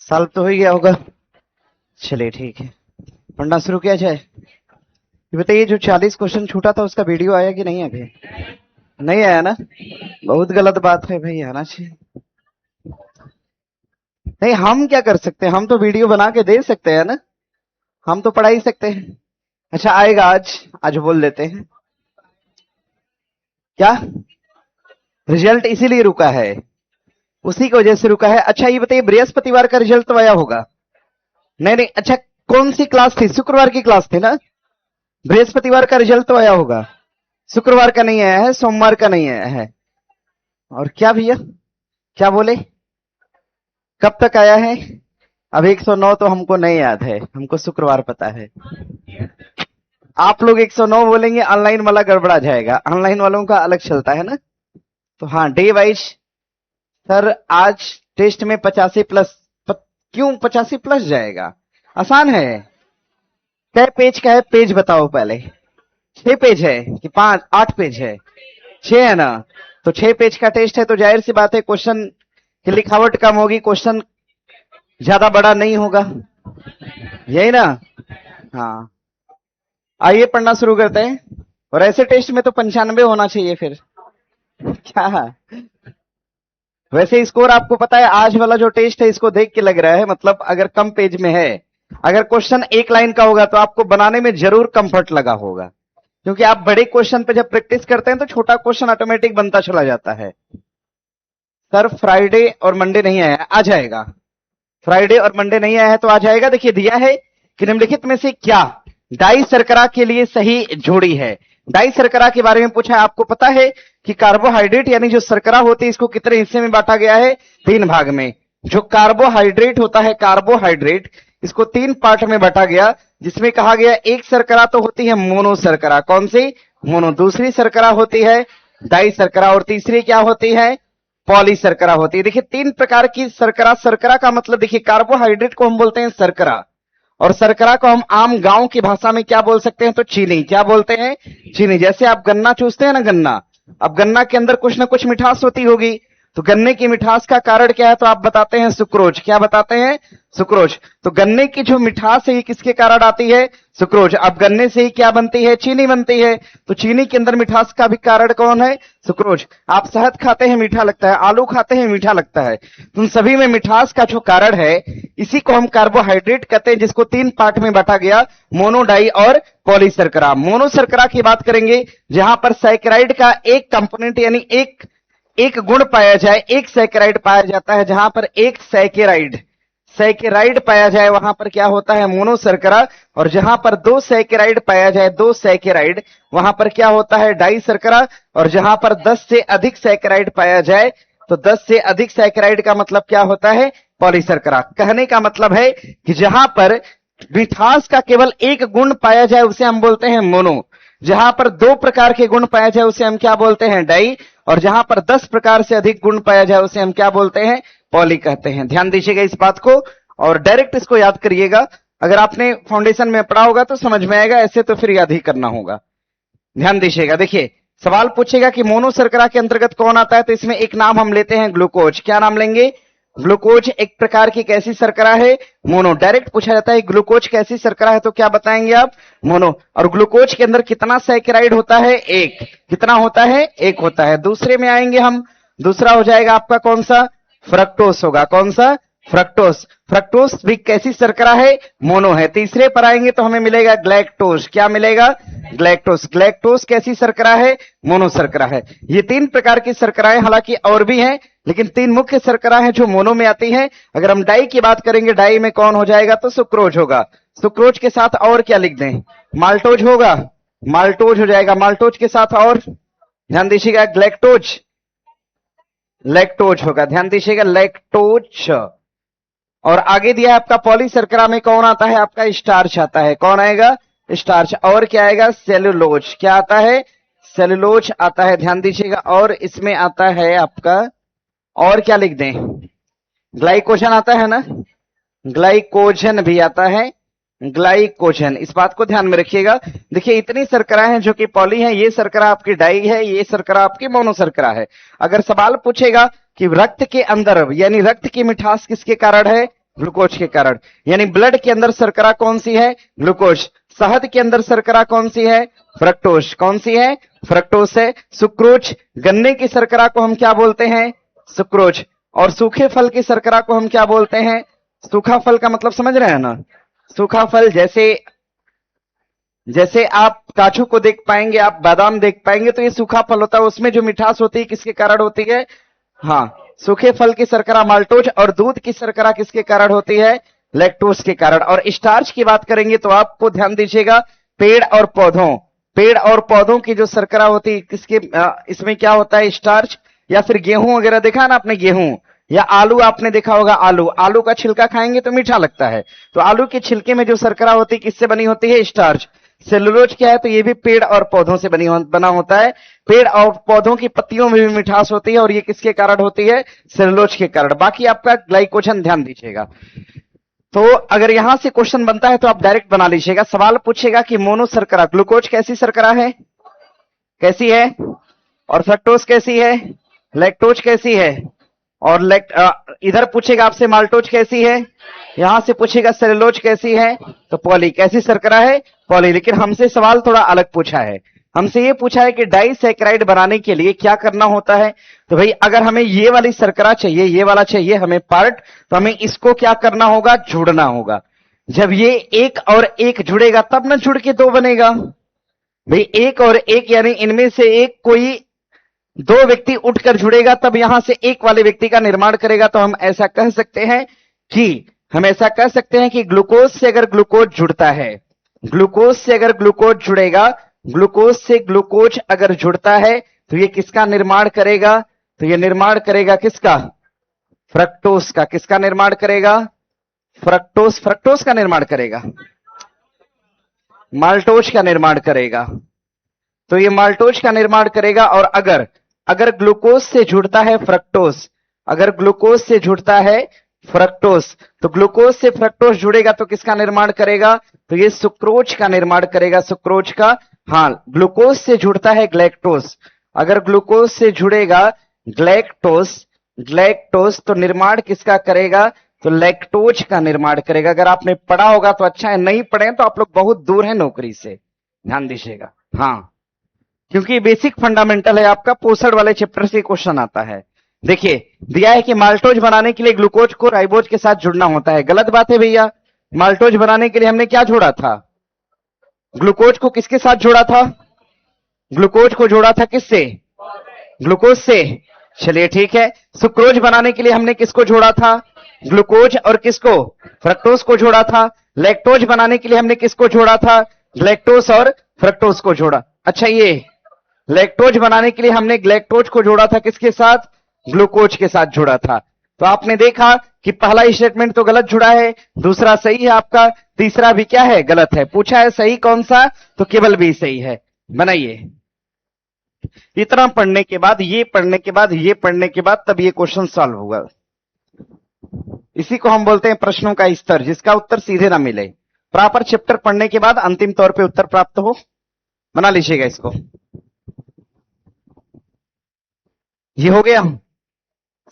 Solve तो हो ही गया होगा। चलिए ठीक है, पढ़ना शुरू किया जाए। ये बताइए, जो 40 क्वेश्चन छूटा था उसका वीडियो आया कि नहीं? अभी नहीं आया ना? बहुत गलत बात है भाई, आना चाहिए। नहीं, हम क्या कर सकते हैं? हम तो वीडियो बना के दे सकते हैं ना, हम तो पढ़ा ही सकते हैं। अच्छा, आएगा आज, आज बोल देते हैं। क्या रिजल्ट इसीलिए रुका है? उसी की वजह से रुका है। अच्छा ये बताइए, बृहस्पतिवार का रिजल्ट तो आया होगा? नहीं नहीं, अच्छा कौन सी क्लास थी? शुक्रवार की क्लास थी ना? बृहस्पतिवार का रिजल्ट तो आया होगा। शुक्रवार का नहीं आया है, सोमवार का नहीं आया है। और क्या भैया, क्या बोले? कब तक आया है? अब 109 तो हमको नहीं याद है, हमको शुक्रवार पता है। आप लोग 109 बोलेंगे, ऑनलाइन वाला गड़बड़ा जाएगा, ऑनलाइन वालों का अलग चलता है ना। तो हाँ, डे वाइज। सर आज टेस्ट में 85 प्लस। क्यों 85 प्लस जाएगा? आसान है। कै पेज का है? पेज बताओ पहले। 6 पेज है कि 5 8 पेज है? 6 है ना? तो 6 पेज का टेस्ट है, तो जाहिर सी बात है क्वेश्चन की लिखावट कम होगी, क्वेश्चन ज्यादा बड़ा नहीं होगा, यही ना? हाँ, आइए पढ़ना शुरू करते हैं। और ऐसे टेस्ट में तो 95 होना चाहिए फिर। क्या वैसे स्कोर आपको पता है? आज वाला जो टेस्ट है इसको देख के लग रहा है, मतलब अगर कम पेज में है, अगर क्वेश्चन एक लाइन का होगा तो आपको बनाने में जरूर कंफर्ट लगा होगा, क्योंकि आप बड़े क्वेश्चन पे जब प्रैक्टिस करते हैं तो छोटा क्वेश्चन ऑटोमेटिक बनता चला जाता है। सर फ्राइडे और मंडे नहीं आया, आ जाएगा। फ्राइडे और मंडे नहीं आया है तो आ जाएगा। देखिए दिया है कि निम्नलिखित में से क्या डाई शर्करा के लिए सही जोड़ी है। डाई शर्करा के बारे में पूछा है। आपको पता है कि कार्बोहाइड्रेट यानी जो शर्करा होती है इसको कितने हिस्से में बांटा गया है? 3 भाग में। जो कार्बोहाइड्रेट होता है, कार्बोहाइड्रेट, इसको 3 पार्ट में बांटा गया, जिसमें कहा गया एक शर्करा तो होती है मोनो शर्करा। कौन सी? मोनो। दूसरी शर्करा होती है डाई शर्करा, और तीसरी क्या होती है? पॉली शर्करा होती है। देखिए 3 प्रकार की शर्करा। शर्करा का मतलब देखिए, कार्बोहाइड्रेट को हम बोलते हैं शर्करा, और शर्करा को हम आम गांव की भाषा में क्या बोल सकते हैं? तो चीनी। क्या बोलते हैं? चीनी। जैसे आप गन्ना चूसते हैं ना, गन्ना, अब गन्ना के अंदर कुछ ना कुछ मिठास होती होगी, तो गन्ने की मिठास का कारण क्या है? तो आप बताते हैं सुक्रोज। क्या बताते हैं? सुक्रोज। तो गन्ने की जो मिठास है ये किसके कारण आती है? सुक्रोज। अब गन्ने से ही क्या बनती है? चीनी बनती है। तो चीनी के अंदर मिठास का भी कारण कौन है? सुक्रोज। आप शहद खाते हैं, मीठा लगता है, आलू खाते हैं, मीठा लगता है, तो उन सभी में मिठास का जो कारण है इसी को हम कार्बोहाइड्रेट कहते हैं, जिसको 3 पार्ट में बांटा गया, मोनो, डाई और पॉली शर्करा। मोनो शर्करा की बात करेंगे जहां पर सैकराइड का एक कंपोनेंट यानी एक गुण पाया जाए, एक सैकेराइड पाया जाता है। जहां पर एक सैकेराइड पाया जाए वहां पर क्या होता है? मोनो शर्करा। और जहां पर 2 सैकेराइड पाया जाए, 2 सैकेराइड, वहां पर क्या होता है? डाई शर्करा। और जहां पर 10 से अधिक सैकेराइड पाया जाए, तो 10 से अधिक सैकेराइड का मतलब क्या होता है? पॉली शर्करा। कहने का मतलब है कि जहां पर मिठास का केवल एक गुण पाया जाए उसे हम बोलते हैं मोनो, जहां पर 2 प्रकार के गुण पाया जाए उसे हम क्या बोलते हैं? डाई, और जहां पर 10 प्रकार से अधिक गुण पाया जाए उसे हम क्या बोलते हैं? पॉली कहते हैं। ध्यान दीजिएगा इस बात को, और डायरेक्ट इसको याद करिएगा। अगर आपने फाउंडेशन में पढ़ा होगा तो समझ में आएगा, ऐसे तो फिर याद ही करना होगा। ध्यान दीजिएगा। देखिए सवाल पूछेगा कि मोनो शर्करा के अंतर्गत कौन आता है, तो इसमें एक नाम हम लेते हैं ग्लूकोज। क्या नाम लेंगे? ग्लूकोज एक प्रकार की कैसी शर्करा है? मोनो। डायरेक्ट पूछा जाता है ग्लूकोज कैसी शर्करा है, तो क्या बताएंगे आप? मोनो। और ग्लूकोज के अंदर कितना सैकेराइड होता है? 1। कितना होता है? 1 होता है। दूसरे में आएंगे हम, दूसरा हो जाएगा आपका कौन सा? फ्रक्टोस होगा। कौन सा? फ्रक्टोस। फ्रक्टोस भी कैसी शर्करा है? मोनो है। तीसरे पर आएंगे तो हमें मिलेगा ग्लैक्टोज। क्या मिलेगा? ग्लैक्टोज। ग्लैक्टोज कैसी शर्करा है? मोनो शर्करा है। ये 3 प्रकार की शर्कराएं, हालांकि और भी हैं, लेकिन 3 मुख्य शर्करा हैं जो मोनो में आती हैं। अगर हम डाई की बात करेंगे, डाई में कौन हो जाएगा? तो सुक्रोज होगा। सुक्रोज के साथ और क्या लिख दें? माल्टोज होगा। माल्टोज हो जाएगा। माल्टोज के साथ और ध्यान दीजिएगा ग्लैक्टोज, लैक्टोज होगा। ध्यान दीजिएगा लैक्टोज। और आगे दिया है आपका पॉली शर्करा में कौन आता है? आपका स्टार्च आता है। कौन आएगा? स्टार्च। और क्या आएगा? सेलुलोज। क्या आता है? सेलुलोज आता है। ध्यान दीजिएगा। और इसमें आता है आपका, और क्या लिख दें? ग्लाइकोजन आता है ना? ग्लाइकोजन भी आता है। ग्लाइकोजन, इस बात को ध्यान में रखिएगा। देखिए इतनी शर्करा हैं जो कि पॉली हैं। ये शर्करा आपकी डाई है, ये शर्करा आपकी मोनो शर्करा है। अगर सवाल पूछेगा कि रक्त के अंदर यानी रक्त की मिठास किसके कारण है, ग्लूकोज के कारण। यानी ब्लड के अंदर शर्करा कौन सी है? ग्लूकोज। शहद के अंदर शर्करा कौन सी है? फ्रक्टोज। कौन सी है? फ्रक्टोज है। सुक्रोज। गन्ने की शर्करा को हम क्या बोलते हैं? सुक्रोज। और सूखे फल की शर्करा को हम क्या बोलते हैं? सूखा फल का मतलब समझ रहे हैं ना? सूखा फल जैसे आप काजू को देख पाएंगे, आप बादाम देख पाएंगे, तो ये सूखा फल होता है। उसमें जो मिठास होती है किसके कारण होती है? हाँ, सूखे फल की शर्करा माल्टोज। और दूध की शर्करा किसके कारण होती है? लैक्टोज के कारण। और स्टार्च की बात करेंगे तो आपको ध्यान दीजिएगा, पेड़ और पौधों की जो शर्करा होती है किसके इसमें क्या होता है? स्टार्च। या फिर गेहूं वगैरह देखा ना आपने, गेहूं या आलू आपने देखा होगा, आलू का छिलका खाएंगे तो मीठा लगता है। तो आलू के छिलके में जो शर्करा होती है किससे बनी होती है? स्टार्च। सेलुलोज क्या है? तो ये भी पेड़ और पौधों से बना होता है। पेड़ और पौधों की पत्तियों में भी मिठास होती है, और ये किसके कारण होती है? सेलुलोज के कारण। बाकी आपका ग्लाइकोजन ध्यान दीजिएगा। तो अगर यहां से क्वेश्चन बनता है तो आप डायरेक्ट बना लीजिएगा। सवाल पूछेगा कि मोनो शर्करा ग्लूकोज कैसी शर्करा है? कैसी है? और फ्रक्टोज कैसी है? लैक्टोज कैसी है? और इधर पूछेगा आपसे माल्टोज कैसी है? यहां से पूछेगा सेलुलोज कैसी है? तो पॉली। कैसी शर्करा है? पॉली। लेकिन हमसे सवाल थोड़ा अलग पूछा है। हमसे ये पूछा है कि डाइसैकेराइड बनाने के लिए क्या करना होता है? तो भाई अगर हमें ये वाली शर्करा चाहिए, ये वाला चाहिए हमें पार्ट, तो हमें इसको क्या करना होगा? जोड़ना होगा। जब ये एक और एक जुड़ेगा तब ना जुड़ के दो बनेगा। भाई एक और एक यानी इनमें से एक कोई दो व्यक्ति उठकर जुड़ेगा तब यहां से एक वाले व्यक्ति का निर्माण करेगा। तो हम ऐसा कह सकते हैं कि ग्लूकोज से अगर ग्लूकोज जुड़ता है, ग्लूकोज से अगर ग्लूकोज जुड़ेगा, ग्लूकोज से ग्लूकोज अगर जुड़ता है तो ये किसका निर्माण करेगा? तो ये निर्माण करेगा किसका? फ्रक्टोज का। किसका निर्माण करेगा? फ्रक्टोज का निर्माण करेगा। माल्टोज का निर्माण करेगा। तो ये माल्टोज का निर्माण करेगा। और अगर ग्लूकोज से जुड़ता है फ्रक्टोज, अगर ग्लूकोज से जुड़ता है फ्रक्टोज, तो ग्लूकोज से फ्रक्टोज जुड़ेगा तो किसका निर्माण करेगा? तो ये सुक्रोज का निर्माण करेगा। सुक्रोज का। हाँ, ग्लूकोज से जुड़ता है ग्लैक्टोज, अगर ग्लूकोज से जुड़ेगा ग्लैक्टोज तो निर्माण किसका करेगा? तो लैक्टोज का निर्माण करेगा। अगर आपने पढ़ा होगा तो अच्छा है, नहीं पढ़े तो आप लोग बहुत दूर हैं नौकरी से, ध्यान दीजिएगा। हाँ, क्योंकि बेसिक फंडामेंटल है आपका, पोषण वाले चैप्टर से क्वेश्चन आता है। देखिए दिया है कि माल्टोज बनाने के लिए ग्लूकोज को राइबोज के साथ जुड़ना होता है। गलत बात है भैया। माल्टोज बनाने के लिए हमने क्या जोड़ा था? ग्लूकोज को किसके साथ जोड़ा था? ग्लूकोज को जोड़ा था किससे? ग्लूकोज से। चलिए ठीक है। सुक्रोज बनाने के लिए हमने किसको जोड़ा था? ग्लूकोज और किसको? फ्रक्टोज को जोड़ा था। लैक्टोज बनाने के लिए हमने किसको जोड़ा था? ग्लैक्टोज और फ्रक्टोज को जोड़ा। अच्छा, ये लैक्टोज बनाने के लिए हमने ग्लैक्टोज को जोड़ा था किसके साथ? ग्लूकोज के साथ जोड़ा था। तो आपने देखा कि पहला स्टेटमेंट तो गलत जुड़ा है, दूसरा सही है आपका, तीसरा भी क्या है? गलत है। पूछा है सही कौन सा? तो केवल बी सही है। बनाइए। इतना पढ़ने के बाद, ये पढ़ने के बाद, ये पढ़ने के बाद तब ये क्वेश्चन सॉल्व होगा। इसी को हम बोलते हैं प्रश्नों का स्तर, जिसका उत्तर सीधे ना मिले। प्रॉपर चैप्टर पढ़ने के बाद अंतिम तौर पे उत्तर प्राप्त हो। बना लीजिएगा इसको। ये हो गया।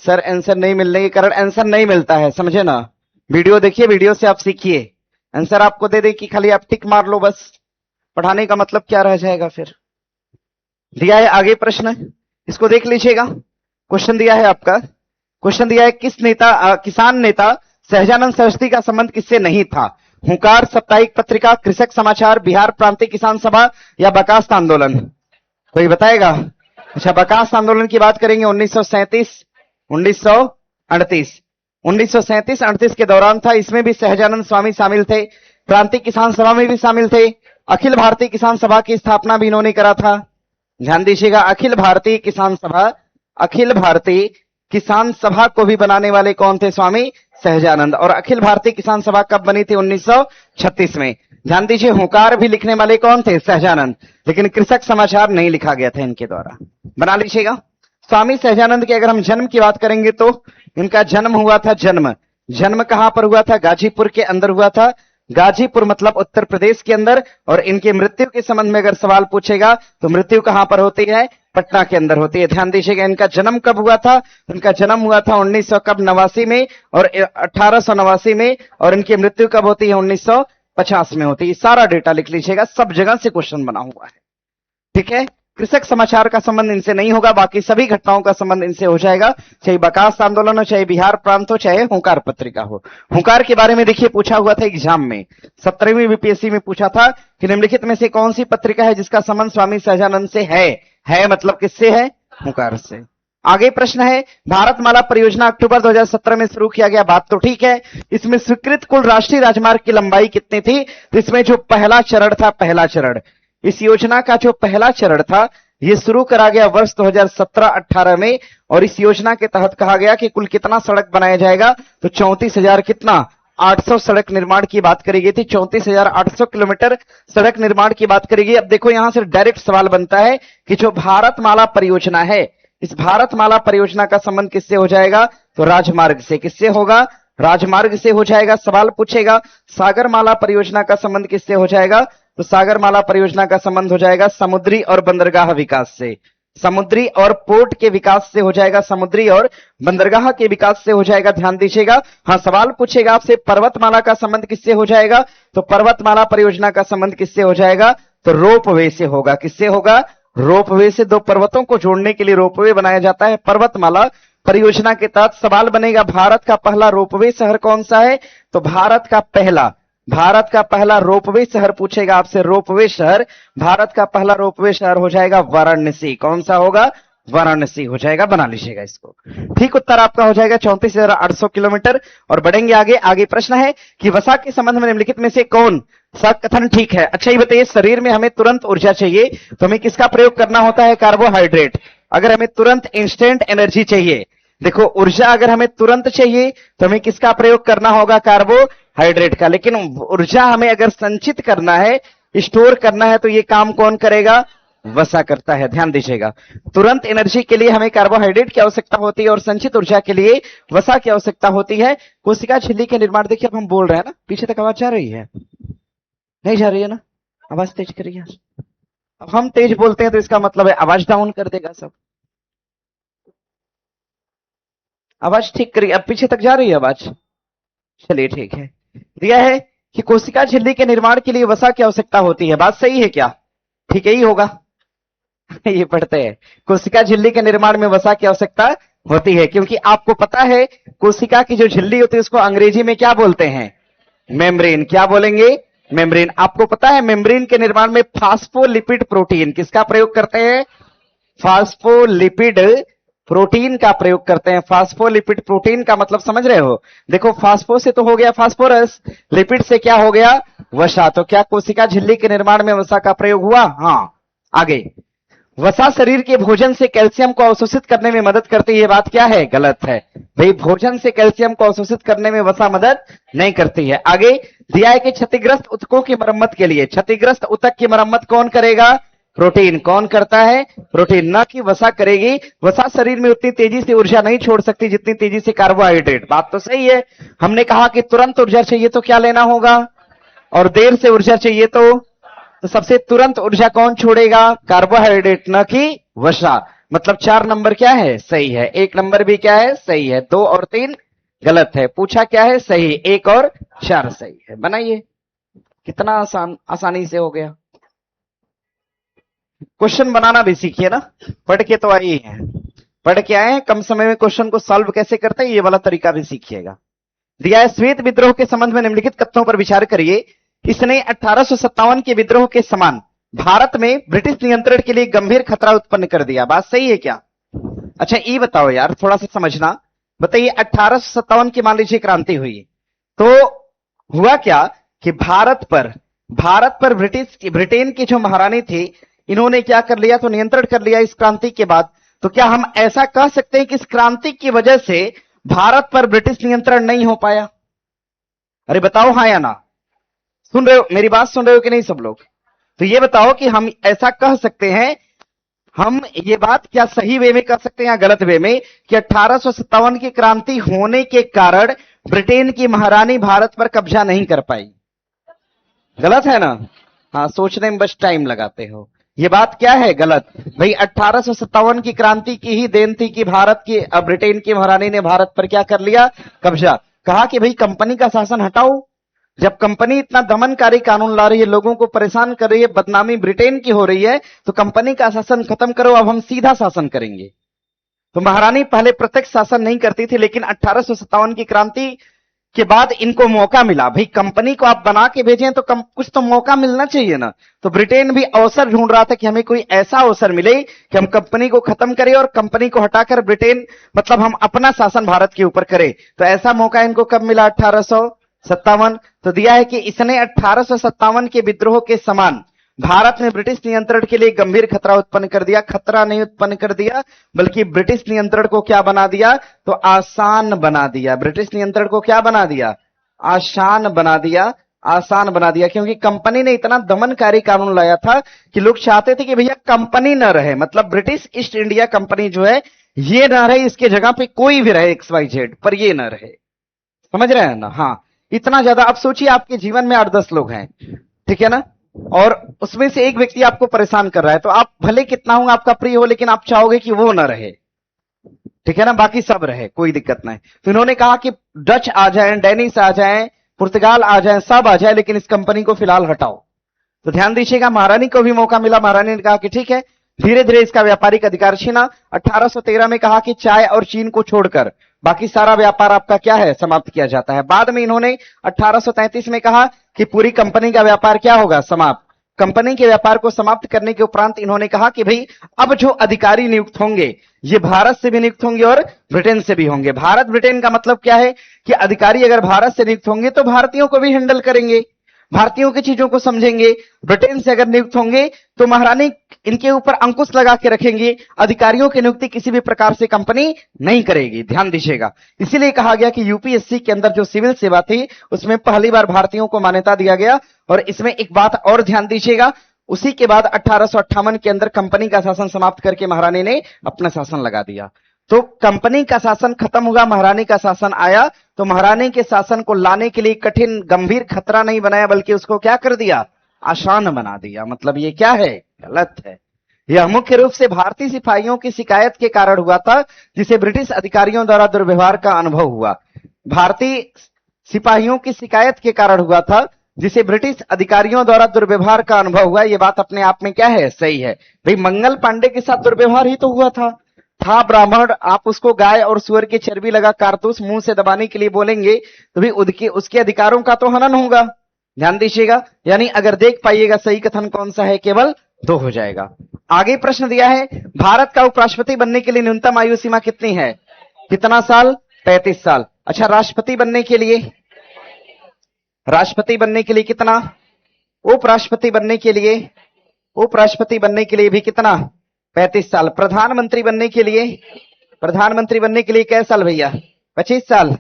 सर आंसर नहीं मिलने के कारण आंसर नहीं मिलता है, समझे ना? वीडियो देखिए, वीडियो से आप सीखिए। आंसर आपको दे दे कि खाली आप टिक मार लो बस, पढ़ाने का मतलब क्या रह जाएगा फिर? दिया है आगे प्रश्न, इसको देख लीजिएगा। क्वेश्चन दिया है आपका, क्वेश्चन दिया है किसान नेता सहजानंद सरस्वती का संबंध किससे नहीं था? हुंकार, साप्ताहिक पत्रिका, कृषक समाचार, बिहार प्रांतीय किसान सभा या बर्खास्त आंदोलन? कोई बताएगा? अच्छा, बर्खास्त आंदोलन की बात करेंगे। 1937-38 के दौरान था। इसमें भी सहजानंद स्वामी शामिल थे। प्रांतीय किसान सभा में भी शामिल थे। अखिल भारतीय किसान सभा की स्थापना भी इन्होंने करा था। ध्यान दीजिएगा, अखिल भारतीय किसान सभा को भी बनाने वाले कौन थे? स्वामी सहजानंद। और अखिल भारतीय किसान सभा कब बनी थी? 1936 में। ध्यान दीजिए, हुंकार भी लिखने वाले कौन थे? सहजानंद। लेकिन कृषक समाचार नहीं लिखा गया था इनके द्वारा। बना लीजिएगा। स्वामी सहजानंद के अगर हम जन्म की बात करेंगे तो इनका जन्म हुआ था, जन्म कहां पर हुआ था? गाजीपुर के अंदर हुआ था। गाजीपुर मतलब उत्तर प्रदेश के अंदर। और इनके मृत्यु के संबंध में अगर सवाल पूछेगा तो मृत्यु कहां पर होती है? पटना के अंदर होती है। ध्यान दीजिएगा, इनका जन्म कब हुआ था? इनका जन्म हुआ था 1900 कब 89 में और 1889 में, और इनकी मृत्यु कब होती है? 1950 में होती है। सारा डेटा लिख लीजिएगा, सब जगह से क्वेश्चन बना हुआ है। ठीक है, कृषक समाचार का संबंध इनसे नहीं होगा, बाकी सभी घटनाओं का संबंध इनसे हो जाएगा, चाहे बकास आंदोलन हो, चाहे बिहार प्रांत हो, चाहे हुंकार पत्रिका हो। हुंकार के बारे में देखिए पूछा हुआ था एग्जाम में, 17वीं बीपीएससी में पूछा था कि निम्नलिखित में से कौन सी पत्रिका है जिसका संबंध स्वामी सहजानंद से है मतलब किससे है? हुंकार से। आगे प्रश्न है, भारतमाला परियोजना अक्टूबर 2017 में शुरू किया गया, बात तो ठीक है। इसमें स्वीकृत कुल राष्ट्रीय राजमार्ग की लंबाई कितनी थी? तो इसमें जो पहला चरण था, पहला चरण, इस योजना का जो पहला चरण था यह शुरू करा गया वर्ष 2017-18 में, और इस योजना के तहत कहा गया कि कुल कितना सड़क बनाया जाएगा? तो 34,000 कितना 800 सड़क निर्माण की बात करी गई थी। 34,800 किलोमीटर सड़क निर्माण की बात करी गई। अब देखो यहां से डायरेक्ट सवाल बनता है कि जो भारतमाला परियोजना है, इस भारतमाला परियोजना का संबंध किससे हो जाएगा? तो राजमार्ग से। किससे होगा? राजमार्ग से हो जाएगा। सवाल पूछेगा सागरमाला परियोजना का संबंध किससे हो जाएगा? तो सागरमाला परियोजना का संबंध हो जाएगा समुद्री और बंदरगाह विकास से, समुद्री और पोर्ट के विकास से हो जाएगा, समुद्री और बंदरगाह के विकास से हो जाएगा। ध्यान दीजिएगा। हाँ, सवाल पूछेगा आपसे पर्वतमाला का संबंध किससे हो जाएगा? तो पर्वतमाला परियोजना का संबंध किससे हो जाएगा? तो रोपवे से होगा। किससे होगा? रोपवे से। दो पर्वतों को जोड़ने के लिए रोपवे बनाया जाता है पर्वतमाला परियोजना के तहत। सवाल बनेगा भारत का पहला रोपवे शहर कौन सा है? तो भारत का पहला रोपवे शहर पूछेगा आपसे, रोपवे शहर, भारत का पहला रोपवे शहर हो जाएगा वाराणसी। कौन सा होगा? वाराणसी हो जाएगा, बना लीजिएगा इसको। ठीक उत्तर आपका हो जाएगा 34,800 किलोमीटर। और बढ़ेंगे आगे। आगे प्रश्न है कि वसा के संबंध में निम्नलिखित में से कौन सा कथन ठीक है? अच्छा ये बताइए, शरीर में हमें तुरंत ऊर्जा चाहिए तो हमें किसका प्रयोग करना होता है? कार्बोहाइड्रेट। अगर हमें तुरंत इंस्टेंट एनर्जी चाहिए, देखो ऊर्जा अगर हमें तुरंत चाहिए तो हमें किसका प्रयोग करना होगा? कार्बोहाइड्रेट का। लेकिन ऊर्जा हमें अगर संचित करना है, स्टोर करना है, तो ये काम कौन करेगा? वसा करता है। ध्यान दीजिएगा, तुरंत एनर्जी के लिए हमें कार्बोहाइड्रेट की आवश्यकता होती है और संचित ऊर्जा के लिए वसा की आवश्यकता होती है। कोशिका झिल्ली के निर्माण, देखिए अब हम बोल रहे हैं ना, पीछे तक आवाज जा रही है? नहीं जा रही है ना? आवाज तेज करिए। अब हम तेज बोलते हैं तो इसका मतलब है आवाज डाउन कर देगा सब। आवाज ठीक करिए। अब पीछे तक जा रही है आवाज? चलिए ठीक है। दिया है कि कोशिका झिल्ली के निर्माण के लिए वसा की आवश्यकता होती है। बात सही है क्या? ठीक है ही होगा। ये पढ़ते हैं, कोशिका झिल्ली के निर्माण में वसा की आवश्यकता होती है, क्योंकि आपको पता है कोशिका की जो झिल्ली होती है उसको अंग्रेजी में क्या बोलते हैं? मेम्ब्रेन। क्या बोलेंगे? मेम्ब्रेन। आपको पता है मेम्ब्रेन के निर्माण में फास्फोलिपिड प्रोटीन किसका प्रयोग करते हैं? फास्फोलिपिड प्रोटीन का प्रयोग करते हैं। फास्फोलिपिड प्रोटीन का मतलब समझ रहे हो? देखो फास्फो से तो हो गया फास्फोरस, लिपिड से क्या हो गया? वसा। तो क्या कोशिका झिल्ली के निर्माण में वसा का प्रयोग हुआ? हाँ। आगे, वसा शरीर के भोजन से कैल्शियम को अवशोषित करने में मदद करती है। ये बात क्या है? गलत है भाई, भोजन से कैल्शियम को अवशोषित करने में वसा मदद नहीं करती है। आगे दिया है कि क्षतिग्रस्त ऊतकों की मरम्मत के लिए, क्षतिग्रस्त ऊतक की मरम्मत कौन करेगा? प्रोटीन। कौन करता है? प्रोटीन। न कि वसा करेगी। वसा शरीर में उतनी तेजी से ऊर्जा नहीं छोड़ सकती जितनी तेजी से कार्बोहाइड्रेट। बात तो सही है। हमने कहा कि तुरंत ऊर्जा चाहिए तो क्या लेना होगा, और देर से ऊर्जा चाहिए तो सबसे तुरंत ऊर्जा कौन छोड़ेगा? कार्बोहाइड्रेट, न कि वसा। मतलब 4 नंबर क्या है? सही है। 1 नंबर भी क्या है? सही है। 2 और 3 गलत है। पूछा क्या है? सही। 1 और 4 सही है। बनाइए, कितना आसानी से हो गया। क्वेश्चन बनाना भी सीखिए ना, पढ़ के तो आई है, पढ़ के आए हैं, कम समय में क्वेश्चन को सॉल्व कैसे करते हैं ये वाला तरीका भी सीखिएगा। दिया है श्वेत विद्रोह के संबंध में निम्नलिखित कथनों पर विचार करिए। इसने 1857 के विद्रोह के समान भारत में ब्रिटिश नियंत्रण के लिए गंभीर खतरा उत्पन्न कर दिया। बात सही है क्या? अच्छा ये बताओ यार, थोड़ा सा समझना। बताइए 1857 की मान लीजिए क्रांति हुई, तो हुआ क्या कि भारत पर ब्रिटेन की जो महारानी थी, इन्होंने क्या कर लिया? तो नियंत्रण कर लिया इस क्रांति के बाद। तो क्या हम ऐसा कह सकते हैं कि इस क्रांति की वजह से भारत पर ब्रिटिश नियंत्रण नहीं हो पाया? अरे बताओ हाँ या ना। सुन रहे हो मेरी बात? सुन रहे हो कि नहीं सब लोग? तो ये बताओ कि हम ऐसा कह सकते हैं, हम ये बात क्या सही वे में कह सकते हैं या गलत वे में, कि 1857 की क्रांति होने के कारण ब्रिटेन की महारानी भारत पर कब्जा नहीं कर पाई? गलत है ना? हाँ, सोचने में बस टाइम लगाते हो। ये बात क्या है? गलत। भाई 1857 की क्रांति की ही देन थी कि भारत की ब्रिटेन की महारानी ने भारत पर क्या कर लिया? कब्जा। कहा कि भाई कंपनी का शासन हटाओ। जब कंपनी इतना दमनकारी कानून ला रही है, लोगों को परेशान कर रही है, बदनामी ब्रिटेन की हो रही है, तो कंपनी का शासन खत्म करो, अब हम सीधा शासन करेंगे। तो महारानी पहले प्रत्यक्ष शासन नहीं करती थी, लेकिन 1857 की क्रांति के बाद इनको मौका मिला। भाई कंपनी को आप बना के भेजें तो कुछ तो मौका मिलना चाहिए ना। तो ब्रिटेन भी अवसर ढूंढ रहा था कि हमें कोई ऐसा अवसर मिले कि हम कंपनी को खत्म करें और कंपनी को हटाकर ब्रिटेन मतलब हम अपना शासन भारत के ऊपर करें। तो ऐसा मौका इनको कब मिला? 1857। तो दिया है कि इसने 1857 के विद्रोह के समान भारत में ब्रिटिश नियंत्रण के लिए गंभीर खतरा उत्पन्न कर दिया। खतरा नहीं उत्पन्न कर दिया, बल्कि ब्रिटिश नियंत्रण को क्या बना दिया? तो आसान बना दिया। ब्रिटिश नियंत्रण को क्या बना दिया? आसान बना दिया। आसान बना दिया, क्योंकि कंपनी ने इतना दमनकारी कानून लाया था कि लोग चाहते थे कि भैया कंपनी न रहे, मतलब ब्रिटिश ईस्ट इंडिया कंपनी जो है ये ना रहे, इसके जगह पे कोई भी रहे XYZ, पर ये ना रहे। समझ रहे हैं ना? हाँ, इतना ज्यादा। अब सोचिए आपके जीवन में 8-10 लोग हैं, ठीक है ना, और उसमें से एक व्यक्ति आपको परेशान कर रहा है, तो आप भले कितना हो आपका प्रिय हो, लेकिन आप चाहोगे कि वो ना रहे, ठीक है ना, बाकी सब रहे, कोई दिक्कत नहीं। तो इन्होंने कहा कि डच आ जाए, डेनिश आ जाए, पुर्तगाल आ जाए, सब आ जाए, लेकिन इस कंपनी को फिलहाल हटाओ। तो ध्यान दीजिएगा, महारानी को भी मौका मिला। महारानी ने कहा कि ठीक है, धीरे धीरे इसका व्यापारिक अधिकार छीना। 1813 में कहा कि चाय और चीन को छोड़कर बाकी सारा व्यापार आपका क्या है? समाप्त किया जाता है। बाद में इन्होंने 1833 में कहा कि पूरी कंपनी का व्यापार क्या होगा? समाप्त। कंपनी के व्यापार को समाप्त करने के उपरांत इन्होंने कहा कि भाई अब जो अधिकारी नियुक्त होंगे ये भारत से भी नियुक्त होंगे और ब्रिटेन से भी होंगे। भारत ब्रिटेन का मतलब क्या है कि अधिकारी अगर भारत से नियुक्त होंगे तो भारतीयों को भी हैंडल करेंगे, भारतीयों की चीजों को समझेंगे। ब्रिटेन से अगर नियुक्त होंगे तो महारानी इनके ऊपर अंकुश लगा के रखेंगे। अधिकारियों की नियुक्ति किसी भी प्रकार से कंपनी नहीं करेगी, ध्यान दीजिएगा। इसीलिए कहा गया कि यूपीएससी के अंदर जो सिविल सेवा थी उसमें पहली बार भारतीयों को मान्यता दिया गया। और इसमें एक बात और ध्यान दीजिएगा, उसी के बाद 1858 के अंदर कंपनी का शासन समाप्त करके महारानी ने अपना शासन लगा दिया। तो कंपनी का शासन खत्म हुआ, महारानी का शासन आया। तो महारानी के शासन को लाने के लिए कठिन गंभीर खतरा नहीं बनाया, बल्कि उसको क्या कर दिया? आसान बना दिया। मतलब ये क्या है? गलत है। यह मुख्य रूप से भारतीय सिपाहियों की शिकायत के कारण हुआ था, जिसे ब्रिटिश अधिकारियों द्वारा दुर्व्यवहार का अनुभव हुआ। भारतीय सिपाहियों की शिकायत के कारण हुआ था, जिसे ब्रिटिश अधिकारियों द्वारा दुर्व्यवहार का अनुभव हुआ। यह बात अपने आप में क्या है? सही है। भाई मंगल पांडे के साथ दुर्व्यवहार ही तो हुआ था ब्राह्मण, आप उसको गाय और सुअर की चर्बी लगा कारतूस मुंह से दबाने के लिए बोलेंगे तो भी उसके अधिकारों का तो हनन होगा। ध्यान दीजिएगा, यानी अगर देख पाइएगा सही कथन कौन सा है, केवल 2 हो जाएगा। आगे प्रश्न दिया है, भारत का उपराष्ट्रपति बनने के लिए न्यूनतम आयु सीमा कितनी है? कितना साल? 35 साल। अच्छा, राष्ट्रपति बनने के लिए? राष्ट्रपति बनने के लिए कितना? उपराष्ट्रपति बनने के लिए? उपराष्ट्रपति बनने के लिए भी कितना? 35 साल। प्रधानमंत्री बनने के लिए? प्रधानमंत्री बनने के लिए कैसे साल भैया? 25 साल।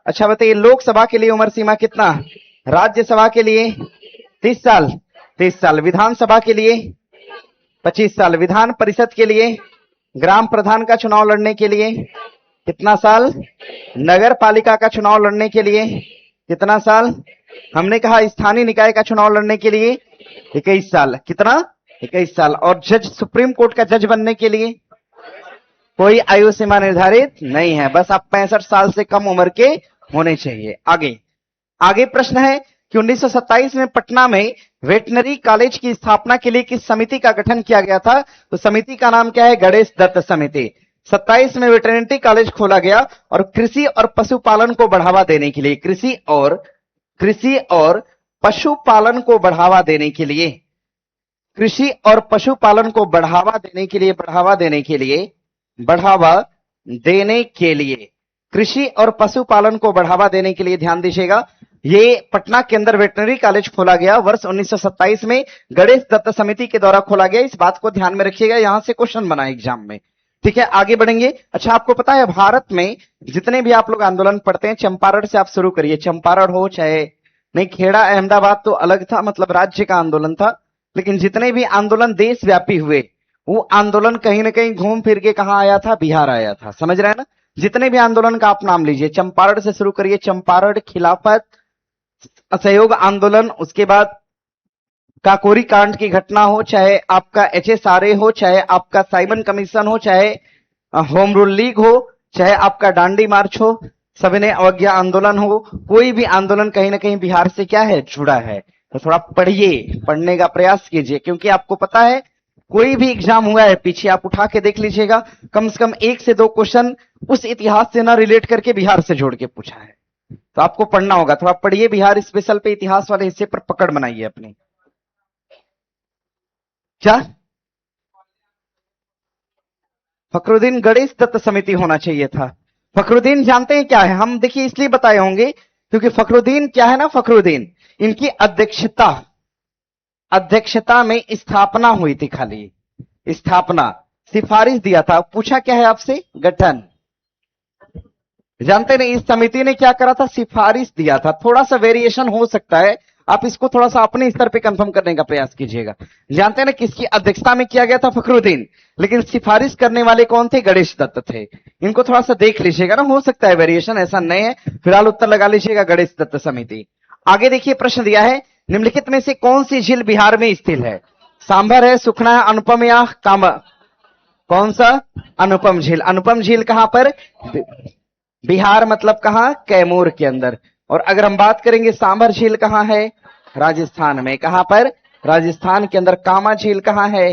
अच्छा बताइए, लोकसभा के लिए उम्र सीमा कितना? राज्यसभा के लिए 30 साल। 30 साल। विधानसभा के लिए 25 साल। विधान परिषद के लिए, ग्राम प्रधान का चुनाव लड़ने के लिए कितना साल? नगर पालिका का चुनाव लड़ने के लिए कितना साल? हमने कहा स्थानीय निकाय का चुनाव लड़ने के लिए 21 साल। कितना? 21 साल। और जज, सुप्रीम कोर्ट का जज बनने के लिए कोई आयु सीमा निर्धारित नहीं है, बस आप 65 साल से कम उम्र के होने चाहिए। आगे प्रश्न है कि 1927 में पटना में वेटनरी कॉलेज की स्थापना के लिए किस समिति का गठन किया गया था? तो समिति का नाम क्या है? गणेश दत्त समिति। 27 में वेटरनरी कॉलेज खोला गया और कृषि और पशुपालन को बढ़ावा देने के लिए, कृषि और पशुपालन को बढ़ावा देने के लिए, कृषि और पशुपालन को बढ़ावा देने के लिए, कृषि और पशुपालन को बढ़ावा देने के लिए, ध्यान दीजिएगा, ये पटना के अंदर वेटनरी कॉलेज खोला गया वर्ष 1927 में, गणेश दत्त समिति के द्वारा खोला गया। इस बात को ध्यान में रखिएगा, यहां से क्वेश्चन बना एग्जाम में, ठीक है। आगे बढ़ेंगे। अच्छा, आपको पता है भारत में जितने भी आप लोग आंदोलन पढ़ते हैं, चंपारण से आप शुरू करिए। चंपारण हो चाहे नहीं, खेड़ा अहमदाबाद तो अलग था, मतलब राज्य का आंदोलन था, लेकिन जितने भी आंदोलन देशव्यापी हुए वो आंदोलन कहीं ना कहीं घूम फिर के कहां आया था? बिहार आया था। समझ रहे हैं ना? जितने भी आंदोलन का आप नाम लीजिए, चंपारण से शुरू करिए। चंपारण, खिलाफत, असहयोग आंदोलन, उसके बाद काकोरी कांड की घटना हो, चाहे आपका HSRA हो, चाहे आपका साइमन कमीशन हो, चाहे होम रूल लीग हो, चाहे आपका डांडी मार्च हो, सविनय अवज्ञा आंदोलन हो, कोई भी आंदोलन कहीं ना कहीं बिहार से क्या है, जुड़ा है। तो थोड़ा पढ़िए, पढ़ने का प्रयास कीजिए, क्योंकि आपको पता है कोई भी एग्जाम हुआ है पीछे आप उठा के देख लीजिएगा, कम से कम 1 से 2 क्वेश्चन उस इतिहास से ना रिलेट करके बिहार से जोड़ के पूछा है। तो आपको पढ़ना होगा, थोड़ा पढ़िए, बिहार स्पेशल पे इतिहास वाले हिस्से पर पकड़ बनाइए अपनी। क्या फखरुद्दीन गणेश दत्त समिति होना चाहिए था। फखरुद्दीन जानते हैं क्या है, हम देखिए इसलिए बताए होंगे क्योंकि फखरुद्दीन क्या है ना, फखरुद्दीन इनकी अध्यक्षता में स्थापना हुई थी, खाली स्थापना, सिफारिश दिया था। पूछा क्या है आपसे, गठन। जानते नहीं इस समिति ने क्या करा था, सिफारिश दिया था। थोड़ा सा वेरिएशन हो सकता है, आप इसको थोड़ा सा अपने स्तर पे कंफर्म करने का प्रयास कीजिएगा। जानते हैं ना किसकी अध्यक्षता में किया गया था, फखरुद्दीन, लेकिन सिफारिश करने वाले कौन थे, गणेश दत्त थे। इनको थोड़ा सा देख लीजिएगा ना, हो सकता है वेरिएशन, ऐसा नहीं है। फिलहाल उत्तर लगा लीजिएगा गणेश दत्त समिति। आगे देखिए प्रश्न दिया है, निम्नलिखित में से कौन सी झील बिहार में स्थित है। सांभर है, सुखना है, अनुपम या काम, कौन सा, अनुपम झील। अनुपम झील कहां पर, बिहार मतलब कहां, कैमूर के अंदर। और अगर हम बात करेंगे सांभर झील कहां है, राजस्थान में। कहां पर, राजस्थान के अंदर। कामा झील कहां है,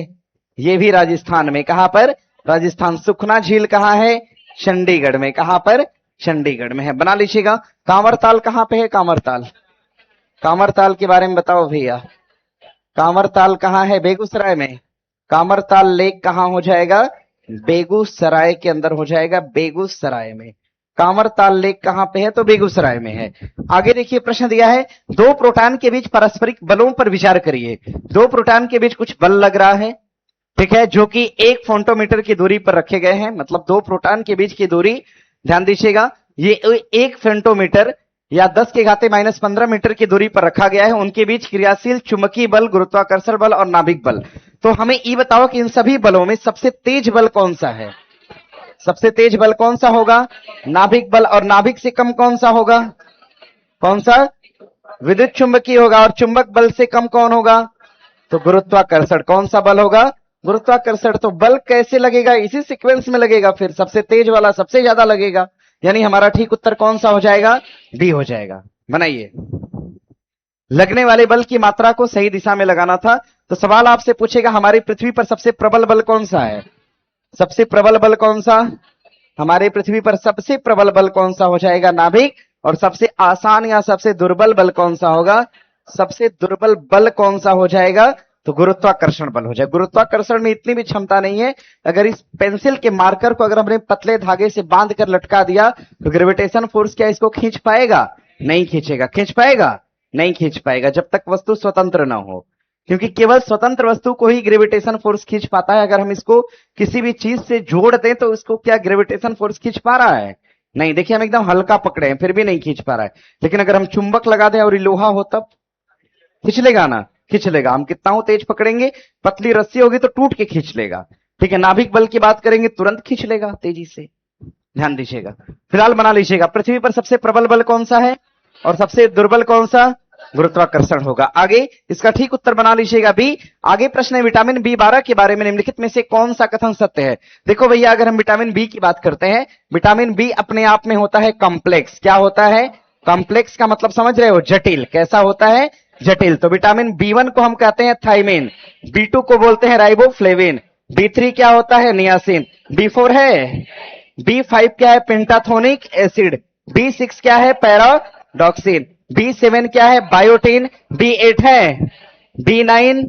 यह भी राजस्थान में। कहां पर, राजस्थान। सुखना झील कहां है, चंडीगढ़ में। कहां पर, चंडीगढ़ में है, बना लीजिएगा। कांवरताल कहां पे है, कांवरताल, कांवरताल के बारे में बताओ भैया। कांवरताल कहां है, बेगूसराय में। कांवरताल लेक कहां हो जाएगा, बेगूसराय के अंदर हो जाएगा, बेगूसराय में। कांवरताल लेक कहां पे है, तो बेगूसराय में है। आगे देखिए प्रश्न दिया है, दो प्रोटॉन के बीच पारस्परिक बलों पर विचार करिए। दो प्रोटॉन के बीच कुछ बल लग रहा है, ठीक है, जो कि 1 फेंटोमीटर की दूरी पर रखे गए हैं। मतलब दो प्रोटॉन के बीच की दूरी, ध्यान दीजिएगा, ये 1 फेंटोमीटर या 10 के घाते -15 मीटर की दूरी पर रखा गया है। उनके बीच क्रियाशील चुंबकीय बल, गुरुत्वाकर्षण बल और नाभिक बल। तो हमें ये बताओ कि इन सभी बलों में सबसे तेज बल कौन सा है। सबसे तेज बल कौन सा होगा, नाभिक बल। और नाभिक से कम कौन सा होगा, कौन सा, विद्युत चुंबकीय होगा। और चुंबक बल से कम कौन होगा, तो गुरुत्वाकर्षण। कौन सा बल होगा, गुरुत्वाकर्षण। तो बल कैसे लगेगा, इसी सीक्वेंस में लगेगा, फिर सबसे तेज वाला सबसे ज्यादा लगेगा। यानी हमारा ठीक उत्तर कौन सा हो जाएगा, डी हो जाएगा। बनाइए, लगने वाले बल की मात्रा को सही दिशा में लगाना था। तो सवाल आपसे पूछेगा, हमारी पृथ्वी पर सबसे प्रबल बल कौन सा है। सबसे प्रबल बल कौन सा, हमारे पृथ्वी पर सबसे प्रबल बल कौन सा हो जाएगा, नाभिक। और सबसे आसान या सबसे दुर्बल बल कौन सा होगा, सबसे दुर्बल बल कौन सा हो जाएगा, तो गुरुत्वाकर्षण बल हो जाएगा। गुरुत्वाकर्षण में इतनी भी क्षमता नहीं है, अगर इस पेंसिल के मार्कर को अगर हमने पतले धागे से बांध कर लटका दिया तो ग्रेविटेशन फोर्स क्या इसको खींच पाएगा, नहीं खींचेगा। खींच पाएगा, नहीं खींच पाएगा, जब तक वस्तु स्वतंत्र ना हो। क्योंकि केवल स्वतंत्र वस्तु को ही ग्रेविटेशन फोर्स खींच पाता है। अगर हम इसको किसी भी चीज से जोड़ दें तो इसको क्या ग्रेविटेशन फोर्स खींच पा रहा है, नहीं। देखिए हम एकदम हल्का पकड़े हैं फिर भी नहीं खींच पा रहा है। लेकिन अगर हम चुंबक लगा दें और लोहा हो तब खींच लेगा ना, खींच लेगा। हम कितना हो तेज पकड़ेंगे, पतली रस्सी होगी तो टूट के खींच लेगा, ठीक है। नाभिक बल की बात करेंगे, तुरंत खींच लेगा तेजी से। ध्यान दीजिएगा, फिलहाल बना लीजिएगा, पृथ्वी पर सबसे प्रबल बल कौन सा है और सबसे दुर्बल कौन सा, गुरुत्वाकर्षण होगा। आगे इसका ठीक उत्तर बना लीजिएगा बी। आगे प्रश्न है विटामिन B12 के बारे में, निम्नलिखित में से कौन सा कथन सत्य है। देखो भैया, अगर हम विटामिन बी की बात करते हैं, विटामिन बी अपने आप में होता है कॉम्प्लेक्स। क्या होता है, कॉम्प्लेक्स का मतलब समझ रहे हो, जटिल। कैसा होता है, जटिल। तो विटामिन B1 को हम कहते हैं थाइमिन, B2 को बोलते हैं राइबोफ्लेविन, B3 क्या होता है, नियासिन, B4 है, B5 क्या है, पेंटाथोनिक एसिड, B6 क्या है, पैराडॉक्सिन, B7 क्या है, बायोटिन, B8 है, B9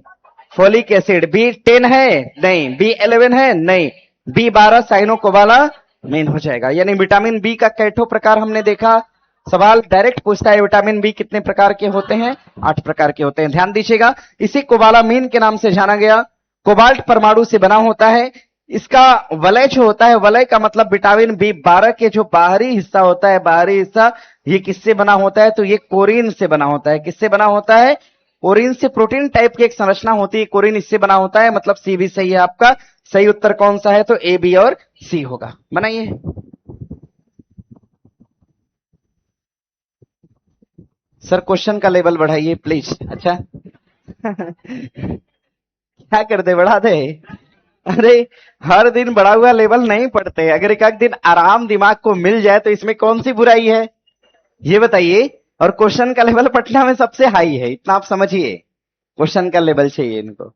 फोलिक एसिड, B10 है नहीं, B11 है नहीं, B12 साइनोकोबालामिन हो जाएगा। यानी विटामिन बी का कैठो प्रकार हमने देखा। सवाल डायरेक्ट पूछता है विटामिन बी कितने प्रकार के होते हैं, 8 प्रकार के होते हैं। ध्यान दीजिएगा, इसी कोबालामिन के नाम से जाना गया। कोबाल्ट परमाणु से बना होता है। इसका वलय जो होता है, वलय का मतलब विटामिन B12 के जो बाहरी हिस्सा होता है, बाहरी हिस्सा, ये किससे बना होता है, तो ये कोरिन से बना होता है। किससे बना होता है, कोरिन से। प्रोटीन टाइप की एक संरचना होती है, कोरिन इससे बना होता है। मतलब सी भी सही है आपका। सही उत्तर कौन सा है, तो ए, बी और सी होगा। बनाइए, सर क्वेश्चन का लेवल बढ़ाइए प्लीज। अच्छा, क्या कर दे, बढ़ा दे? अरे हर दिन बढ़ा हुआ लेवल नहीं पढ़ते, अगर एक आध दिन आराम दिमाग को मिल जाए तो इसमें कौन सी बुराई है, ये बताइए। और क्वेश्चन का लेवल पटना में सबसे हाई है, इतना आप समझिए। क्वेश्चन का लेवल चाहिए इनको।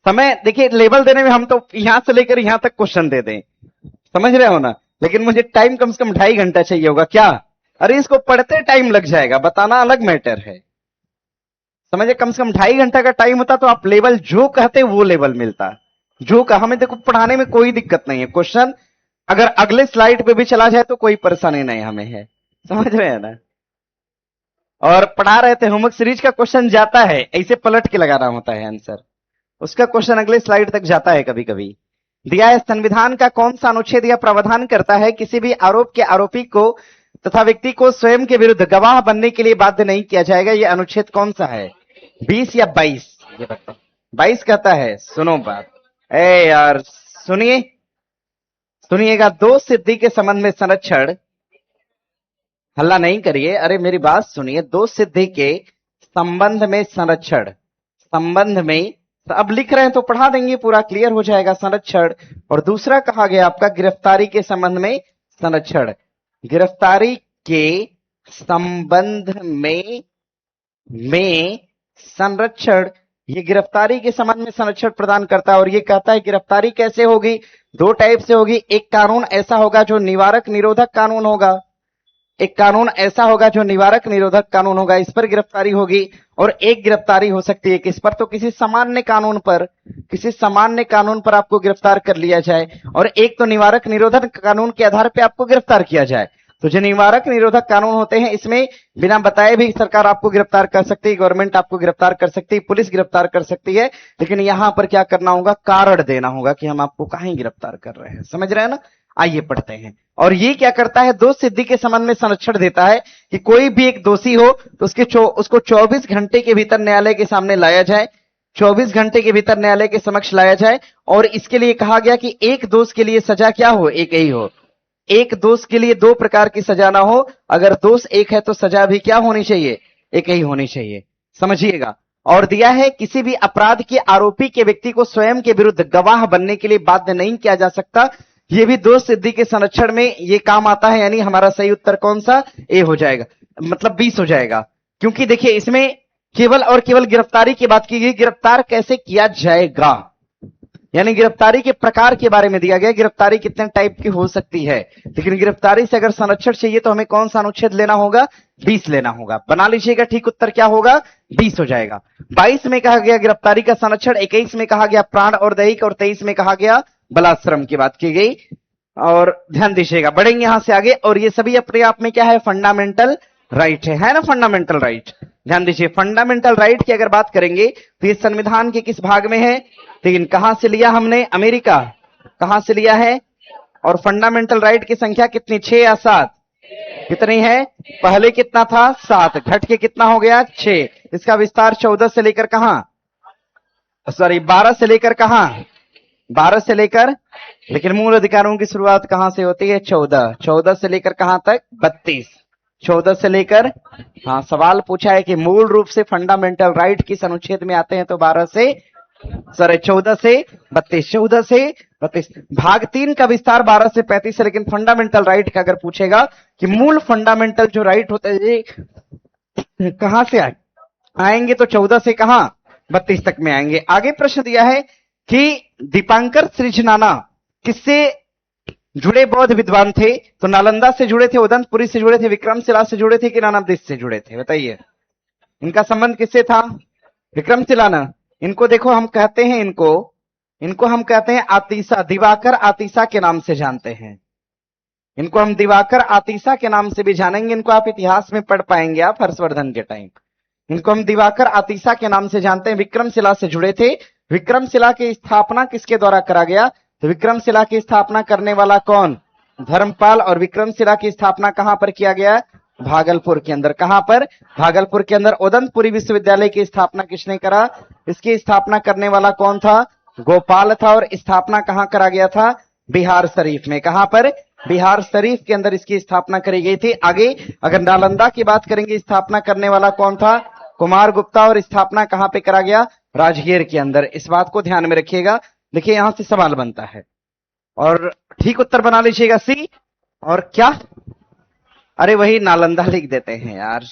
समय देखिए, लेवल देने में हम तो यहां से लेकर यहां तक क्वेश्चन दे दें, समझ रहे हो ना, लेकिन मुझे टाइम कम से कम 2.5 घंटा चाहिए होगा क्या? अरे इसको पढ़ते टाइम लग जाएगा, बताना अलग मैटर है। समझे, कम से कम 2.5 घंटा का टाइम होता तो आप लेवल जो कहते वो लेवल मिलता। जो कहा, हमें देखो पढ़ाने में कोई दिक्कत नहीं है, क्वेश्चन अगर अगले स्लाइड पे भी चला जाए तो कोई परेशानी नहीं हमें है, समझ रहे हैं ना। और पढ़ा रहे थे, होमवर्क सीरीज का क्वेश्चन जाता है, ऐसे पलट के लगाना होता है आंसर, उसका क्वेश्चन अगले स्लाइड तक जाता है कभी कभी। दिया है, संविधान का कौन सा अनुच्छेद यह प्रावधान करता है किसी भी आरोप के आरोपी को तथा व्यक्ति को स्वयं के विरुद्ध गवाह बनने के लिए बाध्य नहीं किया जाएगा, यह अनुच्छेद कौन सा है? 20 या 22? ये बताओ। 22 कहता है। सुनो बात, ए यार सुनिए, सुनिएगा। दो सिद्धि के संबंध में संरक्षण, हल्ला नहीं करिए, अरे मेरी बात सुनिए। दो सिद्धि के संबंध में संरक्षण, संबंध में, अब लिख रहे हैं तो पढ़ा देंगे, पूरा क्लियर हो जाएगा। संरक्षण, और दूसरा कहा गया आपका गिरफ्तारी के संबंध में संरक्षण। गिरफ्तारी के संबंध में संरक्षण, ये गिरफ्तारी के संबंध में संरक्षण प्रदान करता है। और ये कहता है गिरफ्तारी कैसे होगी? दो टाइप से होगी। एक कानून ऐसा होगा जो निवारक निरोधक कानून होगा, एक कानून ऐसा होगा जो निवारक निरोधक कानून होगा, इस पर गिरफ्तारी होगी। और एक गिरफ्तारी हो सकती है किस पर? तो किसी सामान्य कानून पर, किसी सामान्य कानून पर आपको गिरफ्तार कर लिया जाए। और एक तो निवारक निरोधक कानून के आधार पर आपको गिरफ्तार किया जाए। तो जो निवारक निरोधक कानून होते हैं, इसमें बिना बताए भी सरकार आपको गिरफ्तार कर सकती है, गवर्नमेंट आपको गिरफ्तार कर सकती है, पुलिस गिरफ्तार कर सकती है। लेकिन यहां पर क्या करना होगा? कारण देना होगा कि हम आपको कहां गिरफ्तार कर रहे हैं, समझ रहे हैं ना। आइए पढ़ते हैं। और ये क्या करता है? दो सिद्धि के संबंध में संरक्षण देता है कि कोई भी एक दोषी हो तो उसको 24 घंटे के भीतर न्यायालय के सामने लाया जाए, 24 घंटे के भीतर न्यायालय के समक्ष लाया जाए। और इसके लिए कहा गया कि एक दोष के लिए सजा क्या हो? एक ही हो। एक दोष के लिए दो प्रकार की सजा ना हो, अगर दोष एक है तो सजा भी क्या होनी चाहिए? एक ही होनी चाहिए, समझिएगा। और दिया है, किसी भी अपराध के आरोपी के व्यक्ति को स्वयं के विरुद्ध गवाह बनने के लिए बाध्य नहीं किया जा सकता। ये भी दो सिद्धि के संरक्षण में ये काम आता है, यानी हमारा सही उत्तर कौन सा? ए हो जाएगा, मतलब 20 हो जाएगा। क्योंकि देखिए इसमें केवल और केवल गिरफ्तारी की बात की गई, गिरफ्तार कैसे किया जाएगा, यानी गिरफ्तारी के प्रकार के बारे में दिया गया, गिरफ्तारी कितने टाइप की हो सकती है। लेकिन गिरफ्तारी से अगर संरक्षण चाहिए तो हमें कौन सा अनुच्छेद लेना होगा? 20 लेना होगा। बना लीजिएगा, ठीक उत्तर क्या होगा? 20 हो जाएगा। 22 में कहा गया गिरफ्तारी का संरक्षण, 21 में कहा गया प्राण और दैहिक, और 23 में कहा गया बलात्श्रम की बात की गई। और ध्यान दीजिएगा, बढ़ेंगे यहां से आगे। और ये सभी अपने आप में क्या है? फंडामेंटल राइट है ना, फंडामेंटल राइट। ध्यान दीजिए, फंडामेंटल राइट की अगर बात करेंगे तो ये संविधान के किस भाग में है? लेकिन कहां से लिया हमने? अमेरिका। कहां से लिया है? और फंडामेंटल राइट की संख्या कितनी? 6 या 7? कितनी है? पहले कितना था? 7, घट के कितना हो गया? 6। इसका विस्तार 14 से लेकर कहां? सॉरी 12 से लेकर कहां? 12 से लेकर, लेकिन मूल अधिकारों की शुरुआत कहां से होती है? 14। 14 से लेकर कहां तक? 32। 14 से लेकर, हाँ सवाल पूछा है कि मूल रूप से फंडामेंटल राइट किस अनुच्छेद में आते हैं, तो 14 से 32। 14 से 32। भाग 3 का विस्तार 12 से 35 है। लेकिन फंडामेंटल राइट का अगर पूछेगा कि मूल फंडामेंटल जो राइट होते हैं कहां से आएंगे, तो 14 से कहां? 32 तक में आएंगे। आगे प्रश्न दिया है कि दीपांकर सृजनाना किससे जुड़े बौद्ध विद्वान थे? तो नालंदा से जुड़े थे, उदंतपुरी से जुड़े थे, विक्रमशिला से जुड़े थे कि नानावदिश से जुड़े थे? बताइए, इनका संबंध किससे था? विक्रमशिला ना। इनको देखो हम कहते हैं, इनको हम कहते हैं आतीसा, दिवाकर आतीसा के नाम से जानते हैं। इनको हम दिवाकर आतीसा के नाम से भी जानेंगे। इनको आप इतिहास में पढ़ पाएंगे आप हर्षवर्धन के टाइम। इनको हम दिवाकर आतीसा के नाम से जानते हैं। विक्रमशिला से जुड़े थे। विक्रमशिला की स्थापना किसके द्वारा करा गया? तो विक्रमशिला की स्थापना करने वाला कौन? धर्मपाल। और विक्रमशिला की स्थापना कहां पर किया गया? भागलपुर के अंदर। कहां पर? भागलपुर के अंदर। उदंतपुरी विश्वविद्यालय की स्थापना किसने करा? इसकी स्थापना करने वाला कौन था? गोपाल था। और स्थापना कहां करा गया था? बिहार शरीफ में। कहां पर? बिहार शरीफ के अंदर इसकी स्थापना करी गई थी। आगे अगर नालंदा की बात करेंगे, स्थापना करने वाला कौन था? कुमार गुप्ता, और स्थापना कहां पे करा गया? राजगीर के अंदर। इस बात को ध्यान में रखिएगा। देखिए यहां से सवाल बनता है और ठीक उत्तर बना लीजिएगा सी। और क्या? अरे वही नालंदा लिख देते हैं यार।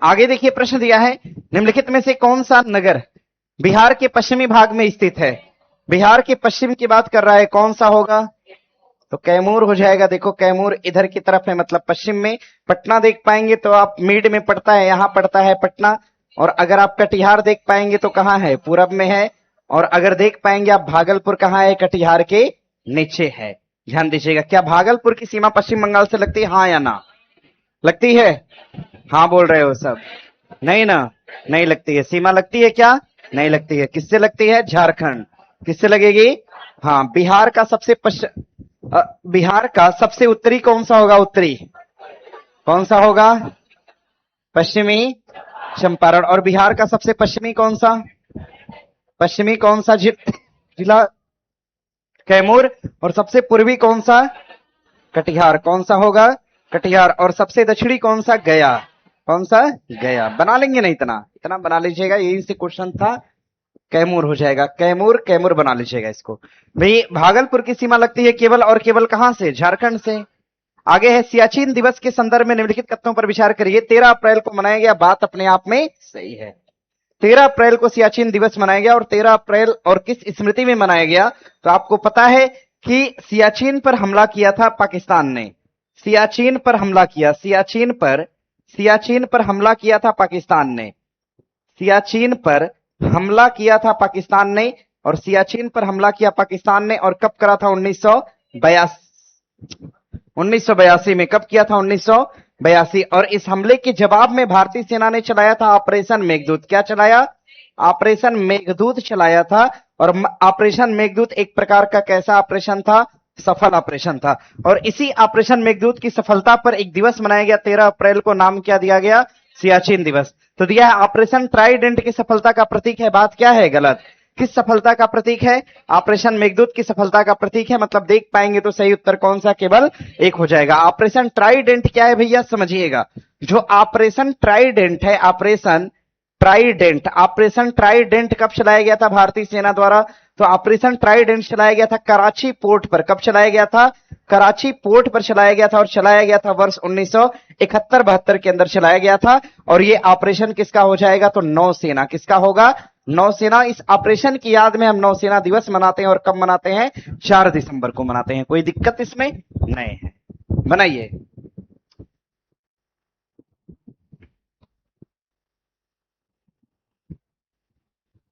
आगे देखिए प्रश्न दिया है, निम्नलिखित में से कौन सा नगर बिहार के पश्चिमी भाग में स्थित है? बिहार के पश्चिम की बात कर रहा है, कौन सा होगा? तो कैमूर हो जाएगा। देखो कैमूर इधर की तरफ है, मतलब पश्चिम में। पटना देख पाएंगे तो आप मिड में पड़ता है, यहां पड़ता है पटना। और अगर आप कटिहार देख पाएंगे तो कहां है? पूरब में है। और अगर देख पाएंगे आप भागलपुर कहां है? कटिहार के नीचे है। ध्यान दीजिएगा। क्या भागलपुर की सीमा पश्चिम बंगाल से लगती है, हाँ या ना? लगती है? हाँ बोल रहे हो सब? नहीं ना, नहीं लगती है। सीमा लगती है क्या? नहीं लगती है। किससे लगती है? झारखंड। किससे लगेगी? हाँ, बिहार का सबसे उत्तरी कौन सा होगा? उत्तरी कौन सा होगा? पश्चिमी चंपारण। और बिहार का सबसे पश्चिमी कौन सा? पश्चिमी कौन सा जिला? कैमूर। और सबसे पूर्वी कौन सा? कटिहार। कौन सा होगा? कटिहार। और सबसे दक्षिणी कौन सा? गया। कौन सा? गया। बना लेंगे ना, इतना इतना बना लीजिएगा, यही से क्वेश्चन था। कैमूर हो जाएगा। कैमूर, कैमूर बना लीजिएगा इसको। भाई भागलपुर की सीमा लगती है केवल और केवल कहां से? झारखंड से। आगे है, सियाचिन दिवस के संदर्भ में निम्नलिखित कथनों पर विचार करिए। 13 अप्रैल को मनाया गया, बात अपने आप में सही है। 13 अप्रैल को सियाचिन दिवस मनाया गया। और 13 अप्रैल और किस स्मृति में मनाया गया? तो आपको पता है कि सियाचिन पर हमला किया था पाकिस्तान ने। सियाचिन पर हमला किया, सियाचिन पर हमला किया था पाकिस्तान ने। सियाचिन पर हमला किया था पाकिस्तान ने। और सियाचिन पर हमला किया पाकिस्तान ने। और कब करा था? 1982 में। कब किया था? 1982। और इस हमले के जवाब में भारतीय सेना ने चलाया था ऑपरेशन मेघदूत। क्या चलाया? ऑपरेशन मेघदूत चलाया था। और ऑपरेशन मेघदूत एक प्रकार का कैसा ऑपरेशन था? सफल ऑपरेशन था। और इसी ऑपरेशन मेघदूत की सफलता पर एक दिवस मनाया गया 13 अप्रैल को। नाम क्या दिया गया? सियाचिन दिवस। तो दिया है ऑपरेशन ट्राइडेंट की सफलता का प्रतीक है। बात क्या है? गलत। किस सफलता का प्रतीक है? ऑपरेशन मेघदूत की सफलता का प्रतीक है। मतलब देख पाएंगे तो सही उत्तर कौन सा? केवल एक हो जाएगा। ऑपरेशन ट्राइडेंट क्या है भैया? समझिएगा। जो ऑपरेशन ट्राइडेंट है, ऑपरेशन ट्राइडेंट कब चलाया गया था भारतीय सेना द्वारा? तो ऑपरेशन ट्राइडेंट चलाया गया था कराची पोर्ट पर। कब चलाया गया था? कराची पोर्ट पर चलाया गया था। और चलाया गया था वर्ष 1971-72 के अंदर चलाया गया था। और ये ऑपरेशन किसका हो जाएगा? तो नौसेना। किसका होगा? नौसेना। इस ऑपरेशन की याद में हम नौसेना दिवस मनाते हैं। और कब मनाते हैं? 4 दिसंबर को मनाते हैं। कोई दिक्कत इसमें नहीं है। बनाइए।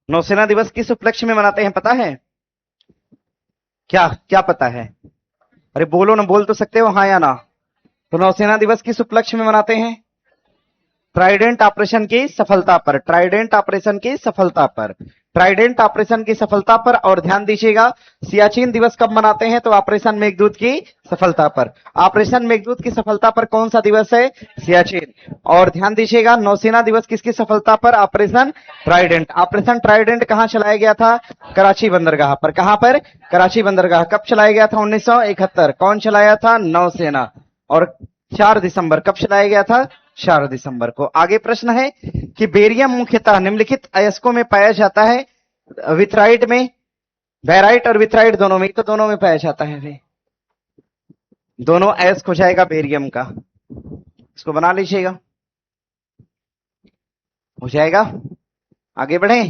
नौसेना दिवस किस उपलक्ष्य में मनाते हैं पता है? क्या क्या पता है? अरे बोलो ना, बोल तो सकते हो हाँ या ना। तो नौसेना दिवस किस उपलक्ष्य में मनाते हैं? ट्राइडेंट ऑपरेशन की सफलता पर। ट्राइडेंट ऑपरेशन की सफलता पर। ट्राइडेंट ऑपरेशन की सफलता पर। और ध्यान दीजिएगा, सियाचिन दिवस कब मनाते हैं? तो ऑपरेशन मेघदूत की सफलता पर। ऑपरेशन मेघदूत की सफलता पर कौन सा दिवस है? सियाचिन। और ध्यान दीजिएगा, नौसेना दिवस किसकी सफलता पर? Operation Trident. ऑपरेशन ट्राइडेंट कहां चलाया गया था? कराची बंदरगाह पर। कहां पर? कराची बंदरगाह। कब चलाया गया था? 1971। कौन चलाया था? नौसेना। और 4 दिसंबर कब चलाया गया था? 4 दिसंबर को। आगे प्रश्न है कि बेरियम मुख्यतः निम्नलिखित अयस्कों में पाया जाता है। विथराइट में, बैराइट और विथराइट दोनों में। तो दोनों में पाया जाता है भाई। दोनों अयस्क हो जाएगा बेरियम का। इसको बना लीजिएगा, हो जाएगा। आगे बढ़े।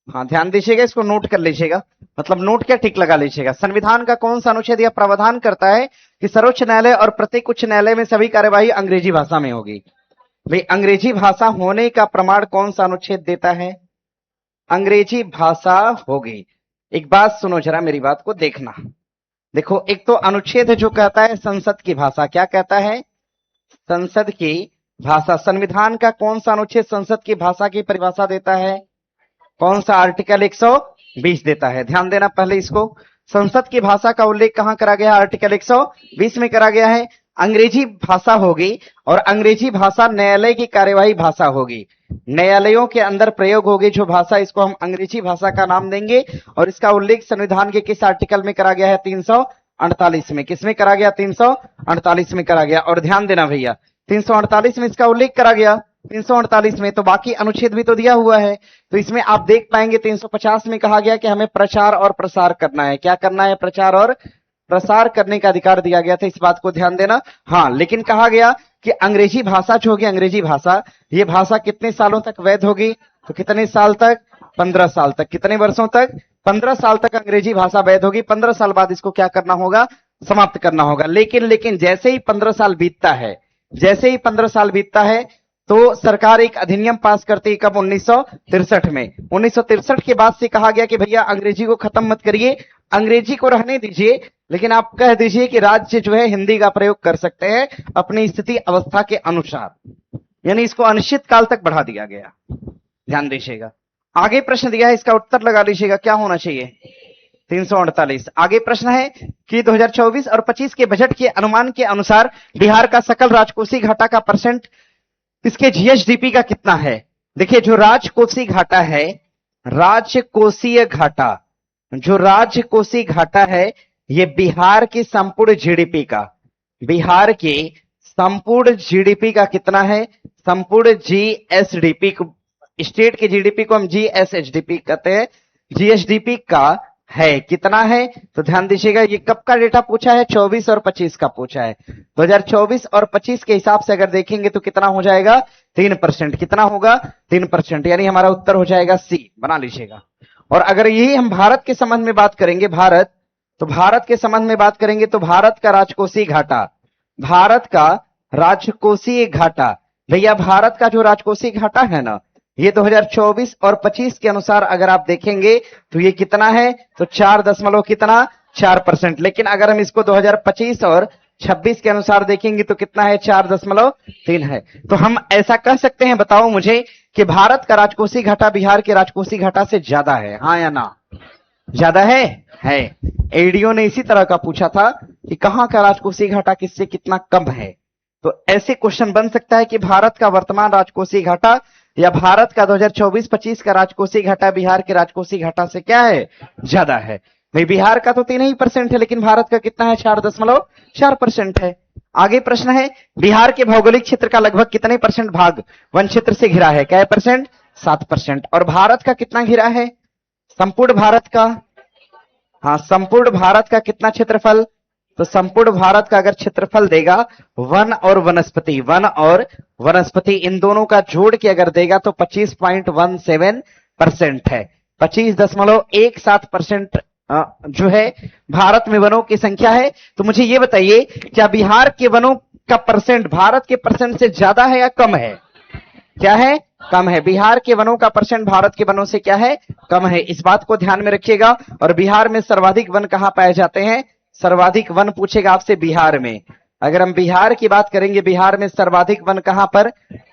हाँ ध्यान दीजिएगा, इसको नोट कर लीजिएगा। मतलब नोट क्या, टिक लगा लीजिएगा। संविधान का कौन सा अनुच्छेद यह प्रावधान करता है कि सर्वोच्च न्यायालय और प्रत्येक उच्च न्यायालय में सभी कार्यवाही अंग्रेजी भाषा में होगी? भाई अंग्रेजी भाषा होने का प्रमाण कौन सा अनुच्छेद देता है? अंग्रेजी भाषा होगी। एक बात सुनो जरा, मेरी बात को देखना। देखो, एक तो अनुच्छेद है जो कहता है संसद की भाषा। क्या कहता है? संसद की भाषा। संविधान का कौन सा अनुच्छेद संसद की भाषा की परिभाषा देता है? कौन सा? आर्टिकल 120 देता है। ध्यान देना पहले इसको। संसद की भाषा का उल्लेख कहां करा गया? आर्टिकल 120 में करा गया है। अंग्रेजी भाषा होगी और अंग्रेजी भाषा न्यायालय की कार्यवाही भाषा होगी। न्यायालयों के अंदर प्रयोग होगी जो भाषा, इसको हम अंग्रेजी भाषा का नाम देंगे। और इसका उल्लेख संविधान के किस आर्टिकल में करा गया है? 348 में। किसमें करा गया? 348 में करा गया। और ध्यान देना भैया, 348 में इसका उल्लेख करा गया, 348 में। तो बाकी अनुच्छेद भी तो दिया हुआ है, तो इसमें आप देख पाएंगे 350 में कहा गया कि हमें प्रचार और प्रसार करना है। क्या करना है? प्रचार और प्रसार करने का अधिकार दिया गया था, इस बात को ध्यान देना। हाँ, लेकिन कहा गया कि अंग्रेजी भाषा जो होगी, अंग्रेजी भाषा, ये भाषा कितने सालों तक वैध होगी? तो कितने साल तक? 15 साल तक। कितने वर्षों तक? 15 साल तक अंग्रेजी भाषा वैध होगी। 15 साल बाद इसको क्या करना होगा? समाप्त करना होगा। लेकिन जैसे ही 15 साल बीतता है, जैसे ही 15 साल बीतता है, तो सरकार एक अधिनियम पास करती है। कब? 1963 में। 1963 के बाद से कहा गया कि भैया अंग्रेजी को खत्म मत करिए, अंग्रेजी को रहने दीजिए, लेकिन आप कह दीजिए कि राज्य जो है हिंदी का प्रयोग कर सकते हैं अपनी स्थिति अवस्था के अनुसार, यानी इसको अनिश्चित काल तक बढ़ा दिया गया। ध्यान दीजिएगा। आगे प्रश्न दिया है, इसका उत्तर लगा लीजिएगा, क्या होना चाहिए? 348। आगे प्रश्न है कि 2024 और 25 के बजट के अनुमान के अनुसार बिहार का सकल राजकोषीय घाटा का परसेंट इसके जीएसडीपी का कितना है? देखिए, जो राजकोषीय घाटा है, राजकोषीय घाटा, जो राजकोषीय घाटा है, ये बिहार की संपूर्ण जीडीपी का, बिहार के संपूर्ण जीडीपी का कितना है? संपूर्ण जीएसडीपी को, स्टेट के जीडीपी को हम जीएसएचडीपी कहते हैं, जीएसडीपी का है, कितना है? तो ध्यान दीजिएगा, ये कब का डेटा पूछा है? 24 और 25 का पूछा है। 2024 और 25 के हिसाब से अगर देखेंगे तो कितना हो जाएगा? 3%। कितना होगा? 3%, यानी हमारा उत्तर हो जाएगा सी, बना लीजिएगा। और अगर यही हम भारत के संबंध में बात करेंगे, भारत, तो भारत के संबंध में बात करेंगे तो भारत का राजकोषीय घाटा, भारत का राजकोषीय घाटा, भैया भारत का जो राजकोषीय घाटा है ना, ये 2024 और 25 के अनुसार अगर आप देखेंगे तो ये कितना है? तो 4% लेकिन अगर हम इसको 2025 और 26 के अनुसार देखेंगे तो कितना है? 4.3 है। तो हम ऐसा कह सकते हैं, बताओ मुझे, कि भारत का राजकोषीय घाटा बिहार के राजकोषीय घाटा से ज्यादा है, हाँ या ना? ज्यादा है? एडीओ ने इसी तरह का पूछा था कि कहां का राजकोषीय घाटा किससे कितना कम है। तो ऐसे क्वेश्चन बन सकता है कि भारत का वर्तमान राजकोषीय घाटा या भारत का 2024-25 का राजकोषीय घाटा बिहार के राजकोषीय घाटा से क्या है? ज्यादा है। भाई बिहार का तो 3% है, लेकिन भारत का कितना है? 4.4% है। आगे प्रश्न है, बिहार के भौगोलिक क्षेत्र का लगभग कितने परसेंट भाग वन क्षेत्र से घिरा है? क्या परसेंट? 7%। और भारत का कितना घिरा है? संपूर्ण भारत का, हाँ, संपूर्ण भारत का कितना क्षेत्रफल? तो संपूर्ण भारत का अगर क्षेत्रफल देगा वन और वनस्पति, वन और वनस्पति इन दोनों का जोड़ के अगर देगा तो 25.17% है। 25.17% जो है भारत में वनों की संख्या है। तो मुझे यह बताइए, क्या बिहार के वनों का परसेंट भारत के परसेंट से ज्यादा है या कम है? क्या है? कम है। बिहार के वनों का परसेंट भारत के वनों से क्या है? कम है। इस बात को ध्यान में रखिएगा। और बिहार में सर्वाधिक वन कहां पाए जाते हैं? सर्वाधिक वन पूछेगा आपसे बिहार में। अगर हम बिहार की बात करेंगे, बिहार में सर्वाधिक वन कहां पर?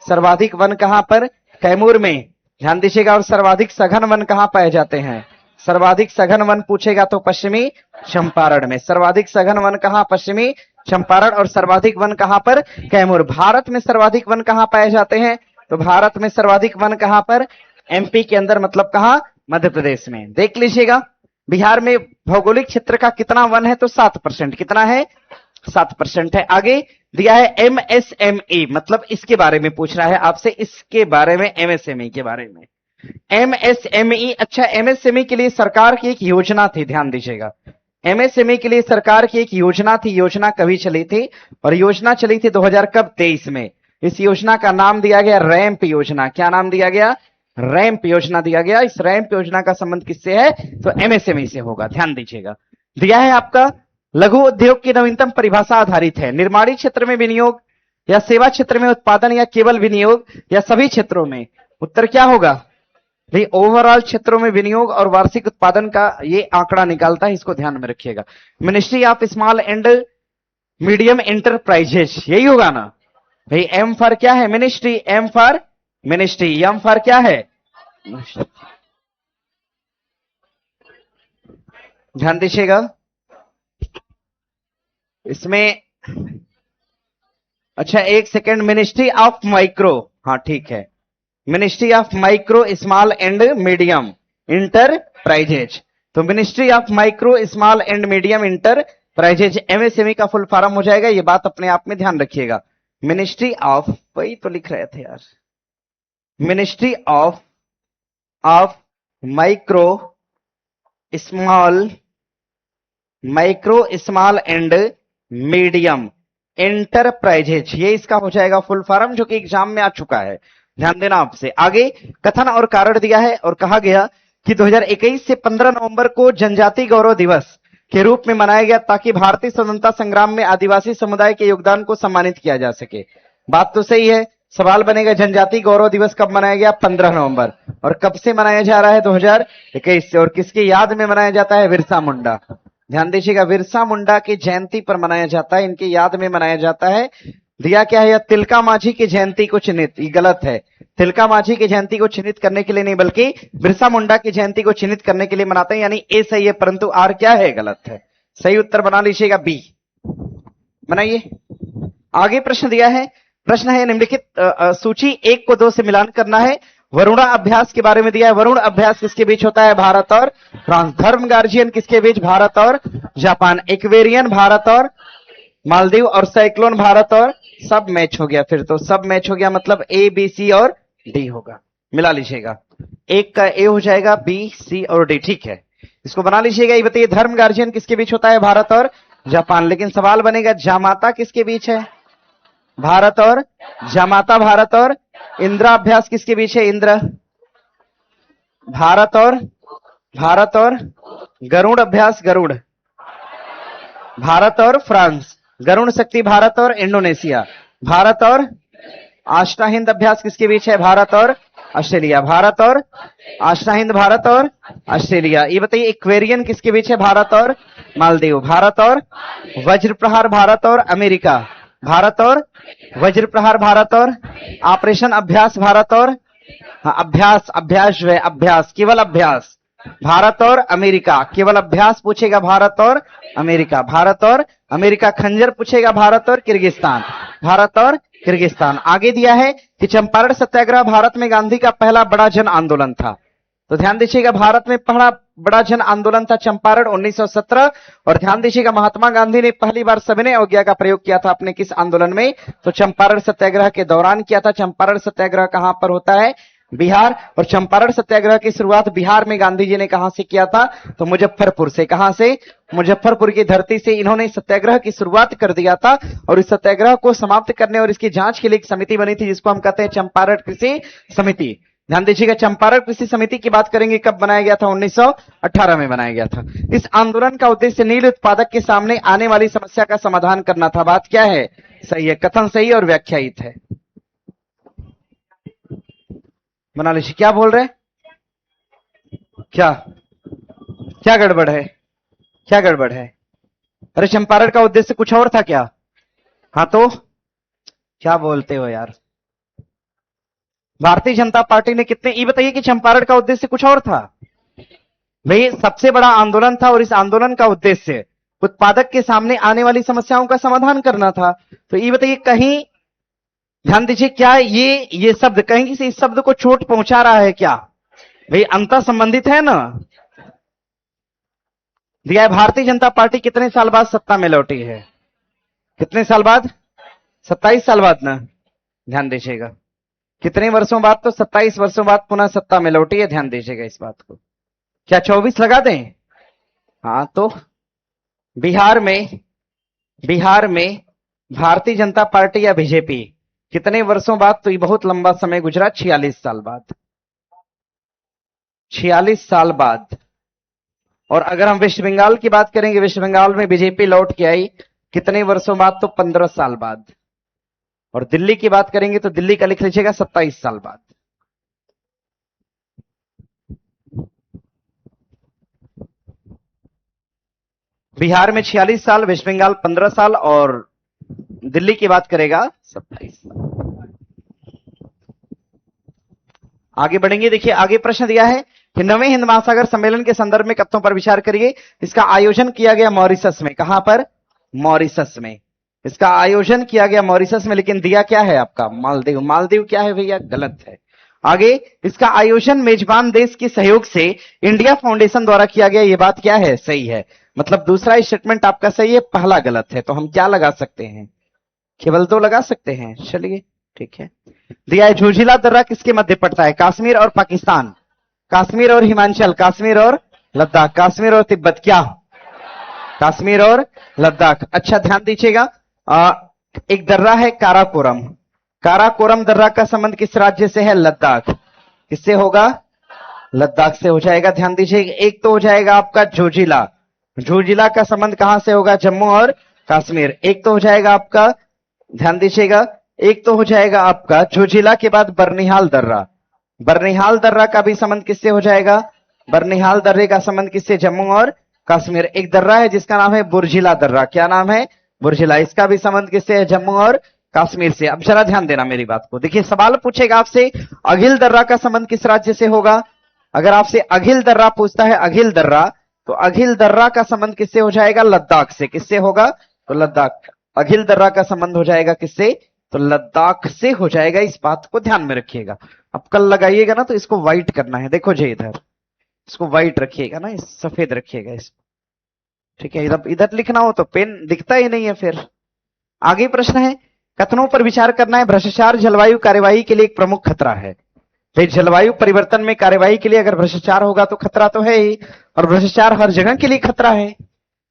सर्वाधिक वन कहां पर? कैमूर में, ध्यान दीजिएगा। और सर्वाधिक सघन वन कहां पाए जाते हैं? सर्वाधिक सघन वन पूछेगा तो पश्चिमी चंपारण में। सर्वाधिक सघन वन कहां? पश्चिमी चंपारण। और सर्वाधिक वन कहां पर? कैमूर। भारत में सर्वाधिक वन कहां पाए जाते हैं? तो भारत में सर्वाधिक वन कहां पर? एमपी के अंदर, मतलब कहां? मध्य प्रदेश में। देख लीजिएगा, बिहार में भौगोलिक क्षेत्र का कितना वन है? तो 7%। कितना है? 7% है। आगे दिया है एमएसएमई, मतलब इसके बारे में पूछ रहा है आपसे, इसके बारे में, एमएसएमई के बारे में। एमएसएमई, अच्छा, एमएसएमई के लिए सरकार की एक योजना थी, ध्यान दीजिएगा। एमएसएमई के लिए सरकार की एक योजना थी। योजना कभी चली थी? और योजना चली थी 2023 में। इस योजना का नाम दिया गया रैंप योजना। क्या नाम दिया गया? रैंप योजना दिया गया। इस रैंप योजना का संबंध किससे है? तो एमएसएमई से होगा, ध्यान दीजिएगा। दिया है आपका लघु उद्योग की नवीनतम परिभाषा आधारित है। निर्माणी क्षेत्र में विनियोग या सेवा क्षेत्र में उत्पादन या केवल विनियोग या सभी क्षेत्रों में? उत्तर क्या होगा? भाई ओवरऑल क्षेत्रों में विनियोग और वार्षिक उत्पादन का ये आंकड़ा निकालता है, इसको ध्यान में रखिएगा। Ministry of small and medium enterprises, यही होगा ना भाई? एम फॉर क्या है? Ministry. M for ministry. M for क्या है? ध्यान दीजिएगा इसमें। अच्छा एक सेकेंड, मिनिस्ट्री ऑफ माइक्रो, हाँ ठीक है, ministry of micro small and medium enterprises. तो ministry of micro small and medium enterprises, MSME का फुल फॉर्म हो जाएगा। ये बात अपने आप में ध्यान रखिएगा। मिनिस्ट्री ऑफ, वही तो लिख रहे थे यार, ministry of micro small and medium enterprises, ये इसका हो जाएगा फुल फॉर्म, जो कि एग्जाम में आ चुका है। ध्यान देना आपसे। आगे कथन और कारण दिया है और कहा गया कि 2021 से 15 नवंबर को जनजाति गौरव दिवस के रूप में मनाया गया ताकि भारतीय स्वतंत्रता संग्राम में आदिवासी समुदाय के योगदान को सम्मानित किया जा सके। बात तो सही है। सवाल बनेगा जनजाति गौरव दिवस कब मनाया गया? 15 नवंबर। और कब से मनाया जा रहा है? 2021 से। और किसकी याद में मनाया जाता है? बिरसा मुंडा। ध्यान दीजिएगा, बिरसा मुंडा की जयंती पर मनाया जाता है, इनकी याद में मनाया जाता है। दिया क्या है? या तिलका मांझी की जयंती को चिन्हित, ये गलत है। तिलका मांझी की जयंती को चिन्हित करने के लिए नहीं, बल्कि बिरसा मुंडा की जयंती को चिन्हित करने के लिए मनाते हैं, यानी ए सही है, परंतु आर क्या है? गलत है। सही उत्तर बना लीजिएगा बी, बनाइए। आगे प्रश्न दिया है, प्रश्न है निम्नलिखित सूची 1 को 2 से मिलान करना है। वरुणा अभ्यास के बारे में दिया है। वरुण अभ्यास किसके बीच होता है? भारत और फ्रांस। धर्म गार्जियन किसके बीच? भारत और जापान। एक्वेरियन भारत और मालदीव। और साइक्लोन भारत और, सब मैच हो गया। फिर तो सब मैच हो गया, मतलब ए बी सी और डी होगा। मिला लीजिएगा, एक का ए हो जाएगा, बी सी और डी। ठीक है, इसको बना लीजिएगा। ये बताइए धर्म गार्जियन किसके बीच होता है? भारत और जापान। लेकिन सवाल बनेगा जामाता किसके बीच है? भारत और जामाता भारत और। इंद्रा अभ्यास किसके बीच है? इंद्र भारत और गरुड़ अभ्यास, गरुड़ भारत और फ्रांस। गरुड़ शक्ति भारत और इंडोनेशिया। भारत और आष्टा हिंद अभ्यास किसके बीच है? भारत और ऑस्ट्रेलिया। भारत और आष्टा हिंद, भारत और ऑस्ट्रेलिया। ये बताइए एक्वेरियन किसके बीच है? भारत और मालदीव। भारत और वज्र प्रहार भारत और अमेरिका। भारत और वज्र प्रहार भारत और ऑपरेशन अभ्यास भारत और, हाँ, अभ्यास जो है, अभ्यास केवल अभ्यास भारत और अमेरिका। केवल अभ्यास पूछेगा भारत और अमेरिका। भारत और अमेरिका। खंजर पूछेगा भारत और किर्गिस्तान। भारत और किर्गिस्तान। आगे दिया है कि चंपारण सत्याग्रह भारत में गांधी का पहला बड़ा जन आंदोलन था। तो ध्यान दीजिएगा, भारत में पहला बड़ा जन आंदोलन था चंपारण 1917। और ध्यान दीजिएगा, महात्मा गांधी ने पहली बार सविनय अवज्ञा का प्रयोग किया था अपने किस आंदोलन में? तो चंपारण सत्याग्रह के दौरान किया था। चंपारण सत्याग्रह कहां पर होता है? बिहार। और चंपारण सत्याग्रह की शुरुआत बिहार में गांधी जी ने कहां से किया था? तो मुजफ्फरपुर से। कहां से? मुजफ्फरपुर की धरती से इन्होंने सत्याग्रह की शुरुआत कर दिया था। और इस सत्याग्रह को समाप्त करने और इसकी जांच के लिए एक समिति बनी थी, जिसको हम कहते हैं चंपारण कृषि समिति। ध्यान दीजिएगा, चंपारण कृषि समिति की बात करेंगे, कब बनाया गया था? 1918 में बनाया गया था। इस आंदोलन का उद्देश्य नील उत्पादक के सामने आने वाली समस्या का समाधान करना था। बात क्या है? सही है, कथन सही और व्याख्यायित है। बना लीजिए। क्या बोल रहे? क्या गड़बड़ है? क्या गड़बड़ है? अरे चंपारण का उद्देश्य कुछ और था क्या? हाँ तो क्या बोलते हो यार? भारतीय जनता पार्टी ने कितने, ये बताइए कि चंपारण का उद्देश्य कुछ और था भाई, सबसे बड़ा आंदोलन था और इस आंदोलन का उद्देश्य उत्पादक के सामने आने वाली समस्याओं का समाधान करना था। तो ये बताइए, कहीं ध्यान दीजिए, क्या ये शब्द कहीं से इस शब्द को चोट पहुंचा रहा है क्या भाई? अंतर संबंधित है ना। दिया है भारतीय जनता पार्टी कितने साल बाद सत्ता में लौटी है? कितने साल बाद? 27 साल बाद ना। ध्यान दीजिएगा, कितने वर्षों बाद? तो 27 वर्षों बाद पुनः सत्ता में लौटी है। ध्यान दीजिएगा इस बात को। क्या 24 लगा दें? हाँ, तो बिहार में भारतीय जनता पार्टी या बीजेपी कितने वर्षों बाद? तो ये बहुत लंबा समय गुजरा, 46 साल बाद। 46 साल बाद। और अगर हम वेस्ट बंगाल की बात करेंगे, वेस्ट बंगाल में बीजेपी लौट के आई कितने वर्षों बाद? तो 15 साल बाद। और दिल्ली की बात करेंगे तो दिल्ली का लिख लीजिएगा 27 साल बाद। बिहार में 46 साल, वेस्ट बंगाल 15 साल और दिल्ली की बात करेगा 27 साल। आगे बढ़ेंगे। देखिए आगे प्रश्न दिया है कि नवे हिंद महासागर सम्मेलन के संदर्भ में कथनों पर विचार करिए। इसका आयोजन किया गया मॉरिशस में। कहां पर? मॉरिशस में। इसका आयोजन किया गया मॉरिशस में, लेकिन दिया क्या है आपका? मालदीव। मालदीव क्या है भैया? गलत है। आगे, इसका आयोजन मेजबान देश के सहयोग से इंडिया फाउंडेशन द्वारा किया गया। यह बात क्या है? सही है। मतलब दूसरा स्टेटमेंट आपका सही है, पहला गलत है। तो हम क्या लगा सकते हैं? केवल 2 लगा सकते हैं, चलिए ठीक है। दिया है जोजिला दर्रा किसके मध्य पड़ता है? कश्मीर और पाकिस्तान, कश्मीर और हिमाचल, कश्मीर और लद्दाख, कश्मीर और तिब्बत, क्या? कश्मीर और लद्दाख। अच्छा ध्यान दीजिएगा, एक दर्रा है काराकोरम, काराकोरम दर्रा का संबंध किस राज्य से है? लद्दाख। किससे होगा? लद्दाख से हो जाएगा। ध्यान दीजिएगा, एक तो हो जाएगा आपका जोजिला, जोजिला का संबंध कहां से होगा? जम्मू और कश्मीर। एक तो हो जाएगा आपका, ध्यान दीजिएगा, एक तो हो जाएगा आपका जोजिला के बाद बर्निहाल दर्रा, बर्निहाल दर्रा का भी संबंध किससे हो जाएगा? बर्निहाल दर्रे का संबंध किससे? जम्मू और कश्मीर। एक दर्रा है जिसका नाम है बुर्जिला दर्रा, क्या नाम है? बुर्जिला, इसका भी संबंध किससे है? जम्मू और कश्मीर से। अब जरा ध्यान देना मेरी बात को, देखिए सवाल पूछेगा आपसे अघिल दर्रा का संबंध किस राज्य से होगा? अगर आपसे अघिल दर्रा पूछता है, अघिल दर्रा, तो अघिल दर्रा का संबंध किससे हो जाएगा? लद्दाख से। किससे होगा? तो लद्दाख। अघिल दर्रा का संबंध हो जाएगा किससे? तो लद्दाख से हो जाएगा। इस बात को ध्यान में रखिएगा। अब कल लगाइएगा ना तो इसको व्हाइट करना है, देखो जी इधर, इसको व्हाइट रखिएगा ना, इस सफेद रखिएगा इसको, ठीक है। इधर इधर लिखना हो तो पेन दिखता ही नहीं है फिर। आगे प्रश्न है, कथनों पर विचार करना है। भ्रष्टाचार जलवायु कार्यवाही के लिए एक प्रमुख खतरा है। तो जलवायु परिवर्तन में कार्यवाही के लिए अगर भ्रष्टाचार होगा तो खतरा तो है ही, और भ्रष्टाचार हर जगह के लिए खतरा है।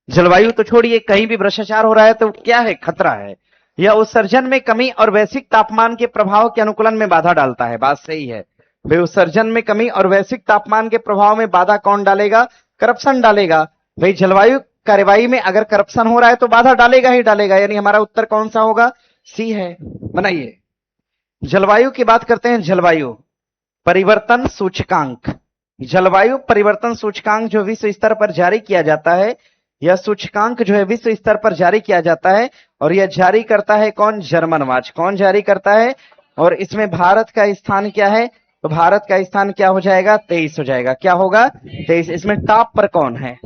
जलवायु तो छोड़िए, कहीं भी भ्रष्टाचार हो रहा है तो क्या है? खतरा है। यह उत्सर्जन में कमी और वैश्विक तापमान के प्रभाव के अनुकूलन में बाधा डालता है। बात सही है भाई, उत्सर्जन में कमी और वैश्विक तापमान के प्रभाव में बाधा कौन डालेगा? करप्शन डालेगा। भाई जलवायु कार्यवाही में अगर करप्शन हो रहा है तो बाधा डालेगा ही डालेगा, यानी हमारा उत्तर कौन सा होगा? सी है। बनाइए। जलवायु की बात करते हैं, जलवायु परिवर्तन सूचकांक, जलवायु परिवर्तन सूचकांक जो विश्व स्तर पर जारी किया जाता है, यह सूचकांक जो है विश्व स्तर पर जारी किया जाता है, और यह जारी करता है कौन? German watch. कौन जारी करता है? और इसमें भारत का स्थान क्या है? तो भारत का स्थान क्या हो जाएगा? 23 हो जाएगा। क्या होगा? 23। इसमें टॉप पर कौन है?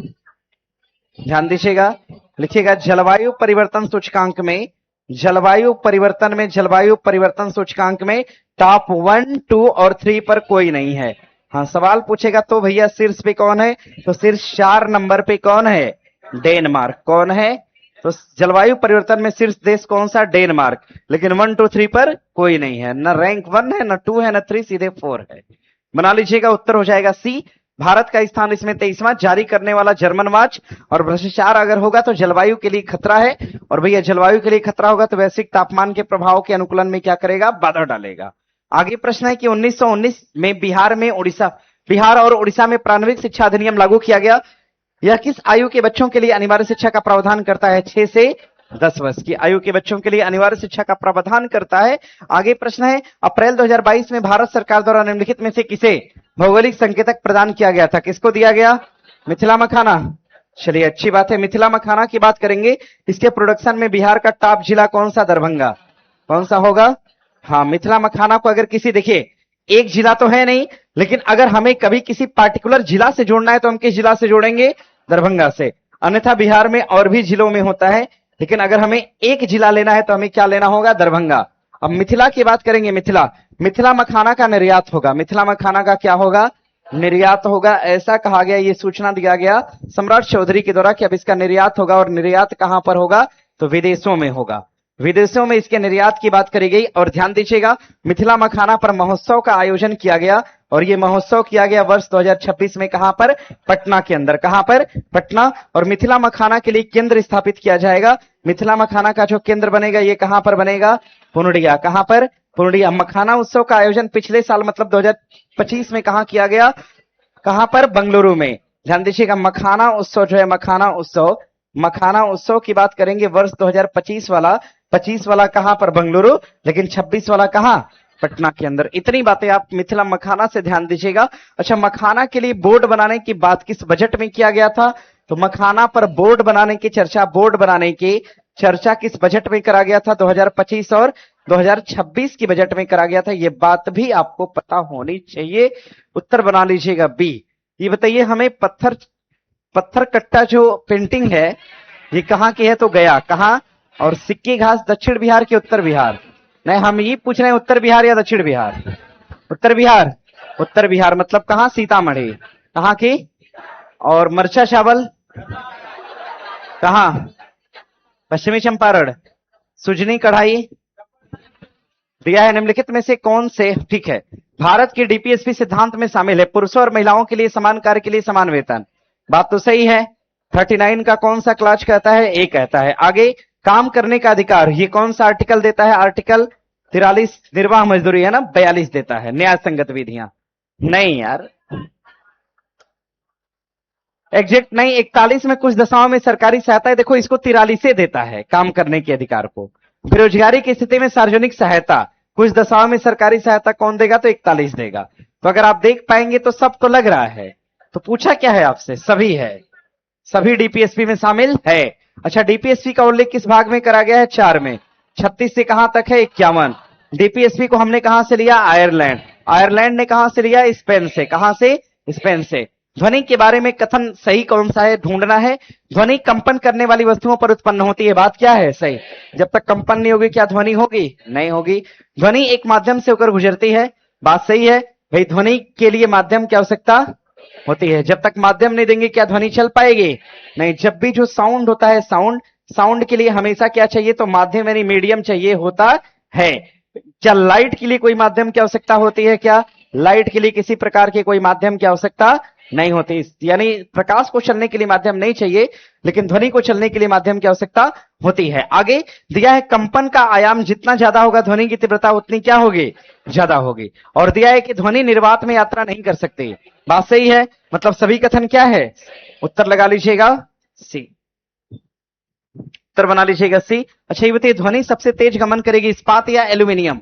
ध्यान दीजिएगा, लिखिएगा जलवायु परिवर्तन सूचकांक में, जलवायु परिवर्तन में, जलवायु परिवर्तन सूचकांक में टॉप 1, 2 और 3 पर कोई नहीं है। हाँ सवाल पूछेगा तो भैया शीर्ष पे कौन है? तो शीर्ष 4 नंबर पे कौन है? डेनमार्क। कौन है? तो जलवायु परिवर्तन में शीर्ष देश कौन सा? डेनमार्क। लेकिन 1, 2, 3 पर कोई नहीं है, न रैंक 1 है, न 2 है, न 3, सीधे 4 है। बना लीजिएगा, उत्तर हो जाएगा सी। भारत का स्थान इसमें 23वां, जारी करने वाला जर्मन वाच, और भ्रष्टाचार अगर होगा तो जलवायु के लिए खतरा है, और भैया जलवायु के लिए खतरा होगा तो वैश्विक तापमान के प्रभाव के अनुकूलन में क्या करेगा? बाधा डालेगा। आगे प्रश्न है कि 1919 में बिहार और उड़ीसा में प्रारंभिक शिक्षा अधिनियम लागू किया गया। यह किस आयु के बच्चों के लिए अनिवार्य शिक्षा का प्रावधान करता है? 6 से 10 वर्ष की आयु के बच्चों के लिए अनिवार्य शिक्षा का प्रावधान करता है। आगे प्रश्न है, अप्रैल 2022 में भारत सरकार द्वारा निम्नलिखित में से किसे भौगोलिक संकेतक प्रदान किया गया था? किसको दिया गया? मिथिला मखाना। चलिए अच्छी बात है, मिथिला मखाना की बात करेंगे। इसके प्रोडक्शन में बिहार का टॉप जिला कौन सा? दरभंगा। कौन सा होगा? हाँ, मिथिला मखाना को अगर किसी, देखिए एक जिला तो है नहीं, लेकिन अगर हमें कभी किसी पार्टिकुलर जिला से जोड़ना है तो हम किस जिला से जोड़ेंगे? दरभंगा से। अन्यथा बिहार में और भी जिलों में होता है, लेकिन अगर हमें एक जिला लेना है तो हमें क्या लेना होगा? दरभंगा। अब मिथिला की बात करेंगे, मिथिला, मिथिला मखाना का निर्यात होगा। मिथिला मखाना का क्या होगा? निर्यात होगा। ऐसा कहा गया, ये सूचना दिया गया सम्राट चौधरी के द्वारा कि अब इसका निर्यात होगा, और निर्यात कहां पर होगा? तो विदेशों में होगा। विदेशों में इसके निर्यात की बात करी गई। और ध्यान दीजिएगा, मिथिला मखाना पर महोत्सव का आयोजन किया गया, और यह महोत्सव किया गया वर्ष 2026 में। कहां पर? पटना के अंदर। कहां पर? पटना। और मिथिला मखाना के लिए केंद्र स्थापित किया जाएगा। मिथिला मखाना का जो केंद्र बनेगा ये कहां पर बनेगा? पूर्णिया। कहां पर? पूर्णिया। मखाना उत्सव का आयोजन पिछले साल मतलब 2025 में कहां किया गया? कहां पर? बंगलुरु में। ध्यान दीजिएगा, मखाना उत्सव जो है, मखाना उत्सव की बात करेंगे वर्ष 2025 वाला, 25 वाला कहां पर? बंगलुरु। लेकिन 26 वाला कहां? पटना के अंदर। इतनी बातें आप मिथिला मखाना से ध्यान दीजिएगा। अच्छा, मखाना के लिए बोर्ड बनाने की बात किस बजट में किया गया था? तो मखाना पर बोर्ड बनाने की चर्चा किस बजट में करा गया था? 2025 और 2026 की बजट में करा गया था। यह बात भी आपको पता होनी चाहिए। उत्तर बना लीजिएगा बी। ये बताइए हमें, पत्थर कट्टा जो पेंटिंग है ये कहां की है? तो गया। कहां? और सिक्की घास दक्षिण बिहार के उत्तर बिहार? नहीं, हम ये पूछ रहे हैं उत्तर बिहार या दक्षिण बिहार? उत्तर बिहार। उत्तर बिहार मतलब कहां? सीतामढ़ी। कहां की? और मरचा चावल कहां? पश्चिमी चंपारण। सुजनी कढ़ाई दिया है। निम्नलिखित में से कौन से, ठीक है, भारत के डीपीएसपी सिद्धांत में शामिल है पुरुषों और महिलाओं के लिए समान कार्य के लिए समान वेतन? बात तो सही है। 39 का कौन सा क्लॉज कहता है? ए कहता है। आगे, काम करने का अधिकार, ये कौन सा आर्टिकल देता है? आर्टिकल 43 निर्वाह मजदूरी है ना, 42 देता है। न्याय संगत विधियां नहीं यार, एग्जैक्ट नहीं। 41 में कुछ दशाओं में सरकारी सहायता है, देखो इसको 43 से देता है काम करने के अधिकार को। बेरोजगारी की स्थिति में सार्वजनिक सहायता, कुछ दशाओं में सरकारी सहायता कौन देगा? तो 41 देगा। तो अगर आप देख पाएंगे तो सब तो लग रहा है। तो पूछा क्या है आपसे? सभी है, सभी डीपीएसपी में शामिल है। अच्छा, डीपीएसपी का उल्लेख किस भाग में करा गया है? 4 में। 36 से कहां तक है? 51। डीपीएसपी को हमने कहां से लिया? आयरलैंड। आयरलैंड ने कहां से लिया? स्पेन से। कहां से? स्पेन से। ध्वनि के बारे में कथन सही कौन सा है? ढूंढना है। ध्वनि कंपन करने वाली वस्तुओं पर उत्पन्न होती है, बात क्या है? सही। जब तक कंपन नहीं होगी क्या ध्वनि होगी? नहीं होगी। ध्वनि एक माध्यम से होकर गुजरती है, बात सही है भाई। ध्वनि के लिए माध्यम की आवश्यकता होती है, जब तक माध्यम नहीं देंगे क्या ध्वनि चल पाएगी? नहीं। जब भी जो साउंड होता है, साउंड के लिए हमेशा क्या चाहिए? तो माध्यम यानी मीडियम चाहिए होता है। क्या लाइट के लिए कोई माध्यम की आवश्यकता होती है क्या? लाइट के लिए किसी प्रकार के कोई माध्यम की आवश्यकता नहीं होती, यानी प्रकाश को चलने के लिए माध्यम नहीं चाहिए, लेकिन ध्वनि को चलने के लिए माध्यम की आवश्यकता होती है। आगे दिया है कंपन का आयाम जितना ज्यादा होगा ध्वनि की तीव्रता उतनी क्या होगी? ज्यादा होगी। और दिया है कि ध्वनि निर्वात में यात्रा नहीं कर सकती, बात सही है। मतलब सभी कथन क्या है? उत्तर लगा लीजिएगा सी, उत्तर बना लीजिएगा सी। अच्छा, ये बताइए ध्वनि सबसे तेज गमन करेगी इस्पात या एल्यूमिनियम?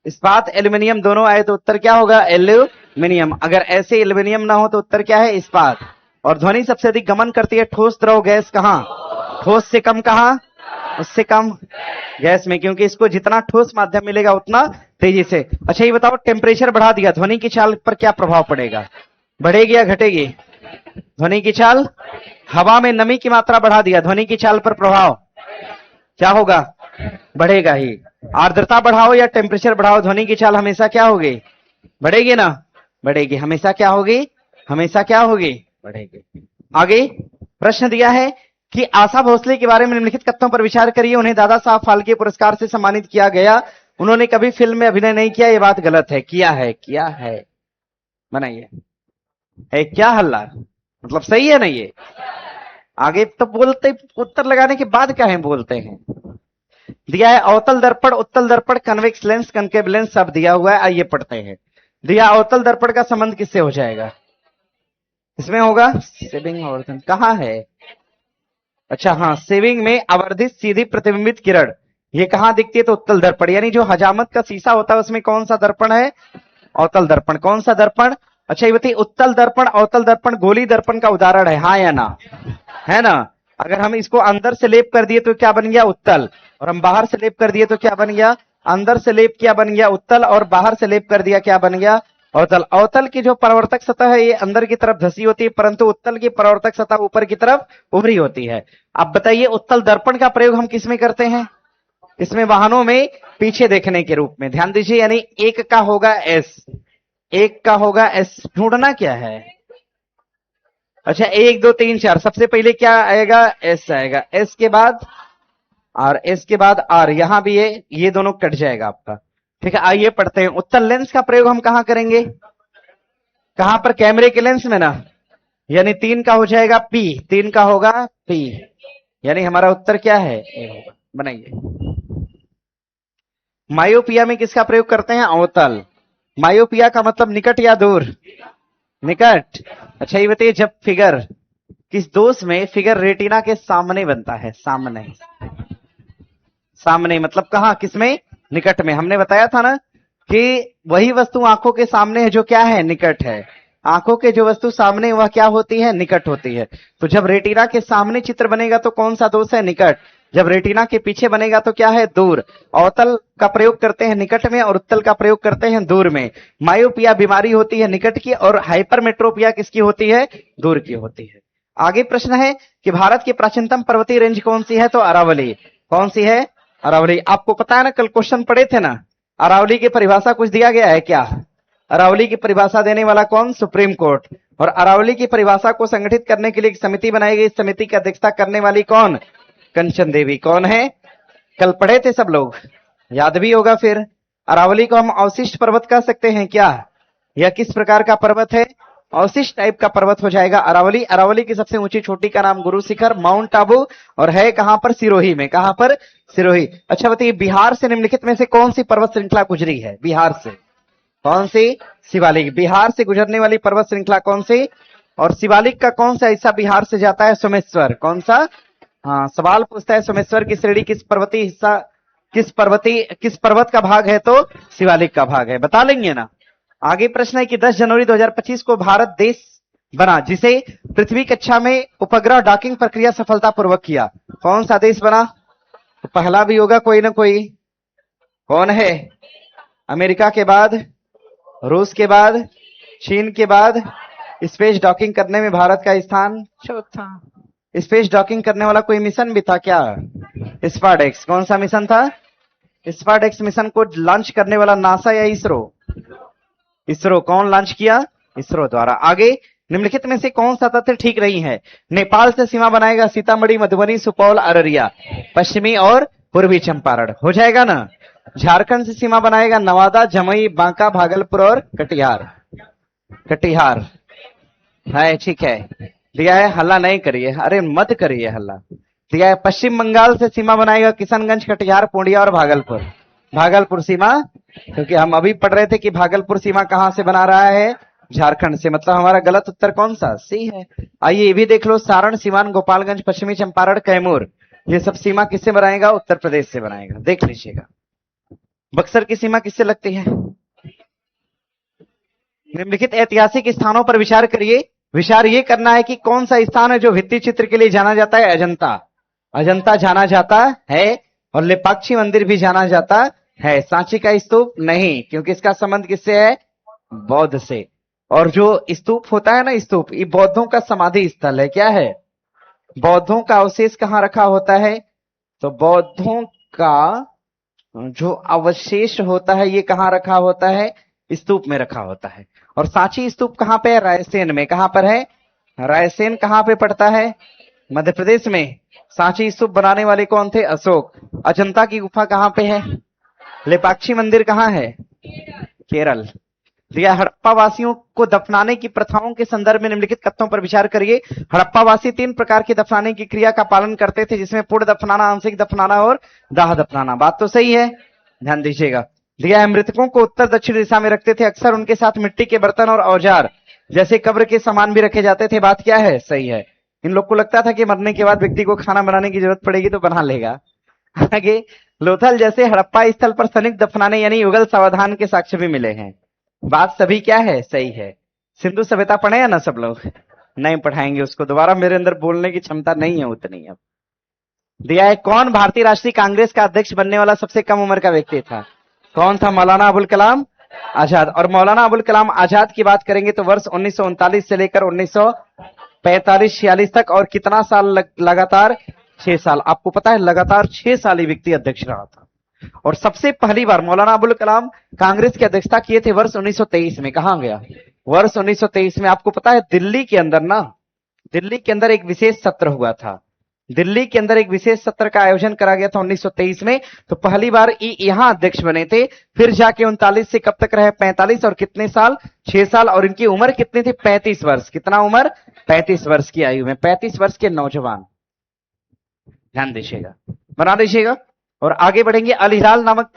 इस्पात एल्यूमिनियम दोनों आए तो उत्तर क्या होगा? एल्यूमिनियम। अगर ऐसे एल्यूमिनियम ना हो तो उत्तर क्या है? इस्पात। और ध्वनि सबसे अधिक गमन करती है ठोस, द्रव, गैस, कहां? ठोस से कम कहां? उससे कम गैस में, क्योंकि इसको जितना ठोस माध्यम मिलेगा उतना तेजी से। अच्छा, ये बताओ टेम्परेचर बढ़ा दिया, ध्वनि की चाल पर क्या प्रभाव पड़ेगा? बढ़ेगी या घटेगी? ध्वनि की चाल। हवा में नमी की मात्रा बढ़ा दिया, ध्वनि की चाल पर प्रभाव क्या होगा? बढ़ेगा ही। आर्द्रता बढ़ाओ या टेम्परेचर बढ़ाओ, ध्वनि की चाल हमेशा क्या होगी? बढ़ेगी ना, बढ़ेगी। हमेशा क्या होगी? हमेशा क्या होगी? बढ़ेगी। आगे प्रश्न दिया है कि आशा भोसले के बारे में निम्नलिखित कथनों पर विचार करिए। उन्हें दादा साहब फाल्के पुरस्कार से सम्मानित किया गया, उन्होंने कभी फिल्म में अभिनय नहीं किया, ये बात गलत है। किया है, किया है, बनाइए। है क्या हल्ला? मतलब सही है ना ये? आगे तो बोलते, उत्तर लगाने के बाद क्या है बोलते हैं। दिया है अवतल दर्पण, उत्तल दर्पण, कन्वेक्स लेंस, कनकेव लेंस, सब दिया हुआ है, आइए पढ़ते हैं। दिया अवतल दर्पण का संबंध किससे हो जाएगा? इसमें होगा सेविंग आवर्धन, कहां है? अच्छा हाँ, सेविंग में आवर्धित सीधी प्रतिबिंबित किरण, ये कहां दिखती है? तो उत्तल दर्पण, यानी जो हजामत का शीशा होता है उसमें कौन सा दर्पण है? अवतल दर्पण। कौन सा दर्पण? अच्छा ये बताइए, उत्तल दर्पण अवतल दर्पण गोली दर्पण का उदाहरण है, हाँ या ना? है ना? अगर हम इसको अंदर से लेप कर दिए तो क्या बन गया? उत्तल। और हम बाहर से लेप कर दिए तो क्या बन गया? अंदर से लेप क्या बन गया? उत्तल। और बाहर से लेप कर दिया क्या बन गया? अवतल। अवतल की जो परावर्तक सतह है ये अंदर की तरफ धसी होती है, परंतु उत्तल की परावर्तक सतह ऊपर की तरफ उभरी होती है। अब बताइए उत्तल दर्पण का प्रयोग हम किस में करते हैं? इसमें वाहनों में पीछे देखने के रूप में। ध्यान दीजिए, यानी एक का होगा एस, एक का होगा एस। ढूंढना क्या है? अच्छा 1 2 3 4, सबसे पहले क्या आएगा? एस आएगा, एस के बाद आर, एस के बाद आर, यहां भी ये दोनों कट जाएगा आपका। ठीक है, आइए पढ़ते हैं। उत्तल लेंस का प्रयोग हम कहां करेंगे? कहां पर? कैमरे के लेंस में ना, यानी 3 का हो जाएगा पी, 3 का होगा पी, यानी हमारा उत्तर क्या है? ए होगा। बनाइए। मायोपिया में किसका प्रयोग करते हैं? अवतल। मायोपिया का मतलब निकट या दूर? निकट। अच्छा ये बताइए, जब फिगर किस दोष में फिगर रेटिना के सामने बनता है? सामने, सामने मतलब कहां, किसमें? निकट में। हमने बताया था ना कि वही वस्तु आंखों के सामने है जो क्या है? निकट है। आंखों के जो वस्तु सामने वह क्या होती है? निकट होती है। तो जब रेटिना के सामने चित्र बनेगा तो कौन सा दोष है? निकट। जब रेटिना के पीछे बनेगा तो क्या है? दूर। अवतल का प्रयोग करते हैं निकट में और उत्तल का प्रयोग करते हैं दूर में। मायोपिया बीमारी होती है निकट की और हाइपरमेट्रोपिया किसकी होती है? दूर की होती है। आगे प्रश्न है कि भारत की प्राचीनतम पर्वतीय रेंज कौन सी है? तो अरावली। कौन सी है? अरावली। आपको पता है ना, कल क्वेश्चन पढ़े थे ना, अरावली की परिभाषा कुछ दिया गया है क्या? अरावली की परिभाषा देने वाला कौन? Supreme court. और अरावली की परिभाषा को संगठित करने के लिए एक समिति बनाई गई, समिति की अध्यक्षता करने वाली कौन? कंचन देवी। कौन है? कल पढ़े थे सब लोग, याद भी होगा। फिर अरावली को हम अवशिष्ट पर्वत कह सकते हैं क्या? यह किस प्रकार का पर्वत है? अवशिष्ट टाइप का पर्वत हो जाएगा अरावली। अरावली की सबसे ऊंची चोटी का नाम गुरु शिखर, माउंट आबू, और है कहां पर? सिरोही में। कहां पर? सिरोही। अच्छा बताइए, बिहार से निम्नलिखित में से कौन सी पर्वत श्रृंखला गुजरी है? बिहार से कौन सी? शिवालिक। बिहार से गुजरने वाली पर्वत श्रृंखला कौन सी? और शिवालिक का कौन सा हिस्सा बिहार से जाता है? सोमेश्वर। कौन सा? हाँ, सवाल पूछता है सोमेश्वर की श्रेणी किस पर्वतीय हिस्सा, किस पर्वत का भाग है? तो शिवालिक का भाग है। बता लेंगे ना। आगे प्रश्न है कि 10 जनवरी 2025 को भारत देश बना जिसे पृथ्वी कक्षा में उपग्रह डॉकिंग प्रक्रिया सफलतापूर्वक किया। कौन सा देश बना? तो पहला भी होगा कोई ना कोई। कौन है? अमेरिका के बाद, रूस के बाद, चीन के बाद स्पेस डॉकिंग करने में भारत का स्थान चौथा। स्पेस डॉकिंग करने वाला कोई मिशन भी था क्या? स्पार्डेक्स। कौन सा मिशन था? स्पार्डेक्स मिशन को लॉन्च करने वाला नासा या इसरो? इसरो। कौन लॉन्च किया? इसरो द्वारा। आगे निम्नलिखित में से कौन सा तथ्य ठीक नहीं है? नेपाल से सीमा बनाएगा सीतामढ़ी, मधुबनी, सुपौल, अररिया, पश्चिमी और पूर्वी चंपारण। हो जाएगा ना। झारखंड से सीमा बनाएगा नवादा, जमुई, बांका, भागलपुर और कटिहार। कटिहार है, ठीक है। दिया है, हल्ला नहीं करिए, अरे मत करिए हल्ला। दिया है पश्चिम बंगाल से सीमा बनाएगा किशनगंज, कटिहार, पूर्णिया और भागलपुर। भागलपुर सीमा, क्योंकि हम अभी पढ़ रहे थे कि भागलपुर सीमा कहां से बना रहा है? झारखंड से। मतलब हमारा गलत उत्तर कौन सा? सी है। आइए ये भी देख लो, सारण, सीवान, गोपालगंज, पश्चिमी चंपारण, कैमूर, ये सब सीमा किससे बनाएगा? उत्तर प्रदेश से बनाएगा। देख लीजिएगा। बक्सर की सीमा किससे लगती है? निम्नलिखित ऐतिहासिक स्थानों पर विचार करिए। विचार ये करना है कि कौन सा स्थान है जो भित्ति चित्र के लिए जाना जाता है? अजंता। अजंता जाना जाता है, और लेपाक्षी मंदिर भी जाना जाता है। सांची का स्तूप नहीं, क्योंकि इसका संबंध किससे है? बौद्ध से। और जो स्तूप होता है ना, स्तूप, ये बौद्धों का समाधि स्थल है। क्या है? बौद्धों का अवशेष कहां रखा होता है? तो बौद्धों का जो अवशेष होता है ये कहां रखा होता है? स्तूप में रखा होता है। और सांची स्तूप कहां पे है? रायसेन में। कहां पर है? रायसेन कहां पे पड़ता है? मध्य प्रदेश में। सांची स्तूप बनाने वाले कौन थे? अशोक। अजंता की गुफा कहां पे है? लेपाक्षी मंदिर कहां है? केरल। दिया हड़प्पा वासियों को दफनाने की प्रथाओं के संदर्भ में निम्नलिखित कथनों पर विचार करिए। हड़प्पा वासी 3 प्रकार की दफनाने की क्रिया का पालन करते थे, जिसमें पूर्ण दफनाना, आंशिक दफनाना और दाह दफनाना। बात तो सही है, ध्यान दीजिएगा। दिया है मृतकों को उत्तर दक्षिण दिशा में रखते थे। अक्सर उनके साथ मिट्टी के बर्तन और औजार जैसे कब्र के सामान भी रखे जाते थे। बात क्या है? सही है। इन लोग को लगता था कि मरने के बाद व्यक्ति को खाना बनाने की जरूरत पड़ेगी तो बना लेगा। आगे लोथल जैसे हड़प्पा स्थल पर संयुक्त दफनाने यानी युगल सावधान के साक्ष्य भी मिले हैं। बात सभी क्या है? सही है। सिंधु सभ्यता पढ़े हैं ना सब लोग? नहीं पढ़ाएंगे उसको दोबारा, मेरे अंदर बोलने की क्षमता नहीं है उतनी। अब दिया है कौन भारतीय राष्ट्रीय कांग्रेस का अध्यक्ष बनने वाला सबसे कम उम्र का व्यक्ति था? कौन था? मौलाना अबुल कलाम आजाद। और मौलाना अबुल कलाम आजाद की बात करेंगे तो वर्ष 1939 से लेकर 1945-46 तक, और कितना साल लगातार? 6 साल। आपको पता है लगातार 6 साल ही व्यक्ति अध्यक्ष रहा था। और सबसे पहली बार मौलाना अबुल कलाम कांग्रेस की अध्यक्षता किए थे वर्ष 1923 में। कहां गया? वर्ष 1923 में। आपको पता है दिल्ली के अंदर ना, दिल्ली के अंदर एक विशेष सत्र हुआ था। दिल्ली के अंदर एक विशेष सत्र का आयोजन करा गया था 1923 में। तो पहली बार यहां अध्यक्ष बने थे। फिर जाके 39 से कब तक रहे? 45। और कितने साल? 6 साल। और इनकी उम्र कितनी थी? 35 वर्ष। कितना उम्र? 35 वर्ष की आयु में। 35 वर्ष के नौजवान, ध्यान दीजिएगा, बना दीजिएगा। और आगे बढ़ेंगे। अल हिलाल नामक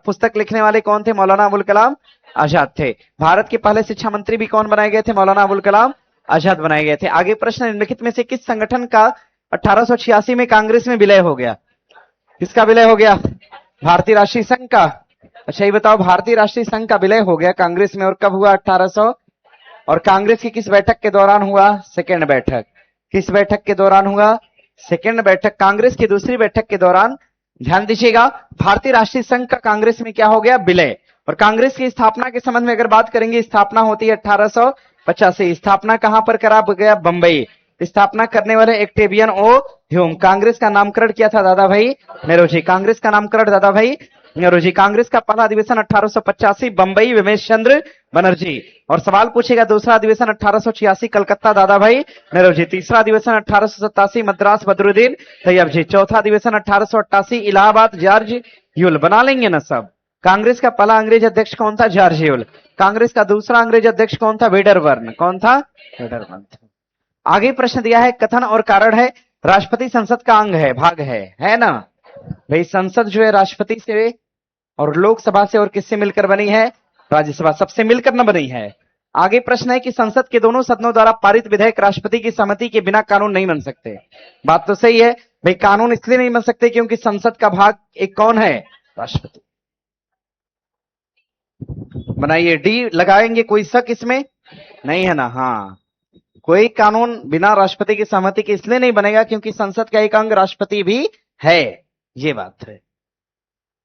पुस्तक लिखने वाले कौन थे? मौलाना अबुल कलाम आजाद थे। भारत के पहले शिक्षा मंत्री भी कौन बनाए गए थे? मौलाना अबुल कलाम आजाद बनाए गए थे। आगे प्रश्न, निम्नलिखित में से किस संगठन का 1886 में कांग्रेस में विलय हो गया? किसका विलय हो गया? भारतीय राष्ट्रीय संघ का। अच्छा ये बताओ, भारतीय राष्ट्रीय संघ का विलय हो गया कांग्रेस में, और कब हुआ? 1800। और कांग्रेस की किस बैठक के दौरान हुआ? सेकेंड बैठक। किस बैठक के दौरान हुआ? सेकेंड बैठक। कांग्रेस की दूसरी बैठक के दौरान। ध्यान दीजिएगा, भारतीय राष्ट्रीय संघ का कांग्रेस में क्या हो गया? विलय। और कांग्रेस की स्थापना के संबंध में अगर बात करेंगे, स्थापना होती है 1885। स्थापना कहां पर करा गया? बंबई। स्थापना करने वाले एक्टेवियन ओ ह्यूम। कांग्रेस का नामकरण किया था दादा भाई नेहरू जी। कांग्रेस का नामकरण दादा भाई नेहरू जी। कांग्रेस का पहला अधिवेशन 1885 बंबई विमेश चंद्र बनर्जी। और सवाल पूछेगा दूसरा अधिवेशन 1886 कलकत्ता दादा भाई नेहरू जी। तीसरा अधिवेशन 1887 मद्रास बदरुद्दीन तैयब जी। चौथा अधिवेशन 1888 इलाहाबाद जॉर्ज यूल। बना लेंगे ना सब। कांग्रेस का पहला अंग्रेज अध्यक्ष कौन था? George Yule. कांग्रेस का दूसरा अंग्रेज अध्यक्ष कौन था? वेडरबर्न। कौन था? वेडरबर्न। आगे प्रश्न दिया है, कथन और कारण है। राष्ट्रपति संसद का अंग है, भाग है ना भाई। संसद जो है राष्ट्रपति से और लोकसभा से और किससे मिलकर बनी है? राज्यसभा। सबसे मिलकर न बनी है। आगे प्रश्न है कि संसद के दोनों सदनों द्वारा पारित विधेयक राष्ट्रपति की सहमति के बिना कानून नहीं बन सकते। बात तो सही है भाई। कानून इसलिए नहीं बन सकते क्योंकि संसद का भाग एक कौन है? राष्ट्रपति। बनाइए, डी लगाएंगे। कोई शक इसमें नहीं है ना? हाँ, कोई कानून बिना राष्ट्रपति की सहमति के इसलिए नहीं बनेगा क्योंकि संसद का एक अंग राष्ट्रपति भी है। ये बात है।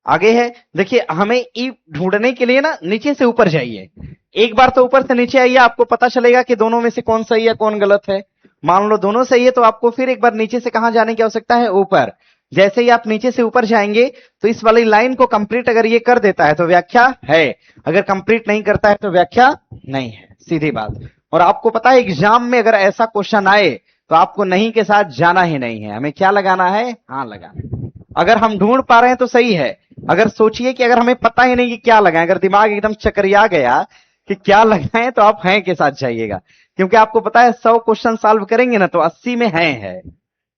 आगे है, देखिए हमें ई ढूंढने के लिए ना नीचे से ऊपर जाइए। एक बार तो ऊपर से नीचे आइए, आपको पता चलेगा कि दोनों में से कौन सही है कौन गलत है। मान लो दोनों सही है तो आपको फिर एक बार नीचे से कहां जाने की आवश्यकता है? ऊपर। जैसे ही आप नीचे से ऊपर जाएंगे तो इस वाली लाइन को कंप्लीट अगर ये कर देता है तो व्याख्या है, अगर कंप्लीट नहीं करता है तो व्याख्या नहीं है। सीधी बात। और आपको पता है एग्जाम में अगर ऐसा क्वेश्चन आए तो आपको नहीं के साथ जाना ही नहीं है। हमें क्या लगाना है? हाँ लगाना। अगर हम ढूंढ पा रहे हैं तो सही है। अगर सोचिए कि अगर हमें पता ही नहीं कि क्या लगाएं, अगर दिमाग एकदम चकरिया गया कि क्या लगाएं, तो आप हैं के साथ जाइएगा। क्योंकि आपको पता है 100 क्वेश्चन सॉल्व करेंगे ना तो 80 में है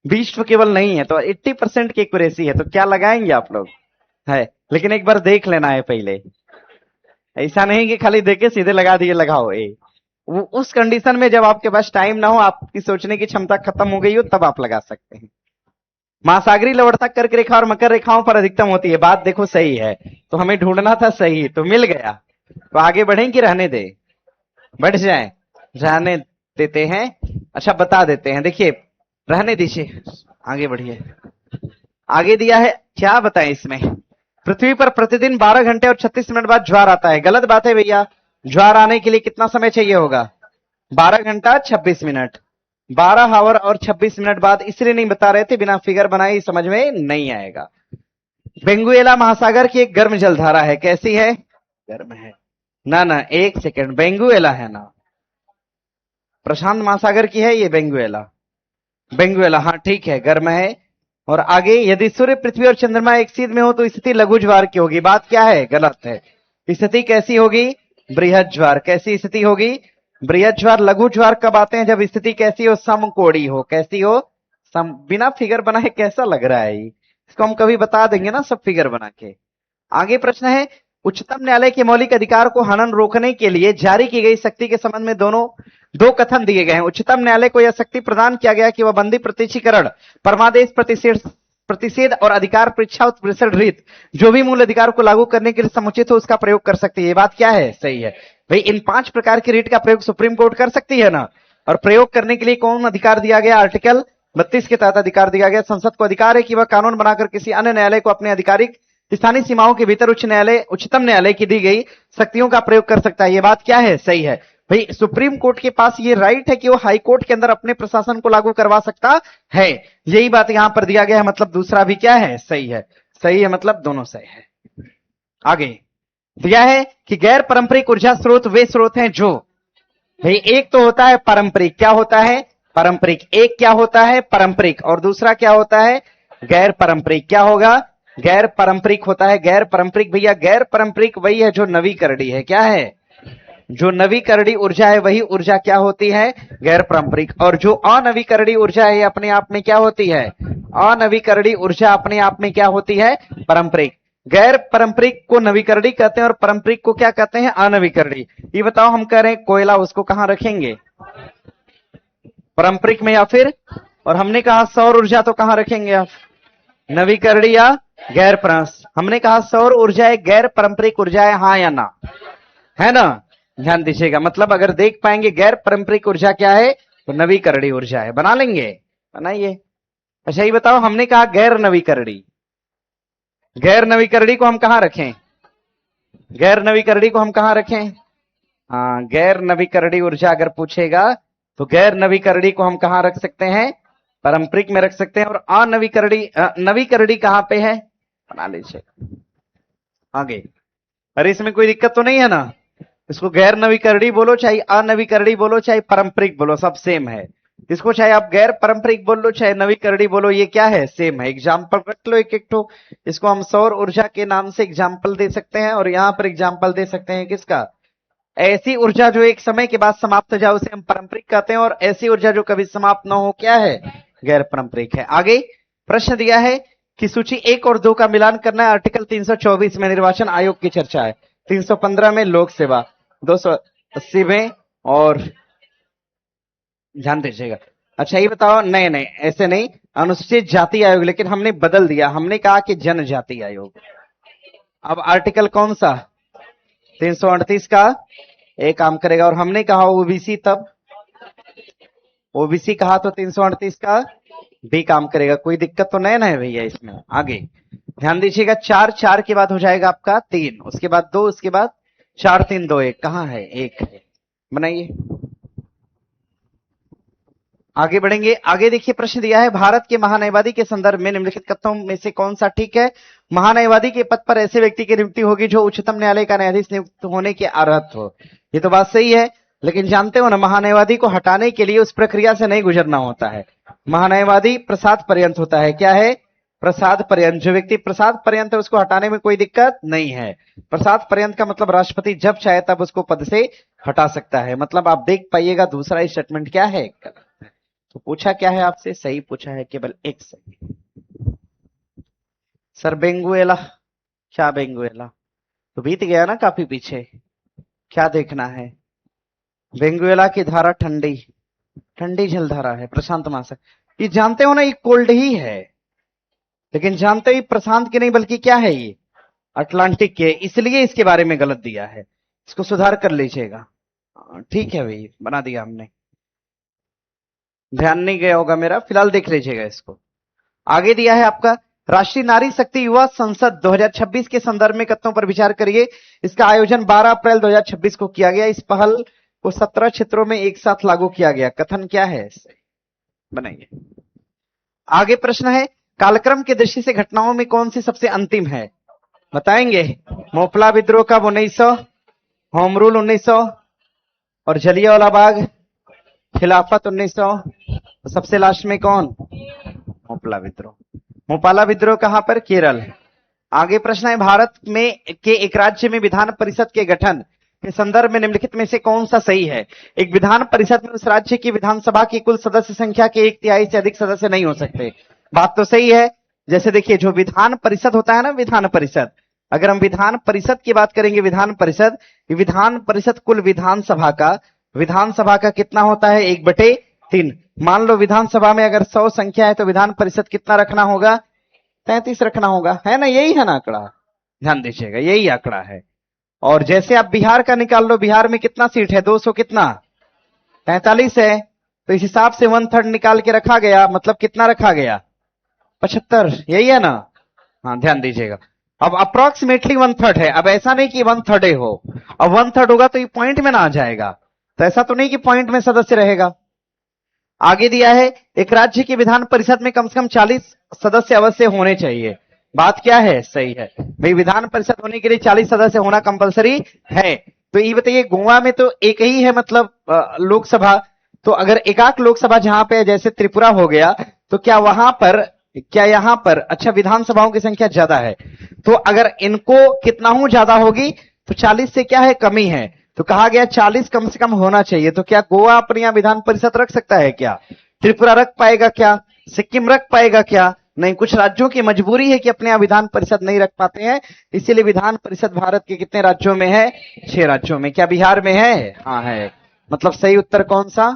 20 तो केवल नहीं है, तो 80% की एक्यूरेसी है। तो क्या लगाएंगे आप लोग? है, लेकिन एक बार देख लेना है पहले। ऐसा नहीं कि खाली देखे सीधे लगा दिए लगाओ। वो उस कंडीशन में जब आपके पास टाइम ना हो, आपकी सोचने की क्षमता खत्म हो गई हो, तब आप लगा सकते हैं। महासागरी लवणता कर्क रेखा और मकर रेखाओं पर अधिकतम होती है। बात देखो सही है, तो हमें ढूंढना था सही, तो मिल गया। तो आगे बढ़ें कि रहने दे? बढ़ जाए, रहने देते हैं। अच्छा बता देते हैं, देखिए रहने दीजिए, आगे बढ़िए। आगे दिया है, क्या बताएं इसमें? पृथ्वी पर प्रतिदिन 12 घंटे और 36 मिनट बाद ज्वार आता है। गलत बात है भैया। ज्वार आने के लिए कितना समय चाहिए होगा? 12 घंटा 26 मिनट। 12 आवर और 26 मिनट बाद इसलिए नहीं बता रहे थे, बिना फिगर बनाए समझ में नहीं आएगा। वेनेजुएला महासागर की एक गर्म जलधारा है। कैसी है? गर्म है ना? ना, एक सेकंड, वेनेजुएला है ना? प्रशांत महासागर की है ये वेनेजुएला। वेनेजुएला, हाँ ठीक है, गर्म है। और आगे, यदि सूर्य पृथ्वी और चंद्रमा एक सीध में हो तो स्थिति लघु ज्वार की होगी। बात क्या है? गलत है। स्थिति कैसी होगी? बृहद ज्वार। कैसी स्थिति होगी? बृहद ज्वार। लघु ज्वार कब आते हैं? जब स्थिति कैसी हो? समकोणीय हो। कैसी हो? बिना फिगर बनाए कैसा लग रहा है? इसको हम कभी बता देंगे ना सब फिगर बना के। आगे प्रश्न है, उच्चतम न्यायालय के मौलिक अधिकार को हनन रोकने के लिए जारी की गई शक्ति के संबंध में दो कथन दिए गए हैं। उच्चतम न्यायालय को यह शक्ति प्रदान किया गया कि वह बंदी प्रत्यक्षीकरण, परमादेश, प्रतिषेध और अधिकार परीक्षा उत्प्रेषण रीत जो भी मूल अधिकार को लागू करने के लिए समुचित हो उसका प्रयोग कर सकती है। ये बात क्या है? सही है भाई। इन 5 प्रकार की रीट का प्रयोग सुप्रीम कोर्ट कर सकती है ना? और प्रयोग करने के लिए कौन अधिकार दिया गया? आर्टिकल 32 के तहत अधिकार दिया गया। संसद को अधिकार है कि वह कानून बनाकर किसी अन्य न्यायालय को अपने आधिकारिक स्थानीय सीमाओं के भीतर उच्चतम न्यायालय की दी गई शक्तियों का प्रयोग कर सकता है। ये बात क्या है? सही है भाई। सुप्रीम कोर्ट के पास ये राइट है कि वो हाई कोर्ट के अंदर अपने प्रशासन को लागू करवा सकता है। यही बात यहां पर दिया गया है, मतलब दूसरा भी क्या है? सही है। सही है, मतलब दोनों सही है। आगे दिया है कि गैर पारंपरिक ऊर्जा स्रोत वे स्रोत हैं जो, भाई एक तो होता है पारंपरिक। क्या होता है? पारंपरिक। एक क्या होता है? पारंपरिक। और दूसरा क्या होता है? गैर पारंपरिक। क्या होगा? गैर पारंपरिक होता है। गैर पारंपरिक भैया, गैर पारंपरिक वही है जो नवीकरणीय है। क्या है? जो नवीकरणीय ऊर्जा है वही ऊर्जा क्या होती है? गैर पारंपरिक। और जो अनवीकरणीय ऊर्जा है अपने आप में क्या होती है? अनवीकरणीय ऊर्जा अपने आप में क्या होती है? पारंपरिक। गैर पारंपरिक को नवीकरणीय कहते हैं और पारंपरिक को क्या कहते हैं? अनवीकरणीय। ये बताओ, हम कह रहे हैं कोयला, उसको कहां रखेंगे? पारंपरिक में या फिर? और हमने कहा सौर ऊर्जा, तो कहां रखेंगे आप? नवीकरणीय या गैर पारंपरिक? हमने कहा सौर ऊर्जा एक गैर पारंपरिक ऊर्जा है, हाँ या ना? है ना? ध्यान दीजिएगा। मतलब अगर देख पाएंगे गैर पारंपरिक ऊर्जा क्या है तो नवीकरणीय ऊर्जा है। बना लेंगे? बनाइए। अच्छा ये बताओ, हमने कहा गैर नवीकरणीय, गैर नवीकरणीय को हम कहां रखें? गैर नवीकरणीय को हम कहां रखें? हाँ, गैर नवीकरणीय ऊर्जा अगर पूछेगा तो गैर नवीकरणीय को हम कहां रख सकते हैं? पारंपरिक में रख सकते हैं। और अनवीकरणीय, नवीकरणीय कहां पे है? बना लीजिए। आगे। अरे इसमें कोई दिक्कत तो नहीं है ना? इसको गैर नवीकरणीय बोलो चाहे अनवीकरणीय बोलो चाहे पारंपरिक बोलो, सब सेम है। इसको चाहे आप गैर पारंपरिक बोल लो चाहे नवीकरणीय बोलो, ये क्या है? सेम है। एग्जाम्पल रख लो एक एक तो। इसको हम सौर ऊर्जा के नाम से एग्जाम्पल दे सकते हैं और यहां पर एग्जाम्पल दे सकते हैं किसका? ऐसी ऊर्जा जो एक समय के बाद समाप्त हो जाए उसे हम पारंपरिक कहते हैं, और ऐसी ऊर्जा जो कभी समाप्त ना हो क्या है? गैर पारंपरिक है। आगे प्रश्न दिया है कि सूची 1 और 2 का मिलान करना है। आर्टिकल 324 में निर्वाचन आयोग की चर्चा है, 315 में लोक सेवा, 280 में, और ध्यान दीजिएगा। अच्छा ये बताओ, नहीं नहीं ऐसे नहीं, अनुसूचित जाति आयोग, लेकिन हमने बदल दिया, हमने कहा कि जनजाति आयोग। अब आर्टिकल कौन सा? 338 का एक काम करेगा, और हमने कहा ओबीसी, तब ओबीसी कहा तो 338 का भी काम करेगा। कोई दिक्कत तो नहीं ना है भैया इसमें? आगे ध्यान दीजिएगा, 4 4 के बाद हो जाएगा आपका 3, उसके बाद 2, उसके बाद 4 3 2 1, कहां है? 1 है। बनाइए, आगे बढ़ेंगे। आगे देखिए प्रश्न दिया है, भारत के महान्यायवादी के संदर्भ में निम्नलिखित कथनों में से कौन सा ठीक है? महान्यायवादी के पद पर ऐसे व्यक्ति की नियुक्ति होगी जो उच्चतम न्यायालय का न्यायाधीश नियुक्त होने के अर्हत हो। ये तो बात सही है, लेकिन जानते हो ना, महान्यायवादी को हटाने के लिए उस प्रक्रिया से नहीं गुजरना होता है। महान्यायवादी प्रसाद पर्यंत होता है। क्या है? प्रसाद पर्यंत। जो व्यक्ति प्रसाद पर्यंत है उसको हटाने में कोई दिक्कत नहीं है। प्रसाद पर्यंत का मतलब राष्ट्रपति जब चाहे तब उसको पद से हटा सकता है। मतलब आप देख पाइएगा दूसरा स्टेटमेंट क्या है। तो पूछा क्या है आपसे? सही पूछा है, केवल एक सही। सर बेंगुएला, क्या बेंगुएला? तो बीत गया ना काफी पीछे। क्या देखना है? वेंगुएला की धारा ठंडी ठंडी जलधारा है, प्रशांत महासागर। ये जानते हो ना, ये कोल्ड ही है, लेकिन जानते हो ये प्रशांत की नहीं बल्कि क्या है? ये अटलांटिक के, इसलिए इसके बारे में गलत दिया है। इसको सुधार कर लीजिएगा। ठीक है भाई, बना दिया हमने। ध्यान नहीं गया होगा मेरा, फिलहाल देख लीजिएगा इसको। आगे दिया है आपका, राष्ट्रीय नारी शक्ति युवा संसद 2026 के संदर्भ में कथनों पर विचार करिए। इसका आयोजन 12 अप्रैल 2026 को किया गया। इस पहल को 17 क्षेत्रों में एक साथ लागू किया गया। कथन क्या है? बनाइए। आगे प्रश्न है, कालक्रम की दृष्टि से घटनाओं में कौन सी सबसे अंतिम है? बताएंगे। मोपला विद्रोह कब? 1900, होम रूल 1900, और जलियांवाला बाग खिलाफत 1900, सबसे लास्ट में कौन? मोपला विद्रोह। मोपाला विद्रोह कहां पर? केरल। आगे प्रश्न है, भारत में के एक राज्य में विधान परिषद के गठन के संदर्भ में निम्नलिखित में से कौन सा सही है? एक विधान परिषद में उस राज्य की विधानसभा की कुल सदस्य संख्या के 1/3 से अधिक सदस्य नहीं हो सकते। बात तो सही है। जैसे देखिए, जो विधान परिषद होता है ना, विधान परिषद, अगर हम विधान परिषद की बात करेंगे, विधान परिषद कुल विधानसभा का कितना होता है? 1/3। मान लो विधानसभा में अगर 100 संख्या है तो विधान परिषद कितना रखना होगा? 33 रखना होगा, है ना? यही है ना आंकड़ा? ध्यान दीजिएगा, यही आंकड़ा है। और जैसे आप बिहार का निकाल लो, बिहार में कितना सीट है? 200 कितना? 43 है। तो इस हिसाब से 1/3 निकाल के रखा गया, मतलब कितना रखा गया? 75। यही है ना? हाँ, ध्यान दीजिएगा। अब अप्रोक्सीमेटली 1/3 है। अब ऐसा नहीं कि 1/3 हो, अब 1/3 होगा तो ये पॉइंट में ना आ जाएगा। तो ऐसा तो नहीं कि पॉइंट में सदस्य रहेगा। आगे दिया है, एक राज्य की विधान परिषद में कम से कम 40 सदस्य अवश्य होने चाहिए। बात क्या है? सही है भाई, विधान परिषद होने के लिए 40 सदस्य होना कंपलसरी है। तो ये बताइए, गोवा में तो एक ही है, मतलब लोकसभा। तो अगर एकाक लोकसभा जहां पे जैसे त्रिपुरा हो गया, तो क्या यहां पर अच्छा विधानसभाओं की संख्या ज्यादा है? तो अगर इनको कितना हूं ज्यादा होगी तो 40 से क्या है? कमी है। तो कहा गया 40 कम से कम होना चाहिए। तो क्या गोवा अपने यहां विधान परिषद रख सकता है? क्या त्रिपुरा रख पाएगा? क्या सिक्किम रख पाएगा? क्या नहीं। कुछ राज्यों की मजबूरी है कि अपने यहां विधान परिषद नहीं रख पाते हैं, इसीलिए विधान परिषद भारत के कितने राज्यों में है? 6 राज्यों में। क्या बिहार में है? हाँ है। मतलब सही उत्तर कौन सा?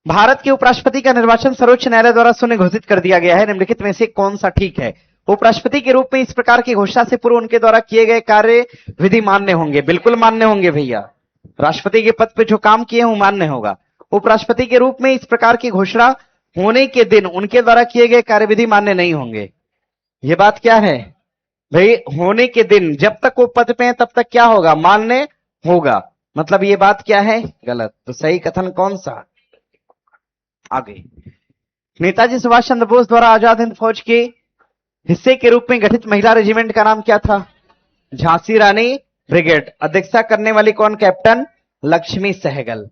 भारत के उपराष्ट्रपति का निर्वाचन सर्वोच्च न्यायालय द्वारा शून्य घोषित कर दिया गया है। निम्नलिखित में से कौन सा ठीक है? उपराष्ट्रपति के रूप में इस प्रकार की घोषणा से पूर्व उनके द्वारा किए गए कार्य विधि मान्य होंगे। बिल्कुल मान्य होंगे भैया। राष्ट्रपति के पद पे जो काम किए हैं वो मान्य होगा। उपराष्ट्रपति के रूप में इस प्रकार की घोषणा होने के दिन उनके द्वारा किए गए कार्यविधि मान्य नहीं होंगे। ये बात क्या है भाई? होने के दिन, जब तक वो पद पे हैं तब तक क्या होगा? मान्य होगा। मतलब ये बात क्या है? गलत। तो सही कथन कौन सा? आगे, नेताजी सुभाष चंद्र बोस द्वारा आजाद हिंद फौज के हिस्से के रूप में गठित महिला रेजिमेंट का नाम क्या था? झांसी रानी ब्रिगेड। अध्यक्षता करने वाली कौन? कैप्टन लक्ष्मी सहगल।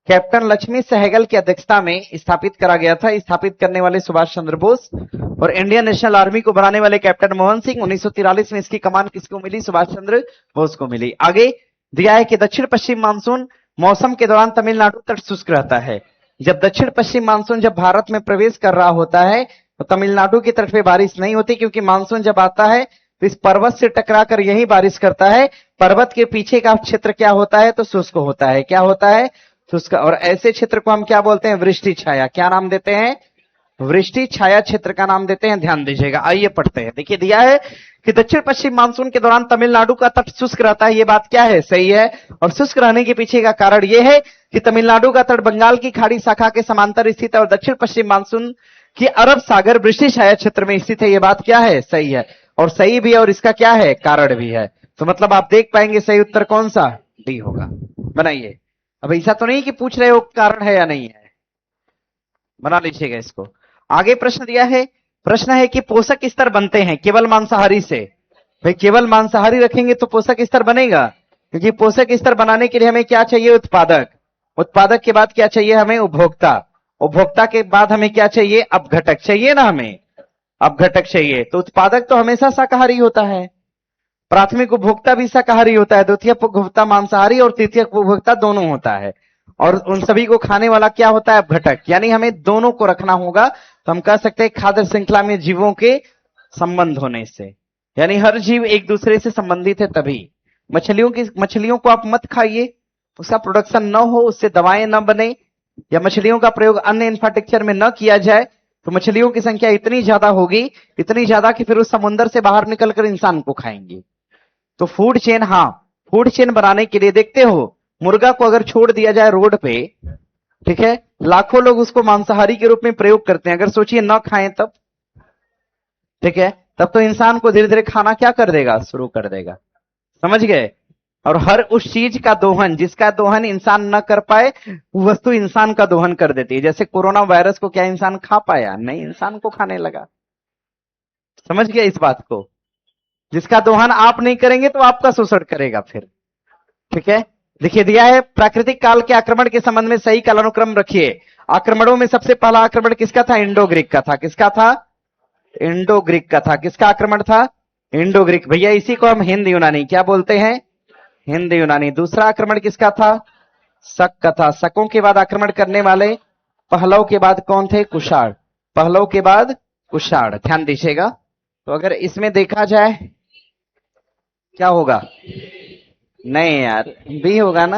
कैप्टन लक्ष्मी सहगल की अध्यक्षता में स्थापित करा गया था। स्थापित करने वाले सुभाष चंद्र बोस। और इंडियन नेशनल आर्मी को बनाने वाले कैप्टन मोहन सिंह। 1943 में इसकी कमान किसको मिली? सुभाष चंद्र बोस को मिली। आगे दिया है कि दक्षिण पश्चिम मानसून मौसम के दौरान तमिलनाडु तट शुष्क रहता है। जब दक्षिण पश्चिम मानसून जब भारत में प्रवेश कर रहा होता है तो तमिलनाडु के तट पे बारिश नहीं होती, क्योंकि मानसून जब आता है तो इस पर्वत से टकराकर यही बारिश करता है। पर्वत के पीछे का क्षेत्र क्या होता है? तो शुष्क होता है। क्या होता है? शुष्क। और ऐसे क्षेत्र को हम क्या बोलते हैं? वृष्टि छाया। क्या नाम देते हैं? वृष्टि छाया क्षेत्र का नाम देते हैं। ध्यान दीजिएगा। आइए पढ़ते हैं। देखिए दिया है कि दक्षिण पश्चिम मानसून के दौरान तमिलनाडु का तट शुष्क रहता है। ये बात क्या है? सही है। और शुष्क रहने के पीछे का कारण यह है कि तमिलनाडु का तट बंगाल की खाड़ी शाखा के समांतर स्थित है और दक्षिण पश्चिम मानसून की अरब सागर वृष्टि छाया क्षेत्र में स्थित है। ये बात क्या है? सही है। और सही भी है और इसका क्या है? कारण भी है। तो मतलब आप देख पाएंगे सही उत्तर कौन सा? डी होगा। बनाइए। अब ऐसा तो नहीं कि पूछ रहे हो कारण है या नहीं है, बना लीजिएगा इसको। आगे प्रश्न दिया है। प्रश्न है कि पोषक स्तर बनते हैं केवल मांसाहारी से। भाई केवल मांसाहारी रखेंगे तो पोषक स्तर बनेगा, क्योंकि पोषक स्तर बनाने के लिए हमें क्या चाहिए? उत्पादक। उत्पादक के बाद क्या चाहिए हमें? उपभोक्ता। उपभोक्ता के बाद हमें क्या चाहिए? अपघटक चाहिए ना, हमें अपघटक चाहिए। तो उत्पादक तो हमेशा शाकाहारी होता है, प्राथमिक उपभोक्ता भी शाकाहारी होता है, द्वितीय उपभोक्ता मांसाहारी और तृतीय उपभोक्ता दोनों होता है। और उन सभी को खाने वाला क्या होता है? अपघटक। यानी हमें दोनों को रखना होगा। तो हम कह सकते हैं खाद्य श्रृंखला में जीवों के संबंध होने से, यानी हर जीव एक दूसरे से संबंधित है। तभी मछलियों को आप मत खाइए, उसका प्रोडक्शन न हो, उससे दवाएं न बने, या मछलियों का प्रयोग अन्य इंफ्रास्ट्रक्चर में न किया जाए, तो मछलियों की संख्या इतनी ज्यादा होगी, इतनी ज्यादा कि फिर उस समुद्र से बाहर निकलकर इंसान को खाएंगे। तो फूड चेन, हाँ फूड चेन बनाने के लिए देखते हो मुर्गा को अगर छोड़ दिया जाए रोड पे, ठीक है, लाखों लोग उसको मांसाहारी के रूप में प्रयोग करते हैं। अगर सोचिए न खाएं तब, ठीक है, तब तो इंसान को धीरे धीरे खाना क्या कर देगा? शुरू कर देगा। समझ गए? और हर उस चीज का दोहन जिसका दोहन इंसान न कर पाए, वो वस्तु इंसान का दोहन कर देती है। जैसे कोरोना वायरस को क्या इंसान खा पाया? नहीं, इंसान को खाने लगा। समझ गया इस बात को? जिसका दोहन आप नहीं करेंगे तो आपका शोषण करेगा फिर। ठीक है, देखिए दिया है प्राकृतिक काल के आक्रमण के संबंध में सही कालानुक्रम रखिए। आक्रमणों में सबसे पहला आक्रमण किसका था? इंडो ग्रीक का था। किसका था? इंडो ग्रीक का था। किसका आक्रमण था? Indo Greek. भैया इसी को हम हिंद यूनानी क्या बोलते हैं? हिंद यूनानी। दूसरा आक्रमण किसका था? शक का था। शकों के बाद आक्रमण करने वाले पहलव के बाद कौन थे? कुषाण। पहलव के बाद कुषाण। ध्यान दीजिएगा। तो अगर इसमें देखा जाए क्या होगा? नहीं यार, बी होगा ना।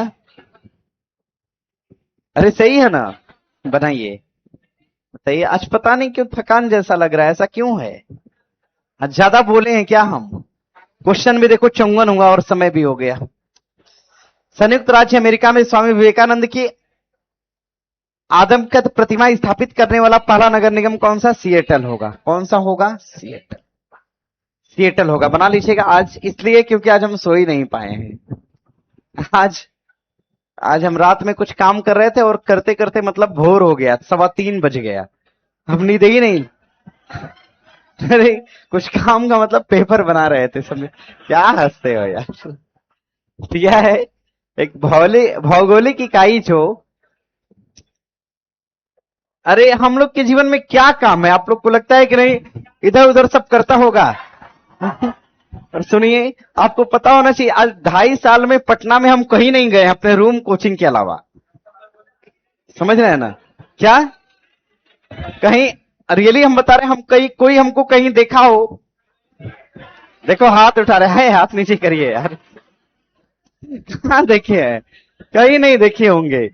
अरे सही है ना, बनाइए। बताइए। आज पता नहीं क्यों थकान जैसा लग रहा है, ऐसा क्यों है? आज ज्यादा बोले हैं क्या हम? क्वेश्चन भी देखो 54 हुआ और समय भी हो गया। संयुक्त राज्य अमेरिका में स्वामी विवेकानंद की आदमकद प्रतिमा स्थापित करने वाला पहला नगर निगम कौन सा? सिएटल होगा। कौन सा होगा? सिएटल। सिएटल होगा। बना लीजिएगा। आज इसलिए क्योंकि आज हम सो ही नहीं पाए हैं। आज हम रात में कुछ काम कर रहे थे और करते करते मतलब भोर हो गया, 3:15 बज गया, हम नींद ही नहीं। अरे कुछ काम का मतलब पेपर बना रहे थे, समझे? क्या हंसते हो यार? दिया है एक भौगोलिक इकाई जो, अरे हम लोग के जीवन में क्या काम है? आप लोग को लगता है कि नहीं इधर उधर सब करता होगा? और सुनिए, आपको पता होना चाहिए आज 2.5 साल में पटना में हम कहीं नहीं गए अपने रूम कोचिंग के अलावा। समझ रहे हैं ना? क्या कहीं रियली हम बता रहे हैं, हम कहीं कोई हमको कहीं देखा हो? देखो हाथ उठा रहे हैं, हाथ नीचे करिए यार। कहां देखे हैं? कहीं नहीं देखे होंगे।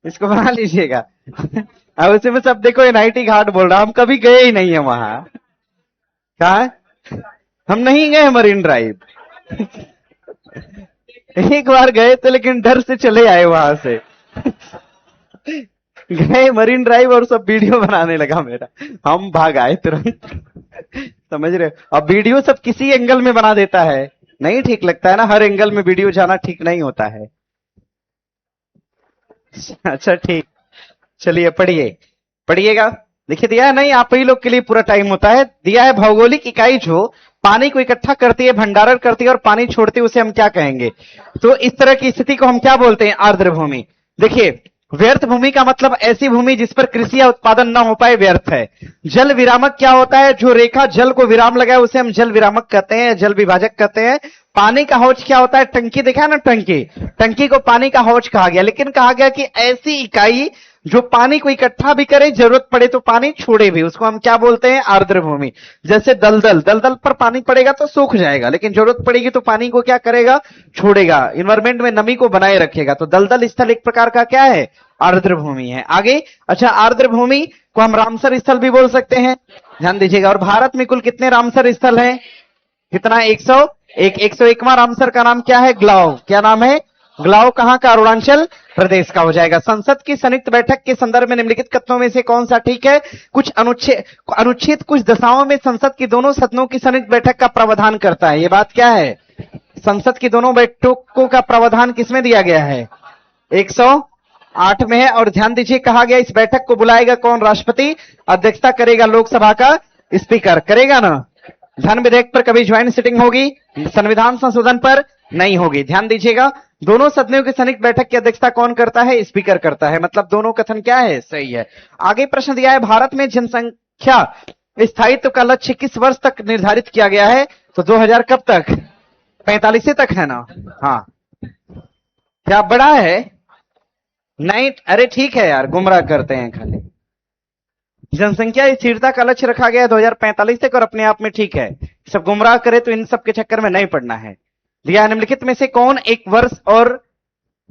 इसको बना लीजिएगा। अब उसे में सब देखो एनआईटी घाट बोल रहा, हम कभी गए ही नहीं है वहां। कहा? हम नहीं गए मरीन ड्राइव। एक बार गए थे लेकिन डर से चले आए वहां से। गए मरीन ड्राइव और सब वीडियो बनाने लगा मेरा, हम भाग आए तुरंत। समझ रहे हो? अब वीडियो सब किसी एंगल में बना देता है, नहीं ठीक लगता है ना, हर एंगल में वीडियो जाना ठीक नहीं होता है। अच्छा ठीक, चलिए पढ़िएगा। देखिए दिया है नहीं, आप ही लोग के लिए पूरा टाइम होता है। दिया है भौगोलिक इकाई जो पानी को इकट्ठा करती है, भंडारण करती है और पानी छोड़ती है, उसे हम क्या कहेंगे? तो इस तरह की स्थिति को हम क्या बोलते हैं? आर्द्र भूमि। देखिए व्यर्थ भूमि का मतलब ऐसी भूमि जिस पर कृषि या उत्पादन न हो पाए, व्यर्थ है। जल विरामक क्या होता है? जो रेखा जल को विराम लगाए उसे हम जल विरामक कहते हैं, जल विभाजक कहते हैं। पानी का हौज क्या होता है? टंकी देखा ना, टंकी, टंकी को पानी का हौज कहा गया। लेकिन कहा गया कि ऐसी इकाई जो पानी को इकट्ठा भी करे, जरूरत पड़े तो पानी छोड़े भी, उसको हम क्या बोलते हैं? आर्द्र भूमि। जैसे दलदल, दलदल पर पानी पड़ेगा तो सूख जाएगा, लेकिन जरूरत पड़ेगी तो पानी को क्या करेगा? छोड़ेगा, इन्वायरमेंट में नमी को बनाए रखेगा। तो दलदल स्थल एक प्रकार का क्या है? आर्द्र भूमि है। आगे, अच्छा, आर्द्र भूमि को हम रामसर स्थल भी बोल सकते हैं, ध्यान दीजिएगा। और भारत में कुल कितने रामसर स्थल हैं? कितना? 101। 101वां रामसर का नाम क्या है? ग्लाव। क्या नाम है? ग्लाव। कहां का? अरुणाचल प्रदेश का हो जाएगा। संसद की संयुक्त बैठक के संदर्भ में निम्नलिखित कथनों में से कौन सा ठीक है? कुछ अनुच्छेद कुछ दशाओं में संसद की दोनों सदनों की संयुक्त बैठक का प्रावधान करता है। ये बात क्या है? संसद की दोनों बैठकों का प्रावधान किसमें दिया गया है? 108 में है। और ध्यान दीजिए, कहा गया इस बैठक को बुलाएगा कौन? राष्ट्रपति। अध्यक्षता करेगा लोकसभा का स्पीकर, करेगा ना। धन विधेयक पर कभी ज्वाइंट सिटिंग होगी, संविधान संशोधन पर नहीं होगी। ध्यान दीजिएगा, दोनों सदनों की संयुक्त बैठक की अध्यक्षता कौन करता है? स्पीकर करता है। मतलब दोनों कथन क्या है? सही है। आगे प्रश्न दिया है, भारत में जनसंख्या स्थायित्व का लक्ष्य किस वर्ष तक निर्धारित किया गया है? तो 2000 कब तक? 45 तक है ना। हाँ, क्या बड़ा है? नहीं, अरे ठीक है यार, गुमराह करते हैं खाली। जनसंख्या स्थिरता का लक्ष्य रखा गया है 2045 तक, और अपने आप में ठीक है। सब गुमराह करे तो इन सब के चक्कर में नहीं पड़ना है। दिया है निम्नलिखित में से कौन एक वर्ष और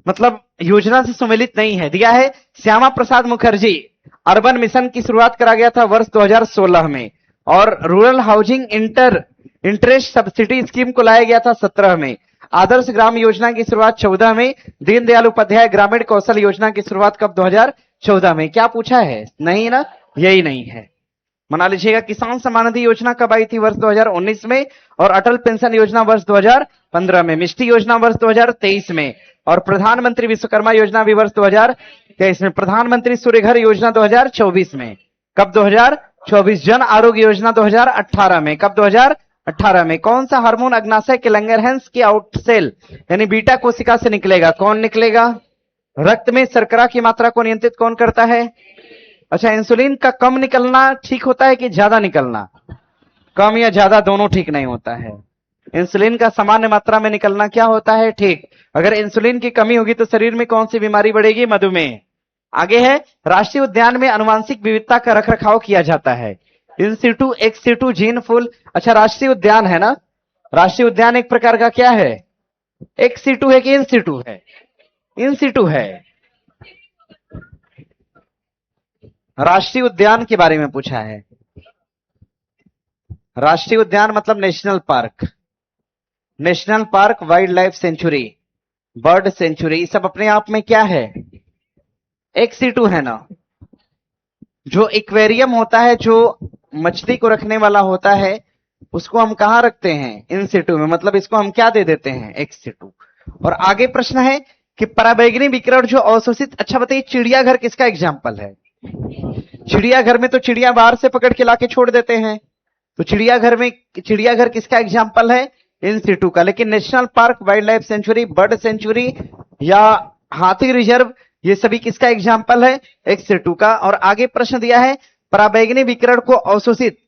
मतलब योजना से सम्मिलित नहीं है? दिया है श्यामा प्रसाद मुखर्जी अर्बन मिशन की शुरुआत करा गया था वर्ष 2016 में, और rural housing interest subsidy scheme को लाया गया था 17 में। आदर्श ग्राम योजना की शुरुआत 14 में। दीनदयाल उपाध्याय ग्रामीण कौशल योजना की शुरुआत कब? 2014 में। क्या पूछा है? नहीं ना, यही नहीं है। मना लीजिएगा। किसान सम्मान निधि योजना कब आई थी? वर्ष 2019 में। और अटल पेंशन योजना वर्ष 2015 में। मिष्टी योजना वर्ष 2023 में। और प्रधानमंत्री विश्वकर्मा योजना भी वर्ष 2023 में। प्रधानमंत्री सूर्यघर योजना 2024 में। कब? 2024। जन आरोग्य योजना 2018 में। कब? 2018 में। कौन सा हार्मोन अग्नाशय के लंगरहैंस की आउटसेल यानी बीटा कोशिका से निकलेगा? कौन निकलेगा? रक्त में शर्करा की मात्रा को नियंत्रित कौन करता है? अच्छा, इंसुलिन का कम निकलना ठीक होता है कि ज्यादा निकलना? कम या ज्यादा दोनों ठीक नहीं होता है। इंसुलिन का सामान्य मात्रा में निकलना क्या होता है? ठीक। अगर इंसुलिन की कमी होगी तो शरीर में कौन सी बीमारी बढ़ेगी? मधुमेह। आगे है, राष्ट्रीय उद्यान में आनुवांशिक विविधता का रखरखाव किया जाता है। इन सिटू, एक्स सिटू, जीन फूल। अच्छा, राष्ट्रीय उद्यान है ना, राष्ट्रीय उद्यान एक प्रकार का क्या है? एक्स सिटू है कि इन सिटू है? इन सिटू है। राष्ट्रीय उद्यान के बारे में पूछा है। राष्ट्रीय उद्यान मतलब national park. National park, wild life sanctuary, bird sanctuary, सब अपने आप में क्या है? एक्स-सिटू है ना। जो एक्वेरियम होता है, जो मछली को रखने वाला होता है, उसको हम कहां रखते हैं? इन सिटू में। मतलब इसको हम क्या दे देते हैं? एक्स-सिटू। और आगे प्रश्न है कि पराबैंगनी विकिरण जो अवशोषित, अच्छा बताइए, चिड़ियाघर किसका एग्जाम्पल है? चिड़ियाघर में तो चिड़िया बाहर से पकड़ के लाके छोड़ देते हैं, तो चिड़ियाघर किसका एग्जाम्पल है? इन सिटू का। लेकिन national park, wild life sanctuary, bird sanctuary या हाथी रिजर्व, ये सभी किसका एग्जाम्पल है? एक्स सिटू का। और आगे प्रश्न दिया है, पराबैंगनी विकिरण को अवशोषित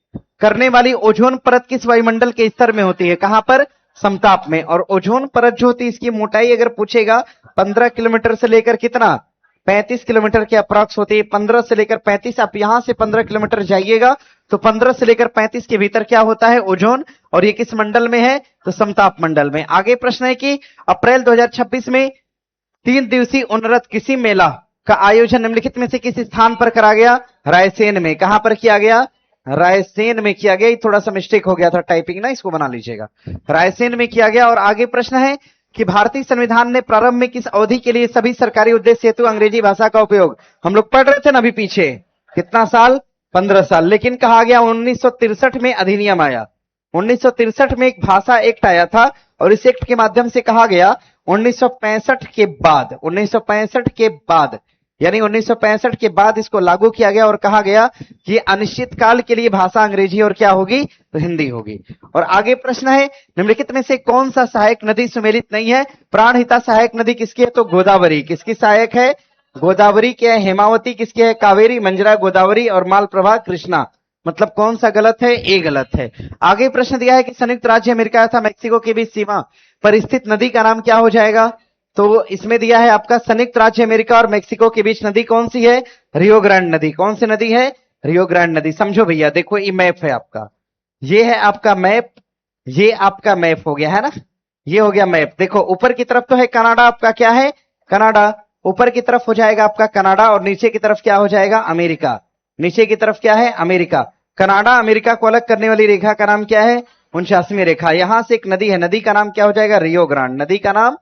करने वाली ओजोन परत किस वायुमंडल के स्तर में होती है? कहां पर? समताप में। और ओजोन परत जो होती है, इसकी मोटाई अगर पूछेगा 15 किलोमीटर से लेकर कितना? 35 किलोमीटर के अप्रॉक्स होती है। 15 से लेकर 35, आप यहां से 15 किलोमीटर जाइएगा तो 15 से लेकर 35 के भीतर क्या होता है? ओजोन। और ये किस मंडल में है? तो समताप मंडल में। आगे प्रश्न है कि अप्रैल 2026 में 3 दिवसीय उन्नत कृषि मेला का आयोजन निम्नलिखित में से किस स्थान पर करा गया? रायसेन में। कहां पर किया गया? रायसेन में किया गया। थोड़ा सा मिस्टेक हो गया था टाइपिंग ना, इसको बना लीजिएगा। रायसेन में किया गया। और आगे प्रश्न है कि भारतीय संविधान ने प्रारंभ में किस अवधि के लिए सभी सरकारी उद्देश्य हेतु अंग्रेजी भाषा का उपयोग, हम लोग पढ़ रहे थे ना अभी पीछे, कितना साल? 15 साल। लेकिन कहा गया 1963 में अधिनियम आया। 1963 में एक भाषा एक्ट आया था, और इस एक्ट के माध्यम से कहा गया 1965 के बाद यानी 1965 के बाद इसको लागू किया गया और कहा गया कि अनिश्चित काल के लिए भाषा अंग्रेजी और क्या होगी, तो हिंदी होगी। और आगे प्रश्न है, निम्नलिखित में से कौन सा सहायक नदी सुमेलित नहीं है? प्राणहिता सहायक नदी किसकी है? तो गोदावरी। किसकी सहायक है? गोदावरी की है। हेमावती किसकी है? कावेरी। मंजरा गोदावरी और मालप्रभा कृष्णा। मतलब कौन सा गलत है? ए गलत है। आगे प्रश्न दिया है कि संयुक्त राज्य अमेरिका तथा मैक्सिको के बीच सीमा पर स्थित नदी का नाम क्या हो जाएगा? तो इसमें दिया है आपका संयुक्त राज्य अमेरिका और मैक्सिको के बीच नदी कौन सी है? रियो ग्रांड नदी। कौन सी नदी है? रियो ग्रांड नदी। समझो भैया, देखो ये मैप है आपका, ये है आपका मैप, ये आपका मैप हो गया है ना, ये हो गया मैप। देखो ऊपर की तरफ तो है कनाडा, आपका क्या है? कनाडा। ऊपर की तरफ हो जाएगा आपका कनाडा और नीचे की तरफ क्या हो जाएगा? अमेरिका। नीचे की तरफ क्या है? अमेरिका। कनाडा अमेरिका को अलग करने वाली रेखा का नाम क्या है? 49वीं रेखा। यहां से एक नदी है, नदी का नाम क्या हो जाएगा? रियो ग्रांड। नदी का नाम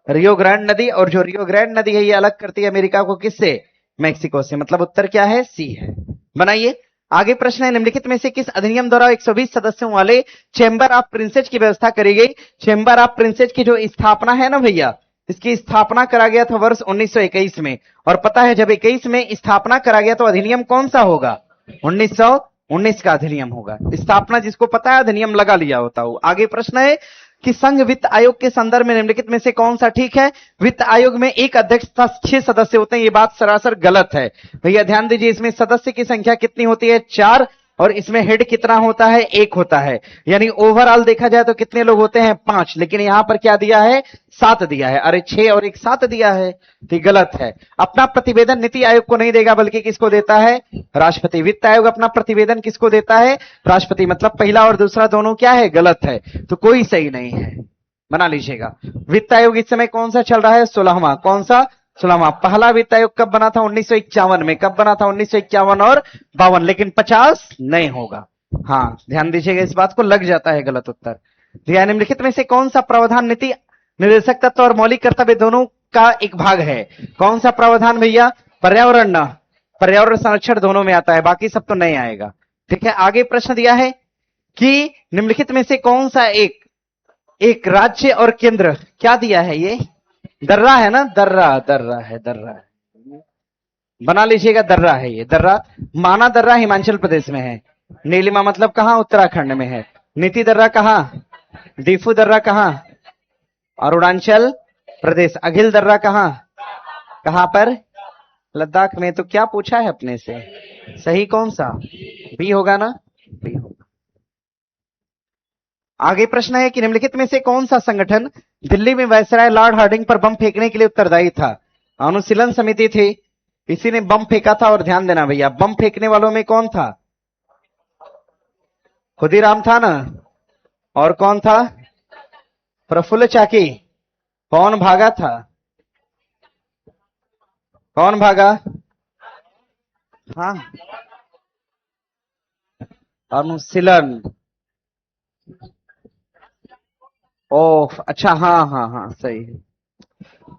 रियो ग्रांड नदी। और जो रियो ग्रांड नदी है ये अलग करती है अमेरिका को किससे? मैक्सिको से। मतलब उत्तर क्या है? सी है। बनाइए। आगे प्रश्न है, निम्नलिखित में से किस अधिनियम द्वारा 120 सदस्यों वाले चेंबर ऑफ प्रिंसेस की व्यवस्था करी गई? चेंबर ऑफ प्रिंसेस की जो स्थापना है ना भैया, इसकी स्थापना करा गया था वर्ष 1921 में। और पता है जब 21 में स्थापना करा गया तो अधिनियम कौन सा होगा? 1919 का अधिनियम होगा। स्थापना जिसको पता है अधिनियम लगा लिया होता हो। आगे प्रश्न है कि संघ वित्त आयोग के संदर्भ में निम्नलिखित में से कौन सा ठीक है? वित्त आयोग में एक अध्यक्ष तथा 6 सदस्य होते हैं। ये बात सरासर गलत है भैया, ध्यान दीजिए। इसमें सदस्य की संख्या कितनी होती है? 4। और इसमें हेड कितना होता है? 1 होता है। यानी ओवरऑल देखा जाए तो कितने लोग होते हैं? 5। लेकिन यहां पर क्या दिया है? 7 दिया है। अरे 6 और 1 7 दिया है, तो गलत है। अपना प्रतिवेदन नीति आयोग को नहीं देगा बल्कि किसको देता है? राष्ट्रपति। वित्त आयोग अपना प्रतिवेदन किसको देता है? राष्ट्रपति। मतलब पहला और दूसरा दोनों क्या है? गलत है, तो कोई सही नहीं है। बना लीजिएगा। वित्त आयोग इस समय कौन सा चल रहा है? 16वां। कौन सा? 16वां। पहला वित्त आयोग कब बना था? 1951 में। कब बना था? 1951 और 52। लेकिन 50 नहीं होगा। हाँ ध्यान दीजिएगा, इस बात को लग जाता है गलत उत्तर। निम्नलिखित में से कौन सा प्रावधान नीति निर्देशक तत्व और मौलिक कर्तव्य दोनों का एक भाग है? कौन सा प्रावधान भैया? पर्यावरण ना, पर्यावरण संरक्षण दोनों में आता है, बाकी सब तो नहीं आएगा। ठीक है। आगे प्रश्न दिया है कि निम्नलिखित में से कौन सा एक राज्य और केंद्र, क्या दिया है? ये दर्रा है ना, दर्रा। दर्रा है, दर्रा है। बना लीजिएगा, दर्रा है ये। दर्रा, माना दर्रा हिमाचल प्रदेश में है। नीलिमा मतलब कहां? उत्तराखंड में है। नीति दर्रा कहां? दीफू दर्रा कहां? अरुणाचल प्रदेश। अघिल दर्रा कहां? कहां पर? लद्दाख में। तो क्या पूछा है अपने से? सही कौन सा? बी होगा ना, बी होगा। आगे प्रश्न है कि निम्नलिखित में से कौन सा संगठन दिल्ली में वायसराय लॉर्ड हार्डिंग पर बम फेंकने के लिए उत्तरदायी था? अनुशीलन समिति थी, इसी ने बम फेंका था। और ध्यान देना भैया, बम फेंकने वालों में कौन था? खुदीराम था ना, और कौन था? प्रफुल्ल चाकी। कौन भागा था? कौन भागा? हाँ, अनुशीलन। ओह अच्छा, हाँ हाँ हाँ सही है।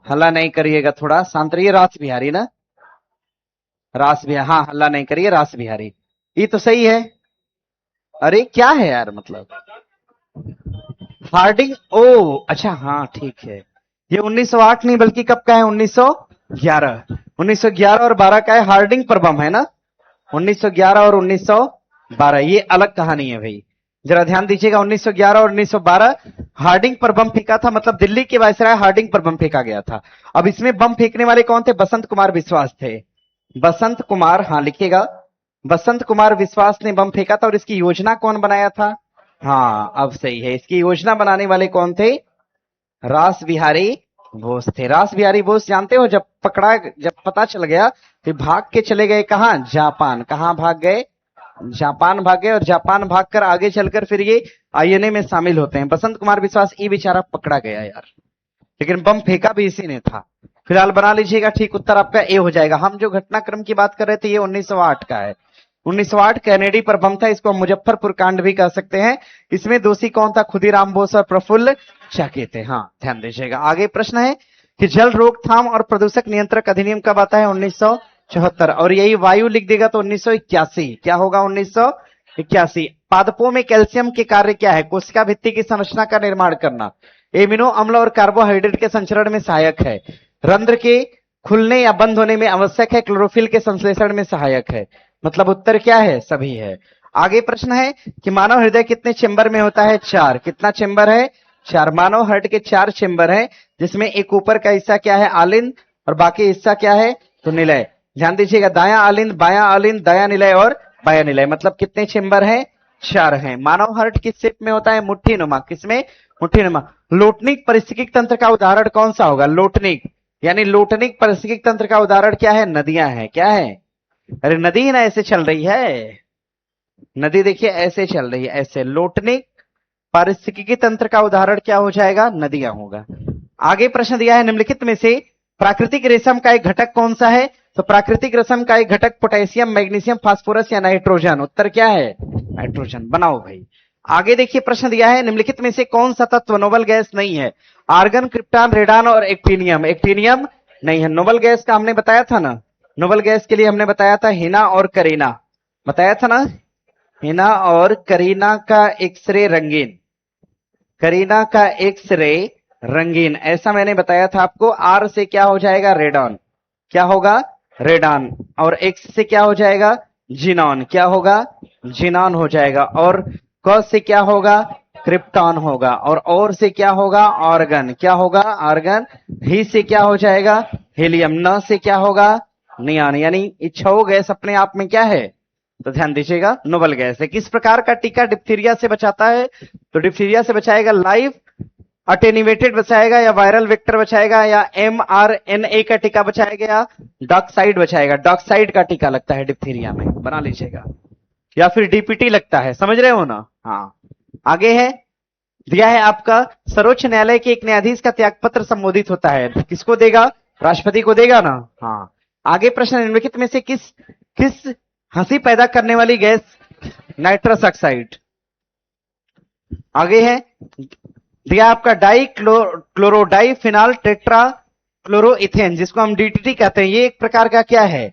हल्ला नहीं करिएगा, थोड़ा शांत रहिए। रास बिहारी ना, रास बिहारी। हाँ हल्ला नहीं करिए, रास बिहारी। ये तो सही है। अरे क्या है यार, मतलब हार्डिंग। ओ अच्छा, हाँ ठीक है। ये 1908 नहीं बल्कि कब का है? 1911। 1911 और 12 का है। हार्डिंग पर बम है ना, 1911 और 1912। ये अलग कहानी है भाई, जरा ध्यान दीजिएगा। 1911 और 1912 हार्डिंग पर बम फेंका था, मतलब दिल्ली के वायसराय हार्डिंग पर बम फेंका गया था। अब इसमें बम फेंकने वाले कौन थे? बसंत कुमार विश्वास थे। बसंत कुमार, हाँ लिखिएगा, बसंत कुमार विश्वास ने बम फेंका था। और इसकी योजना कौन बनाया था? हाँ अब सही है। इसकी योजना बनाने वाले कौन थे? रास बिहारी बोस थे। रास बिहारी बोस जानते हो, जब पता चल गया तो भाग के चले गए कहां? जापान। कहां भाग गए? जापान भाग गए। और जापान भागकर आगे चलकर फिर ये आईएनए में शामिल होते हैं। बसंत कुमार विश्वास ये बेचारा पकड़ा गया यार, लेकिन बम फेंका भी इसी ने था। फिलहाल बना लीजिएगा, ठीक उत्तर आपका ए हो जाएगा। हम जो घटनाक्रम की बात कर रहे थे ये 1908 का है। 1908 कैनेडी पर बम था, इसको हम मुजफ्फरपुर कांड भी कह सकते हैं। इसमें दोषी कौन था? खुदीराम बोस और प्रफुल्ल चाकी थे। हाँ ध्यान दीजिएगा। आगे प्रश्न है कि जल रोकथाम और प्रदूषक नियंत्रक अधिनियम कब आता है? 1974। और यही वायु लिख देगा तो 1981। क्या होगा? 1981। पादपों में कैल्शियम के कार्य क्या है? कोशिका भित्ति की संरचना का निर्माण करना, एमिनो अम्ल और कार्बोहाइड्रेट के संचरण में सहायक है, रंध्र के खुलने या बंद होने में आवश्यक है, क्लोरोफिल के संश्लेषण में सहायक है। मतलब उत्तर क्या है? सभी है। आगे प्रश्न है कि मानव हृदय कितने चेंबर में होता है? 4। कितना चेंबर है? 4। मानव हार्ट के 4 चेंबर है, जिसमें एक ऊपर का हिस्सा क्या है? आलिंद, और बाकी हिस्सा क्या है? तो निलय। ध्यान दीजिएगा, दायां आलिंद, बायां आलिंद, दायां निलय और बायां निलय। मतलब कितने चेंबर है? 4 है। मानव हार्ट किस शेप में होता है? मुट्ठी नुमा। किसमें? मुट्ठी नुमा। लोटनिक पारिस्थितिक तंत्र का उदाहरण कौन सा होगा? लोटनिक यानी लोटनिक पारिस्थितिक तंत्र का उदाहरण क्या है? नदियां हैं। क्या है? अरे नदी ही ना ऐसे चल रही है, नदी देखिए ऐसे चल रही है, ऐसे। लोटनिक पारिस्थितिकी तंत्र का उदाहरण क्या हो जाएगा? नदियां होगा। आगे प्रश्न दिया है, निम्नलिखित में से प्राकृतिक रेशम का एक घटक कौन सा है? तो प्राकृतिक रेशम का एक घटक पोटेशियम, मैग्नीशियम, फास्फोरस या नाइट्रोजन। उत्तर क्या है? नाइट्रोजन। बनाओ भाई। आगे देखिए प्रश्न दिया है, निम्नलिखित में से कौन सा तत्व नोबल गैस नहीं है? आर्गन, क्रिप्टॉन, रेडान और एक्टिनियम। एक्टिनियम नहीं है। नोबल गैस का हमने बताया था ना, नोबल गैस के लिए हमने बताया था हिना और करीना, बताया था ना। हिना और करीना का एक्सरे रंगीन, करीना का एक्सरे रंगीन, ऐसा मैंने बताया था आपको। आर से क्या हो जाएगा? रेडॉन। क्या होगा? रेडॉन। और एक्स से क्या हो जाएगा? जिनॉन। क्या होगा? जिनॉन हो जाएगा। और क से क्या होगा? क्रिप्टॉन होगा। और से क्या होगा? ऑर्गन। क्या होगा? आर्गन। ही से क्या हो जाएगा? हीलियम। न से क्या होगा? नियॉन। यानी इच्छा गैस अपने आप में क्या है? तो ध्यान दीजिएगा, नोबल गैस है। किस प्रकार का टीका डिप्थीरिया से बचाता है? तो डिप्थीरिया से बचाएगा लाइव अटेन्यूएटेड बचाएगा, या वायरल वेक्टर बचाएगा, या mRNA का टीका बचाएगा, या डॉक्साइड बचाएगा। डॉक्साइड का टीका लगता है डिप्थीरिया में, बना लीजिएगा। या फिर डीपीटी लगता है, समझ रहे हो ना? हाँ। आगे है, दिया है आपका, सर्वोच्च न्यायालय के एक न्यायाधीश का त्यागपत्र संबोधित होता है, किसको देगा? राष्ट्रपति को देगा ना। हाँ। आगे प्रश्न, निम्नलिखित में से किस किस हंसी पैदा करने वाली गैस? Nitrous oxide. आगे है, दिया आपका डाई क्लोरोडाई फिनाल टेट्रा क्लोरोइथेन, जिसको हम डीटीटी कहते हैं। ये एक प्रकार का क्या है?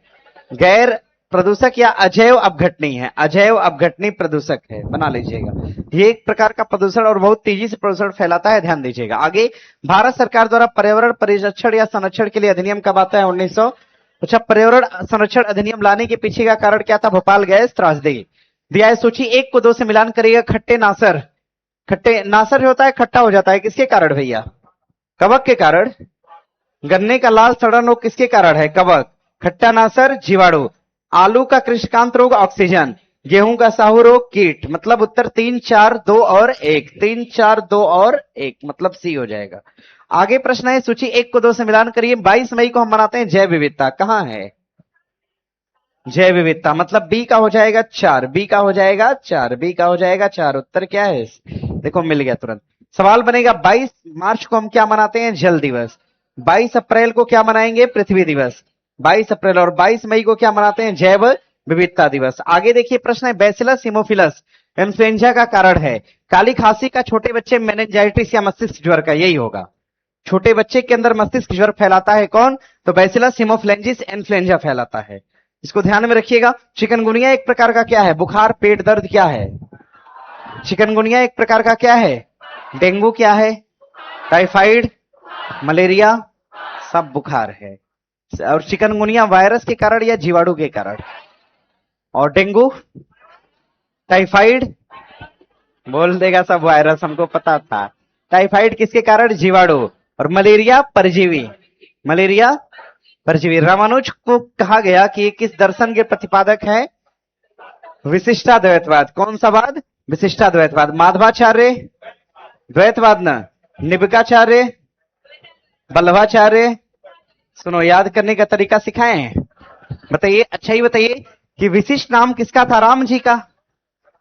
गैर प्रदूषक या अजैव अपघटनी है। अजैव अपघटनी प्रदूषक है, बना लीजिएगा। ये एक प्रकार का प्रदूषण और बहुत तेजी से प्रदूषण फैलाता है, ध्यान दीजिएगा। आगे, भारत सरकार द्वारा पर्यावरण परिरक्षण या संरक्षण के लिए अधिनियम कब आता है? 1900। अच्छा, पर्यावरण संरक्षण अधिनियम लाने के पीछे का कारण क्या था? भोपाल गैस त्रासदी। दिया है, सूची 1 को 2 से मिलान करिएगा। खट्टे नासर, खट्टे नासर जो होता है खट्टा हो जाता है, किसके कारण भैया? कवक के कारण। गन्ने का लाल सड़न रोग किसके कारण है? कवक। खट्टा नासर जीवाणु। आलू का कृषिकांत रोग ऑक्सीजन। गेहूं का साहू रोग कीट। मतलब उत्तर 3, 4, 2 और 1। 3, 4, 2 और 1, मतलब सी हो जाएगा। आगे प्रश्न है, सूची 1 को 2 से मिलान करिए। 22 मई को हम मनाते हैं जैव विविधता, कहां है? जैव विविधता। मतलब बी का हो जाएगा 4, बी का हो जाएगा 4, बी का हो जाएगा 4। उत्तर क्या है? देखो मिल गया तुरंत। सवाल बनेगा, 22 मार्च को हम क्या मनाते हैं? जल दिवस। 22 अप्रैल को क्या मनाएंगे? पृथ्वी दिवस। 22 अप्रैल। और 22 मई को क्या मनाते हैं? जैव विविधता दिवस। आगे देखिए प्रश्न है, बैसिलस हिमोफिलस इन्फ्लुएंजा का कारण है? काली खांसी का, छोटे बच्चे मेनिंजाइटिस, या मस्तिष्क ज्वर का? यही होगा। छोटे बच्चे के अंदर मस्तिष्क ज्वर फैलाता है कौन? तो बैसिलस हिमोफ्लेंजिस इन्फ्लुएंजा फैलाता है। इसको ध्यान में रखिएगा। चिकनगुनिया एक प्रकार का क्या है? बुखार, पेट दर्द क्या है? चिकनगुनिया एक प्रकार का क्या है? डेंगू क्या है? टाइफाइड, मलेरिया, सब बुखार है। और चिकनगुनिया वायरस के कारण या जीवाणु के कारण? और डेंगू, टाइफाइड, बोल देगा सब वायरस, हमको पता था। टाइफाइड किसके कारण? जीवाणु। और मलेरिया परजीवी, मलेरिया परजीवी। रामानुज को कहा गया कि किस दर्शन के प्रतिपादक है? विशिष्टाद्वैतवाद। कौन सा वाद? विशिष्टाद्वैतवाद। माधवाचार्य द्वैतवाद न, निबकाचार्य, बल्लभाचार्य। सुनो, याद करने का तरीका सिखाएं। बताइए, अच्छा ही बताइए कि विशिष्ट नाम किसका था? राम जी का।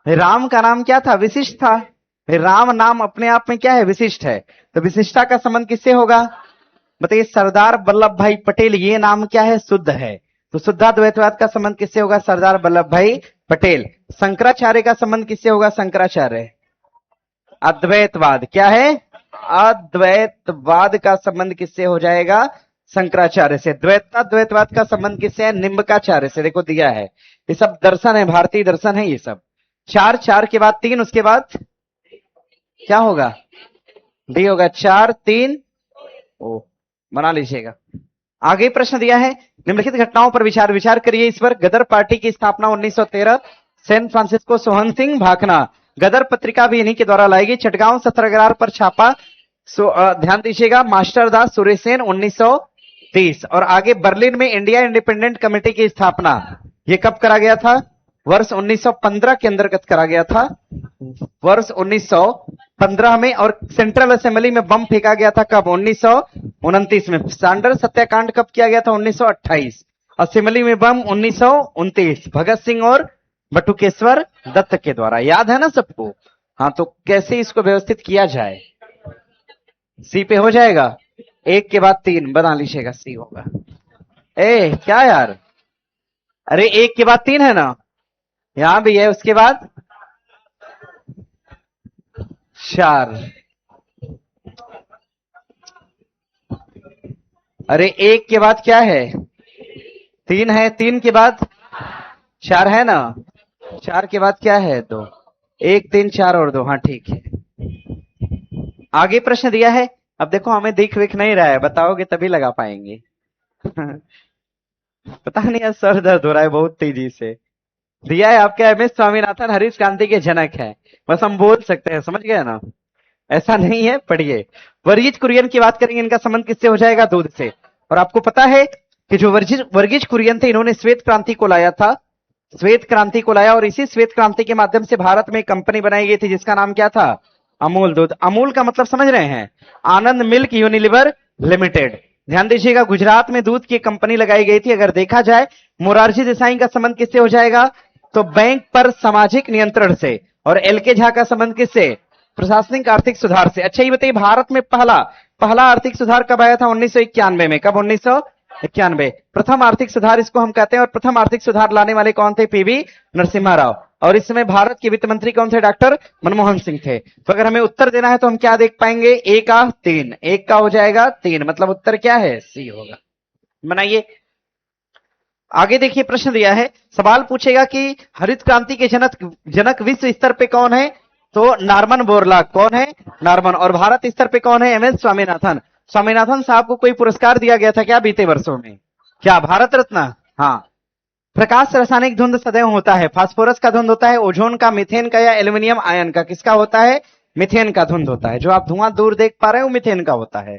राम का नाम क्या था? विशिष्ट था। राम नाम अपने आप में क्या है? विशिष्ट है। तो विशिष्टता का संबंध किससे होगा? बताइए। सरदार वल्लभ भाई पटेल, ये नाम क्या है? शुद्ध है। तो शुद्धाद्वैतवाद का संबंध किससे होगा? सरदार वल्लभ भाई पटेल। शंकराचार्य का संबंध किससे होगा? शंकराचार्य। अद्वैतवाद क्या है? अद्वैतवाद का संबंध किससे हो जाएगा? शंकराचार्य से। द्वैतवाद का संबंध किससे है? निम्बकाचार्य से। देखो दिया है, ये सब दर्शन है, भारतीय दर्शन है ये सब। 4, 4 के बाद 3, उसके बाद क्या होगा? डी होगा। 4, 3, ओ, बना लीजिएगा। आगे प्रश्न दिया है, निम्नलिखित घटनाओं पर विचार करिए। इस पर गदर पार्टी की स्थापना 1913, सैन फ्रांसिस्को, सोहन सिंह भाखना। गदर पत्रिका भी इन्हीं के द्वारा लाई गई। चटगांव सत्याग्रह पर छापा, ध्यान दीजिएगा, मास्टर दास सुरेसेन 1930। और आगे बर्लिन में इंडिया इंडिपेंडेंट कमेटी की स्थापना, ये कब करा गया था? वर्ष 1915 के अंतर्गत करा गया था, वर्ष 1915 में। और सेंट्रल असेंबली में बम फेंका गया था कब? 1929 में। सैंडर सत्याकांड कब किया गया था? 1928। असेंबली में बम 1929, भगत सिंह और बटुकेश्वर दत्त के द्वारा। याद है ना सबको? हाँ, तो कैसे इसको व्यवस्थित किया जाए? सी पे हो जाएगा, एक के बाद तीन बना लीजिएगा, सी होगा। ए क्या यार, अरे एक के बाद तीन है ना, यहां भी है, उसके बाद चार। अरे एक के बाद क्या है? तीन है, तीन के बाद चार है ना, चार के बाद क्या है? दो। एक, तीन, चार और दो, हाँ ठीक है। आगे प्रश्न दिया है, अब देखो हमें दिख विख नहीं रहा है, बताओगे तभी लगा पाएंगे। पता नहीं यार, सर दर्द हो रहा है बहुत तेजी से। दिया है आपके एमएस स्वामीनाथन हरित क्रांति के जनक है, बस हम बोल सकते हैं, समझ गए ना? ऐसा नहीं है, पढ़िए। वर्गीज कुरियन की बात करेंगे, इनका संबंध किससे हो जाएगा? दूध से। और आपको पता है कि जो वर्गीज कुरियन थे, इन्होंने श्वेत क्रांति को लाया था, श्वेत क्रांति को लाया। और इसी श्वेत क्रांति के माध्यम से भारत में एक कंपनी बनाई गई थी जिसका नाम क्या था? अमूल दूध। अमूल का मतलब समझ रहे हैं? आनंद मिल्क यूनिलीवर लिमिटेड। ध्यान दीजिएगा, गुजरात में दूध की कंपनी लगाई गई थी। अगर देखा जाए, मोरारजी देसाई का संबंध किससे हो जाएगा? तो बैंक पर सामाजिक नियंत्रण से। और एलके झा का संबंध किससे? प्रशासनिक आर्थिक सुधार से। अच्छा ये बताइए, भारत में पहला आर्थिक सुधार कब आया था? 1991 में। कब? 1991। प्रथम आर्थिक सुधार इसको हम कहते हैं। और प्रथम आर्थिक सुधार लाने वाले कौन थे? पीवी नरसिम्हा राव। और इस समय भारत के वित्त मंत्री कौन थे? डॉक्टर मनमोहन सिंह थे। तो अगर हमें उत्तर देना है तो हम क्या देख पाएंगे? ए का 3, एक का हो जाएगा 3, मतलब उत्तर क्या है? सी होगा। बनाइए। आगे देखिए, प्रश्न दिया है, सवाल पूछेगा कि हरित क्रांति के जनक विश्व स्तर पे कौन है? तो नॉर्मन बोरलॉग। कौन है? नॉर्मन। और भारत स्तर पे कौन है? एमएस स्वामीनाथन। स्वामीनाथन साहब को कोई पुरस्कार दिया गया था क्या बीते वर्षों में? क्या? भारत रत्न। हाँ। प्रकाश रासायनिक धुंध सदैव होता है, फास्फोरस का धुंध होता है, ओजोन का, मीथेन का, या एल्यूमिनियम आयन का? किसका होता है? मीथेन का धुंध होता है। जो आप धुआं दूर देख पा रहे हो, मीथेन का होता है।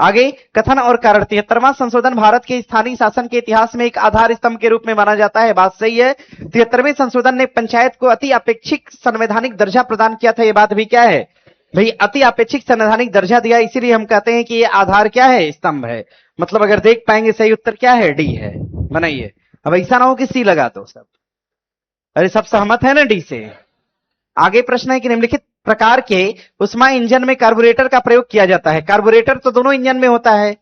आगे कथन और कारण, 73वां संशोधन भारत के स्थानीय शासन के इतिहास में एक आधार स्तंभ के रूप में माना जाता है। बात सही है। 73वें संशोधन ने पंचायत को अति अपेक्षिक संवैधानिक दर्जा प्रदान किया था। यह बात भी क्या है भाई? अति अपेक्षिक संवैधानिक दर्जा दिया, इसीलिए हम कहते हैं कि ये आधार क्या है? स्तंभ है। मतलब अगर देख पाएंगे, सही उत्तर क्या है? डी है। बनाइए। अब ऐसा ना हो कि सी लगा दो सब। अरे सब सहमत है ना डी से? आगे प्रश्न है कि निम्नलिखित प्रकार के उष्मा इंजन में कार्बोरेटर का प्रयोग किया जाता है। कार्बोरेटर तो दोनों इंजन में होता है,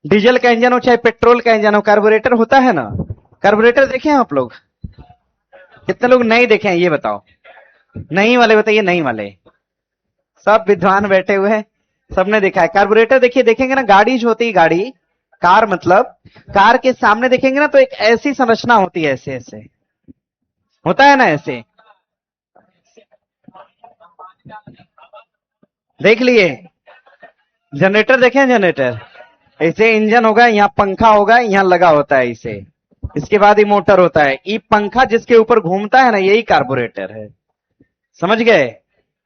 डीजल का इंजन हो चाहे पेट्रोल का इंजन हो, कार्बोरेटर होता है ना। कार्बोरेटर देखे हैं आप लोग? कितने लोग नहीं देखे हैं ये बताओ? नहीं वाले बताइए, नहीं वाले। सब विद्वान बैठे हुए हैं, सबने देखा है कार्बोरेटर। देखिए, देखेंगे ना, गाड़ी जो होती है, गाड़ी, कार मतलब, कार के सामने देखेंगे ना तो एक ऐसी संरचना होती है, ऐसे ऐसे होता है ना, ऐसे देख लिए। जनरेटर देखें? जनरेटर ऐसे इंजन होगा, यहां पंखा होगा, यहां लगा होता है इसे, इसके बाद ही मोटर होता है। ये पंखा जिसके ऊपर घूमता है ना, यही कार्बोरेटर है। समझ गए?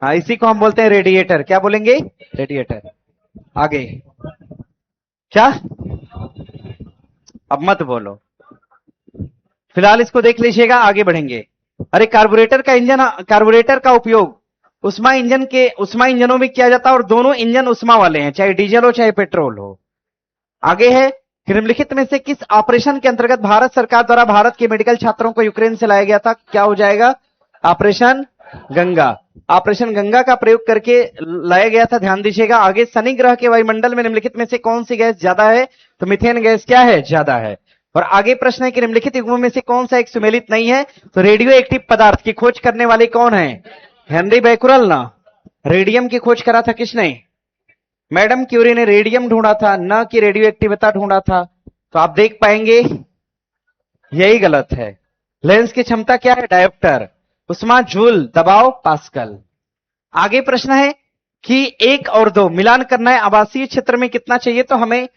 हाँ, इसी को हम बोलते हैं रेडिएटर। क्या बोलेंगे? रेडिएटर। आगे क्या? अब मत बोलो, फिलहाल इसको देख लीजिएगा, आगे बढ़ेंगे। अरे कार्बोरेटर का उपयोग उष्मा इंजनों में किया जाता है। और दोनों इंजन उष्मा वाले हैं, चाहे डीजल हो चाहे पेट्रोल हो। आगे है, निम्नलिखित में से किस ऑपरेशन के अंतर्गत भारत सरकार द्वारा भारत के मेडिकल छात्रों को यूक्रेन से लाया गया था? क्या हो जाएगा? ऑपरेशन गंगा। ऑपरेशन गंगा का प्रयोग करके लाया गया था। ध्यान दीजिएगा। आगे, शनि ग्रह के वायुमंडल में निम्नलिखित में से कौन सी गैस ज्यादा है? तो मीथेन गैस क्या है? ज्यादा है। और आगे प्रश्न है कि निम्नलिखित युग्मों में से कौन सा एक सुमेलित नहीं है? तो रेडियो एक्टिव पदार्थ की खोज करने वाले कौन है? हेनरी बैकुरल ना। रेडियम की खोज करा था किसने? मैडम क्यूरी ने रेडियम ढूंढा था, न कि रेडियो एक्टिविटी ढूंढा था। तो आप देख पाएंगे यही गलत है। लेंस की क्षमता क्या है? डायोप्टर। उष्मा जूल, दबाव पास्कल। आगे प्रश्न है कि 1 और 2 मिलान करना है, आवासीय क्षेत्र में कितना चाहिए? तो हमें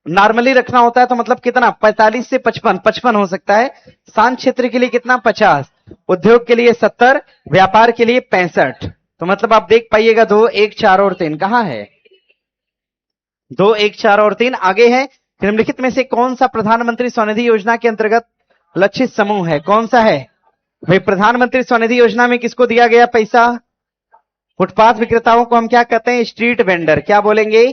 नॉर्मली रखना होता है तो मतलब कितना 45 से 55, 55 हो सकता है। शांत क्षेत्र के लिए कितना 50, उद्योग के लिए 70, व्यापार के लिए 65। तो मतलब आप देख पाइएगा 2, 1, 4 और 3 कहां है? 2, 1, 4 और 3 आगे है। निम्नलिखित में से कौन सा प्रधानमंत्री स्वनिधि योजना के अंतर्गत लक्षित समूह है? कौन सा है भाई? प्रधानमंत्री स्वनिधि योजना में किसको दिया गया पैसा? फुटपाथ विक्रेताओं को हम क्या कहते हैं? Street vendor. क्या बोलेंगे?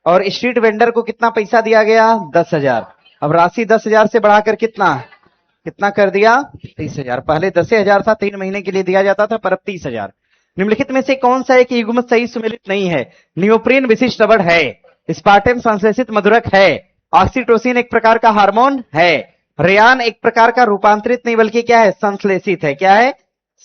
और स्ट्रीट वेंडर को कितना पैसा दिया गया? 10,000। अब राशि 10,000 से बढ़ाकर कितना कितना कर दिया? 30,000। पहले 10,000 था, 3 महीने के लिए दिया जाता था, पर अब 30,000। निम्नलिखित में से कौन सा एक युग्मक सही सुमेलित नहीं है? नियोप्रीन विशिष्ट रबड़ है, स्पार्टेम संश्लेषित मधुरक है, ऑक्सीटोसिन एक प्रकार का हार्मोन है, रेयान एक प्रकार का रूपांतरित नहीं बल्कि क्या है? संश्लेषित है। क्या है?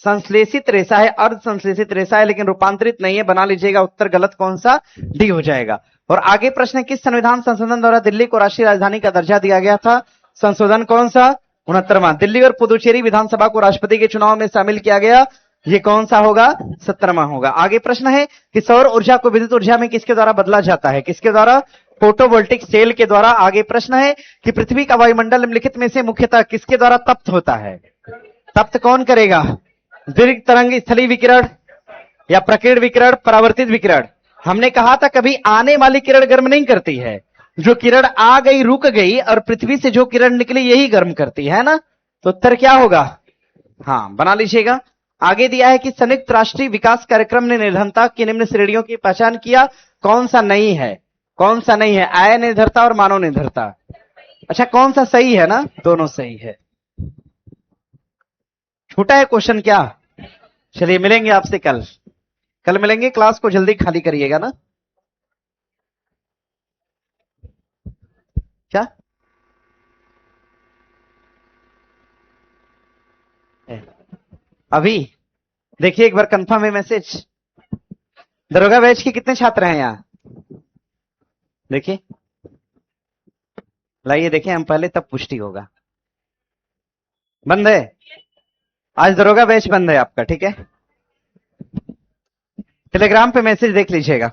संश्लेषित रेशा है, अर्ध संश्लेषित रेशा है, लेकिन रूपांतरित नहीं है। बना लीजिएगा, उत्तर गलत कौन सा? डी हो जाएगा। और आगे प्रश्न, किस संविधान संशोधन द्वारा दिल्ली को राष्ट्रीय राजधानी का दर्जा दिया गया था? संशोधन कौन सा? 69वां। दिल्ली और पुदुचेरी विधानसभा को राष्ट्रपति के चुनाव में शामिल किया गया, ये कौन सा होगा? 17वां होगा। आगे प्रश्न है कि सौर ऊर्जा को विद्युत ऊर्जा में किसके द्वारा बदला जाता है? किसके द्वारा? फोटोवोल्टिक सेल के द्वारा। आगे प्रश्न है कि पृथ्वी का वायुमंडल निम्नलिखित में से मुख्यतः किसके द्वारा तप्त होता है? तप्त कौन करेगा? दीर्घ तरंग स्थलीय विकिरण या प्रकीर्ण विकिरण, परावर्तित विकिरण? हमने कहा था कभी आने वाली किरण गर्म नहीं करती है, जो किरण आ गई रुक गई और पृथ्वी से जो किरण निकली यही गर्म करती है ना। तो उत्तर क्या होगा? हाँ, बना लीजिएगा। आगे दिया है कि संयुक्त राष्ट्रीय विकास कार्यक्रम ने निर्धनता की निम्न श्रेणियों की पहचान किया, कौन सा नहीं है? कौन सा नहीं है? आय निर्धरता और मानव निर्धरता। अच्छा, कौन सा सही है? ना दोनों सही है। छोटा है क्वेश्चन क्या? चलिए मिलेंगे आपसे कल मिलेंगे। क्लास को जल्दी खाली करिएगा ना। क्या अभी देखिए एक बार कंफर्म है मैसेज। दरोगा बैच के कितने छात्र हैं यहाँ? देखिए, लाइए देखें हम पहले, तब पुष्टि होगा। बंद है आज, दरोगा बैच बंद है आपका, ठीक है। टेलीग्राम पे मैसेज देख लीजिएगा।